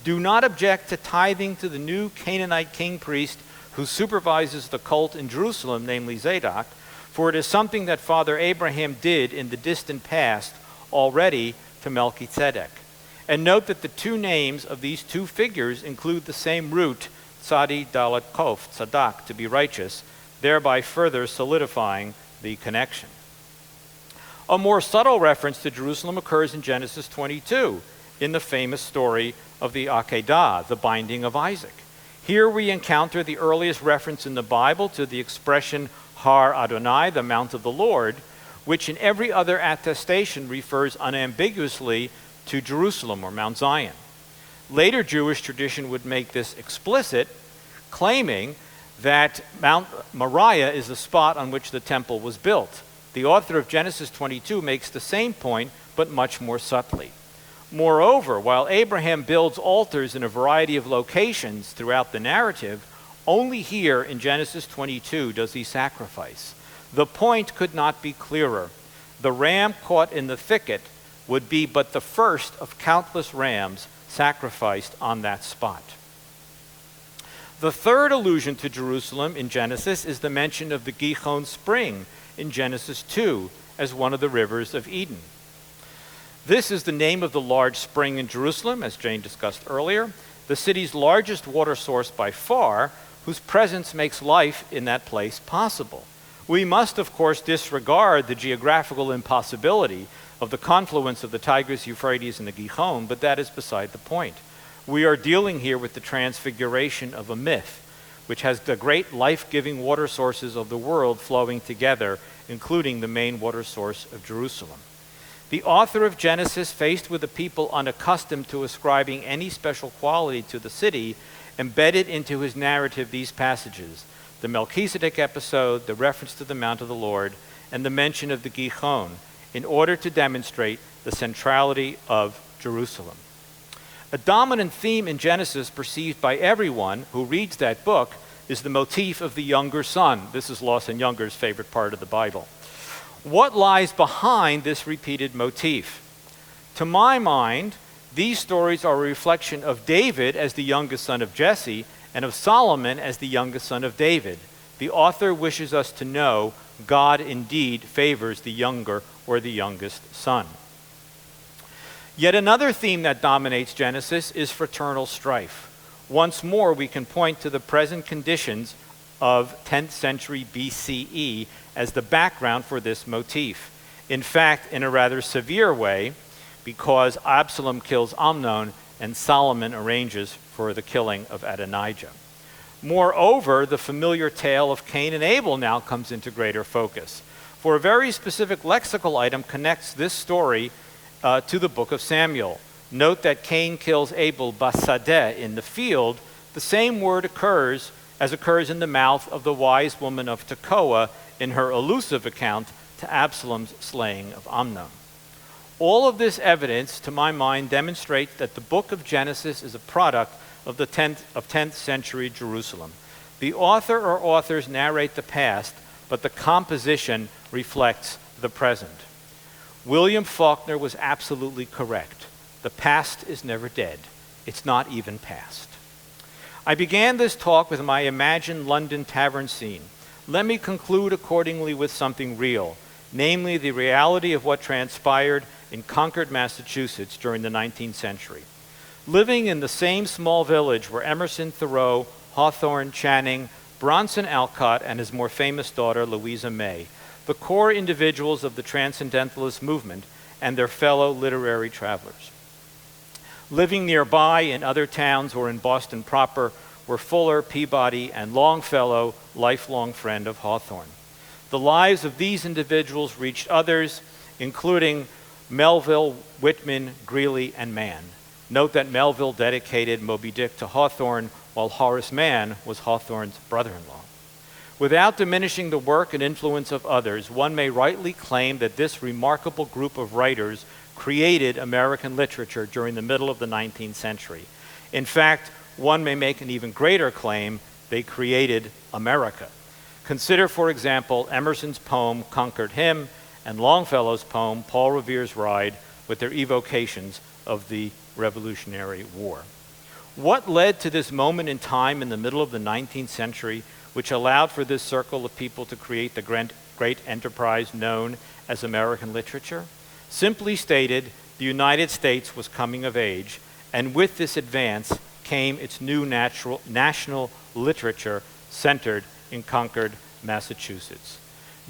Do not object to tithing to the new Canaanite king priest who supervises the cult in Jerusalem, namely Zadok, for it is something that Father Abraham did in the distant past already to Melchizedek. And note that the two names of these two figures include the same root, Tzadi Dalet Kof, Tzadak, to be righteous, thereby further solidifying the connection. A more subtle reference to Jerusalem occurs in Genesis 22, in the famous story of the Akedah, the binding of Isaac. Here we encounter the earliest reference in the Bible to the expression Har Adonai, the Mount of the Lord, which in every other attestation refers unambiguously to Jerusalem or Mount Zion. Later Jewish tradition would make this explicit, claiming that Mount Moriah is the spot on which the temple was built. The author of Genesis 22 makes the same point, but much more subtly. Moreover, while Abraham builds altars in a variety of locations throughout the narrative, only here in Genesis 22 does he sacrifice. The point could not be clearer. The ram caught in the thicket would be but the first of countless rams sacrificed on that spot. The third allusion to Jerusalem in Genesis is the mention of the Gihon spring in Genesis 2 as one of the rivers of Eden. This is the name of the large spring in Jerusalem, as Jane discussed earlier, the city's largest water source by far, whose presence makes life in that place possible. We must, of course, disregard the geographical impossibility of the confluence of the Tigris, Euphrates, and the Gihon, but that is beside the point. We are dealing here with the transfiguration of a myth, which has the great life-giving water sources of the world flowing together, including the main water source of Jerusalem. The author of Genesis, faced with a people unaccustomed to ascribing any special quality to the city, embedded into his narrative these passages: the Melchizedek episode, the reference to the Mount of the Lord, and the mention of the Gihon, in order to demonstrate the centrality of Jerusalem. A dominant theme in Genesis perceived by everyone who reads that book is the motif of the younger son. This is Lawson Younger's favorite part of the Bible. What lies behind this repeated motif? To my mind, these stories are a reflection of David as the youngest son of Jesse and of Solomon as the youngest son of David. The author wishes us to know God indeed favors the younger or the youngest son. Yet another theme that dominates Genesis is fraternal strife. Once more, we can point to the present conditions of 10th century BCE as the background for this motif. In fact, in a rather severe way, because Absalom kills Amnon and Solomon arranges for the killing of Adonijah. Moreover, the familiar tale of Cain and Abel now comes into greater focus, for a very specific lexical item connects this story to the book of Samuel. Note that Cain kills Abel basadeh, in the field. The same word occurs in the mouth of the wise woman of Tekoa in her elusive account to Absalom's slaying of Amnon. All of this evidence, to my mind, demonstrates that the book of Genesis is a product of the 10th century Jerusalem. The author or authors narrate the past, but the composition reflects the present. William Faulkner was absolutely correct. The past is never dead. It's not even past. I began this talk with my imagined London tavern scene. Let me conclude accordingly with something real, namely the reality of what transpired in Concord, Massachusetts during the 19th century. Living in the same small village were Emerson, Thoreau, Hawthorne, Channing, Bronson Alcott, and his more famous daughter, Louisa May, the core individuals of the Transcendentalist movement and their fellow literary travelers. Living nearby in other towns or in Boston proper were Fuller, Peabody, and Longfellow, lifelong friend of Hawthorne. The lives of these individuals reached others, including Melville, Whitman, Greeley, and Mann. Note that Melville dedicated Moby Dick to Hawthorne, while Horace Mann was Hawthorne's brother-in-law. Without diminishing the work and influence of others, one may rightly claim that this remarkable group of writers created American literature during the middle of the 19th century. In fact, one may make an even greater claim: they created America. Consider, for example, Emerson's poem, Concord Hymn, and Longfellow's poem, Paul Revere's Ride, with their evocations of the Revolutionary War. What led to this moment in time in the middle of the 19th century, which allowed for this circle of people to create the great enterprise known as American literature? Simply stated, the United States was coming of age, and with this advance came its new national literature centered in Concord, Massachusetts.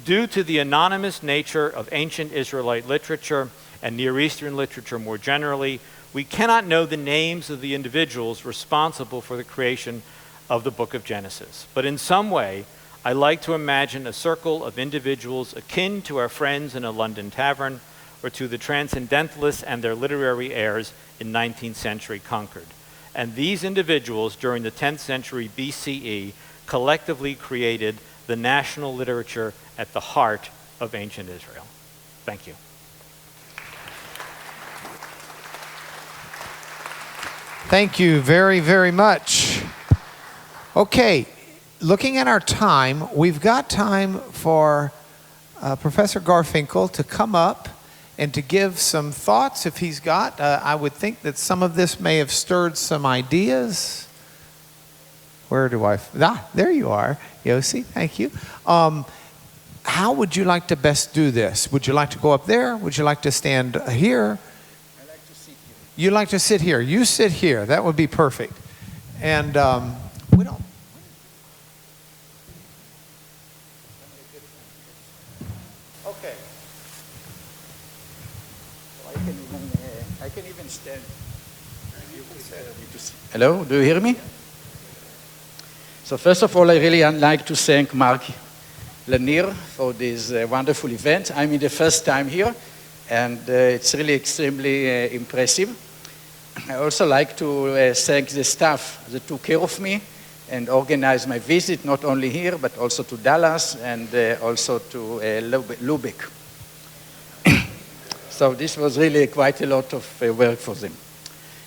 Due to the anonymous nature of ancient Israelite literature and Near Eastern literature more generally, we cannot know the names of the individuals responsible for the creation of the book of Genesis. But in some way, I like to imagine a circle of individuals akin to our friends in a London tavern or to the Transcendentalists and their literary heirs in 19th century Concord. And these individuals during the 10th century BCE collectively created the national literature at the heart of ancient Israel. Thank you. Thank you very, very much. Okay, looking at our time, we've got time for Professor Garfinkel to come up and to give some thoughts if he's got. I would think that some of this may have stirred some ideas. Where do I? There you are, Yossi. Thank you. How would you like to best do this? Would you like to go up there? Would you like to stand here? I like to sit here. You like to sit here. You sit here. That would be perfect. And we don't. Okay. So I can even stand. Hello, do you hear me? So first of all, I really like to thank Mark Lanier for this wonderful event. I'm in the first time here, and it's really extremely impressive. I also like to thank the staff that took care of me and organized my visit, not only here, but also to Dallas and also to Lübeck. So this was really quite a lot of work for them.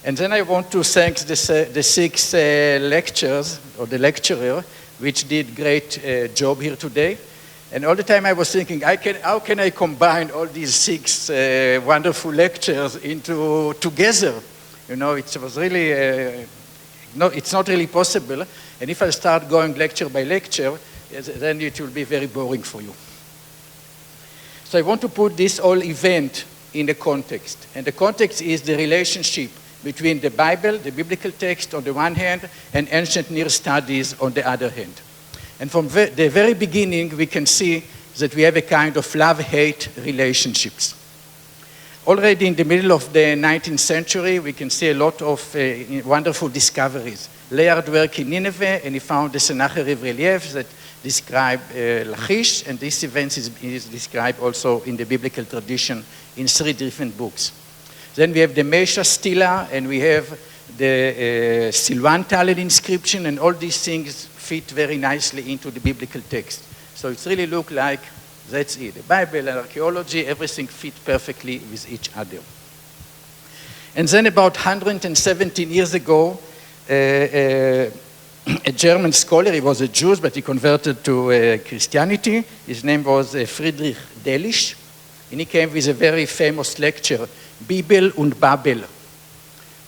And then I want to thank the 6 lecturers, or the lecturer, which did great job here today. And all the time I was thinking, how can I combine all these 6 wonderful lectures together? You know, it was really, no, it's not really possible. And if I start going lecture by lecture, then it will be very boring for you. So I want to put this whole event in a context. And the context is the relationship between the Bible, the biblical text on the one hand, and ancient Near studies on the other hand. And from the very beginning, we can see that we have a kind of love-hate relationships. Already in the middle of the 19th century, we can see a lot of wonderful discoveries. Layard worked in Nineveh, and he found the Sennacherib relief that describe Lachish, and this event is described also in the biblical tradition in 3 different books. Then we have the Mesha Stela, and we have the Silwan Taled inscription, and all these things fit very nicely into the biblical text. So it really looks like that's it. The Bible and archaeology, everything fit perfectly with each other. And then about 117 years ago, a German scholar, he was a Jew, but he converted to Christianity. His name was Friedrich Delitzsch, and he came with a very famous lecture, Bibel und Babel.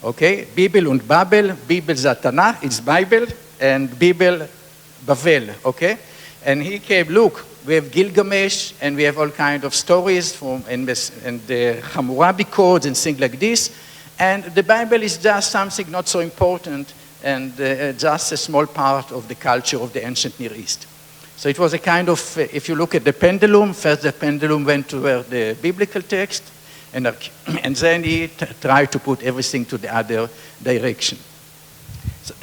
Okay, Bibel und Babel, Bibel ist Tanakh, it's Bible, and Bibel, Bavel, okay? And he came, look, we have Gilgamesh, and we have all kinds of stories and the Hammurabi codes and things like this, and the Bible is just something not so important and just a small part of the culture of the ancient Near East. So it was a kind of, if you look at the pendulum, first the pendulum went toward the biblical text, and then he tried to put everything to the other direction. So,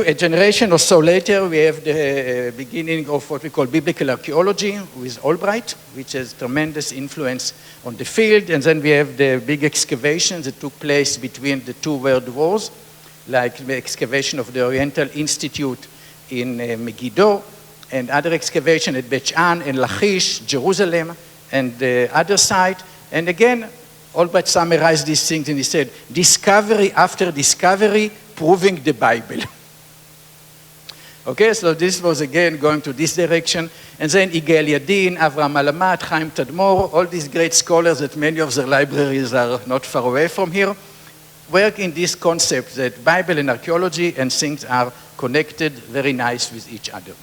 a generation or so later, we have the beginning of what we call biblical archaeology with Albright, which has tremendous influence on the field, and then we have the big excavations that took place between the 2 world wars, like the excavation of the Oriental Institute in Megiddo, and other excavation at Bet Shan and Lachish, Jerusalem, and the other site. And again, Albright summarized these things and he said, discovery after discovery proving the Bible. Okay, so this was again going to this direction. And then Igel Yadin, Avraham Alamat, Chaim Tadmor, all these great scholars that many of their libraries are not far away from here, work in this concept that Bible and archaeology and things are connected very nice with each other.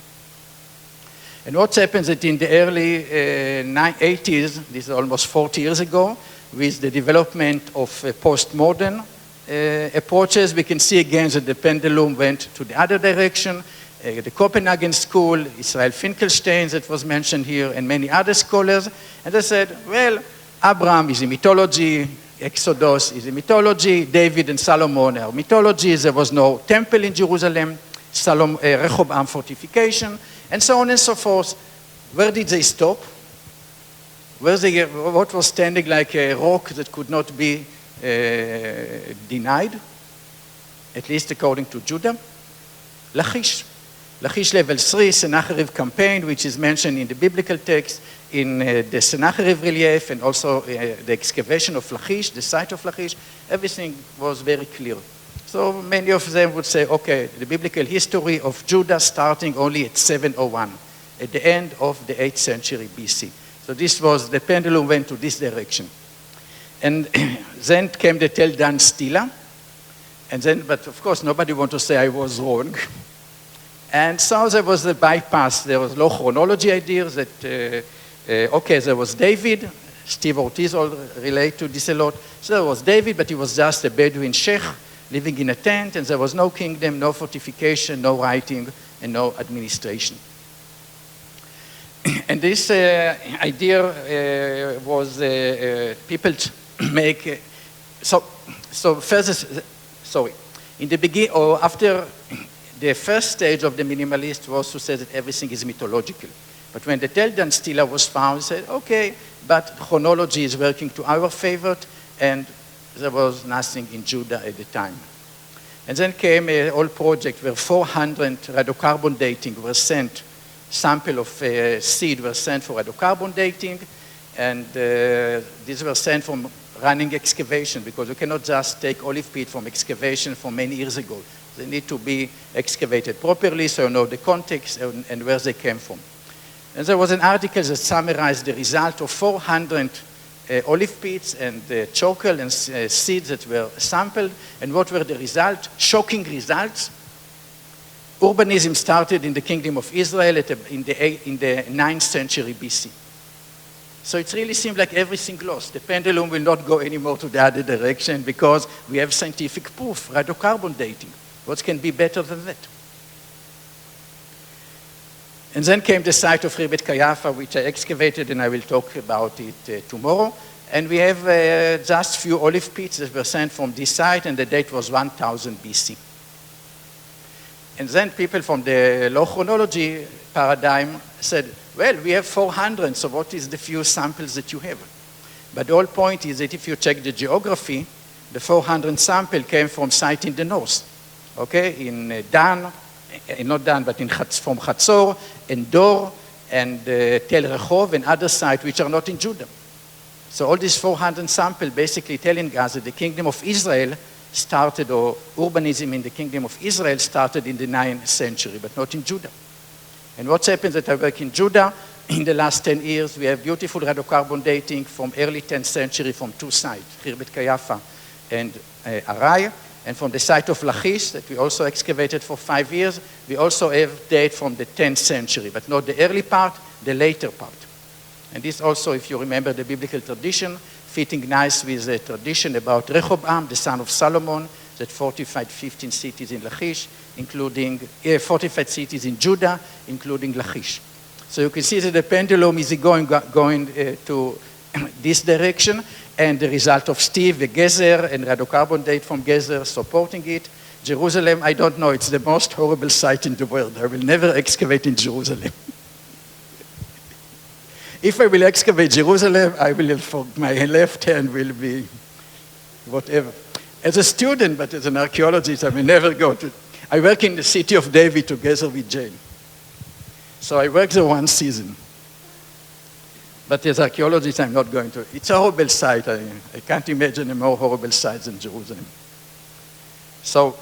And what happens that in the early 80s, this is almost 40 years ago, with the development of postmodern approaches, we can see again that the pendulum went to the other direction. The Copenhagen School, Israel Finkelstein that was mentioned here, and many other scholars. And they said, well, Abraham is a mythology, Exodus is a mythology, David and Solomon are mythologies, there was no temple in Jerusalem, Rehoboam fortification, and so on and so forth. Where did they stop? What was standing like a rock that could not be denied, at least according to Judah? Lachish. Lachish level 3, Sennacherib campaign, which is mentioned in the biblical text, in the Sennacherib relief, and also the excavation of Lachish, the site of Lachish, everything was very clear. So many of them would say, okay, the biblical history of Judah starting only at 701, at the end of the 8th century BC. So this was, the pendulum went to this direction. And then came the Tel Dan Stela, and then, but of course nobody wants to say I was wrong. And so there was the bypass, there was low chronology ideas that, okay, there was David, Steve Ortiz all relate to this a lot. So there was David, but he was just a Bedouin sheikh living in a tent, and there was no kingdom, no fortification, no writing, and no administration. And this idea was people make, so first, sorry, in the beginning, or after the first stage of the minimalist was to say that everything is mythological. But when the Tel Burna stela was found, we said, okay, but chronology is working to our favor, and there was nothing in Judah at the time. And then came an old project where 400 radiocarbon dating were sent, sample of seed were sent for radiocarbon dating, and these were sent from running excavation, because you cannot just take olive peat from excavation from many years ago. They need to be excavated properly, so you know the context and where they came from. And there was an article that summarized the result of 400 olive pits and chokel and seeds that were sampled. And what were the results? Shocking results. Urbanism started in the Kingdom of Israel in the 9th century BC. So it really seemed like everything lost. The pendulum will not go anymore to the other direction because we have scientific proof, radiocarbon dating. What can be better than that? And then came the site of Khirbet Qeiyafa, which I excavated, and I will talk about it tomorrow. And we have just few olive pits that were sent from this site, and the date was 1000 BC. And then people from the low chronology paradigm said, well, we have 400, so what is the few samples that you have? But the whole point is that if you check the geography, the 400 sample came from site in the north, okay, in Dan, not Dan, but from Chatzor, and Dor, and Tel Rehov, and other sites which are not in Judah. So all these 400 samples basically telling us that the Kingdom of Israel started, or urbanism in the Kingdom of Israel started in the 9th century, but not in Judah. And what's happened that I work in Judah, in the last 10 years, we have beautiful radiocarbon dating from early 10th century from two sites, Khirbet Qeiyafa and Arai. And from the site of Lachish, that we also excavated for 5 years, we also have date from the 10th century, but not the early part, the later part. And this also, if you remember the biblical tradition, fitting nice with the tradition about Rehoboam, the son of Solomon, that fortified 15 cities in Lachish, including fortified cities in Judah, including Lachish. So you can see that the pendulum is going to this direction, and the result of Steve, the Gezer, and radiocarbon date from Gezer supporting it. Jerusalem, I don't know, it's the most horrible site in the world. I will never excavate in Jerusalem. If I will excavate Jerusalem, I will, for my left hand will be whatever. As a student, but as an archaeologist, I will never go to. I work in the city of David together with Jane. So I worked there one season. But as archaeologist, I'm not going to. It's a horrible site. I can't imagine a more horrible site than Jerusalem. So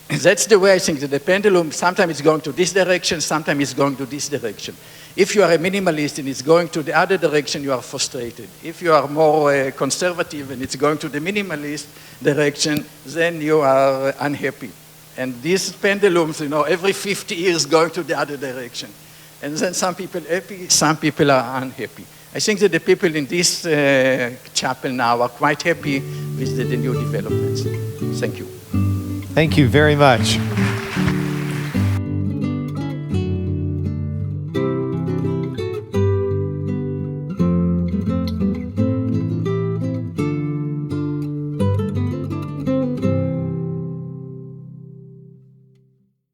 that's the way I think that the pendulum, sometimes it's going to this direction, sometimes it's going to this direction. If you are a minimalist and it's going to the other direction, you are frustrated. If you are more conservative and it's going to the minimalist direction, then you are unhappy. And these pendulums, you know, every 50 years going to the other direction. And then some people are happy, some people are unhappy. I think that the people in this chapel now are quite happy with the new developments. Thank you. Thank you very much.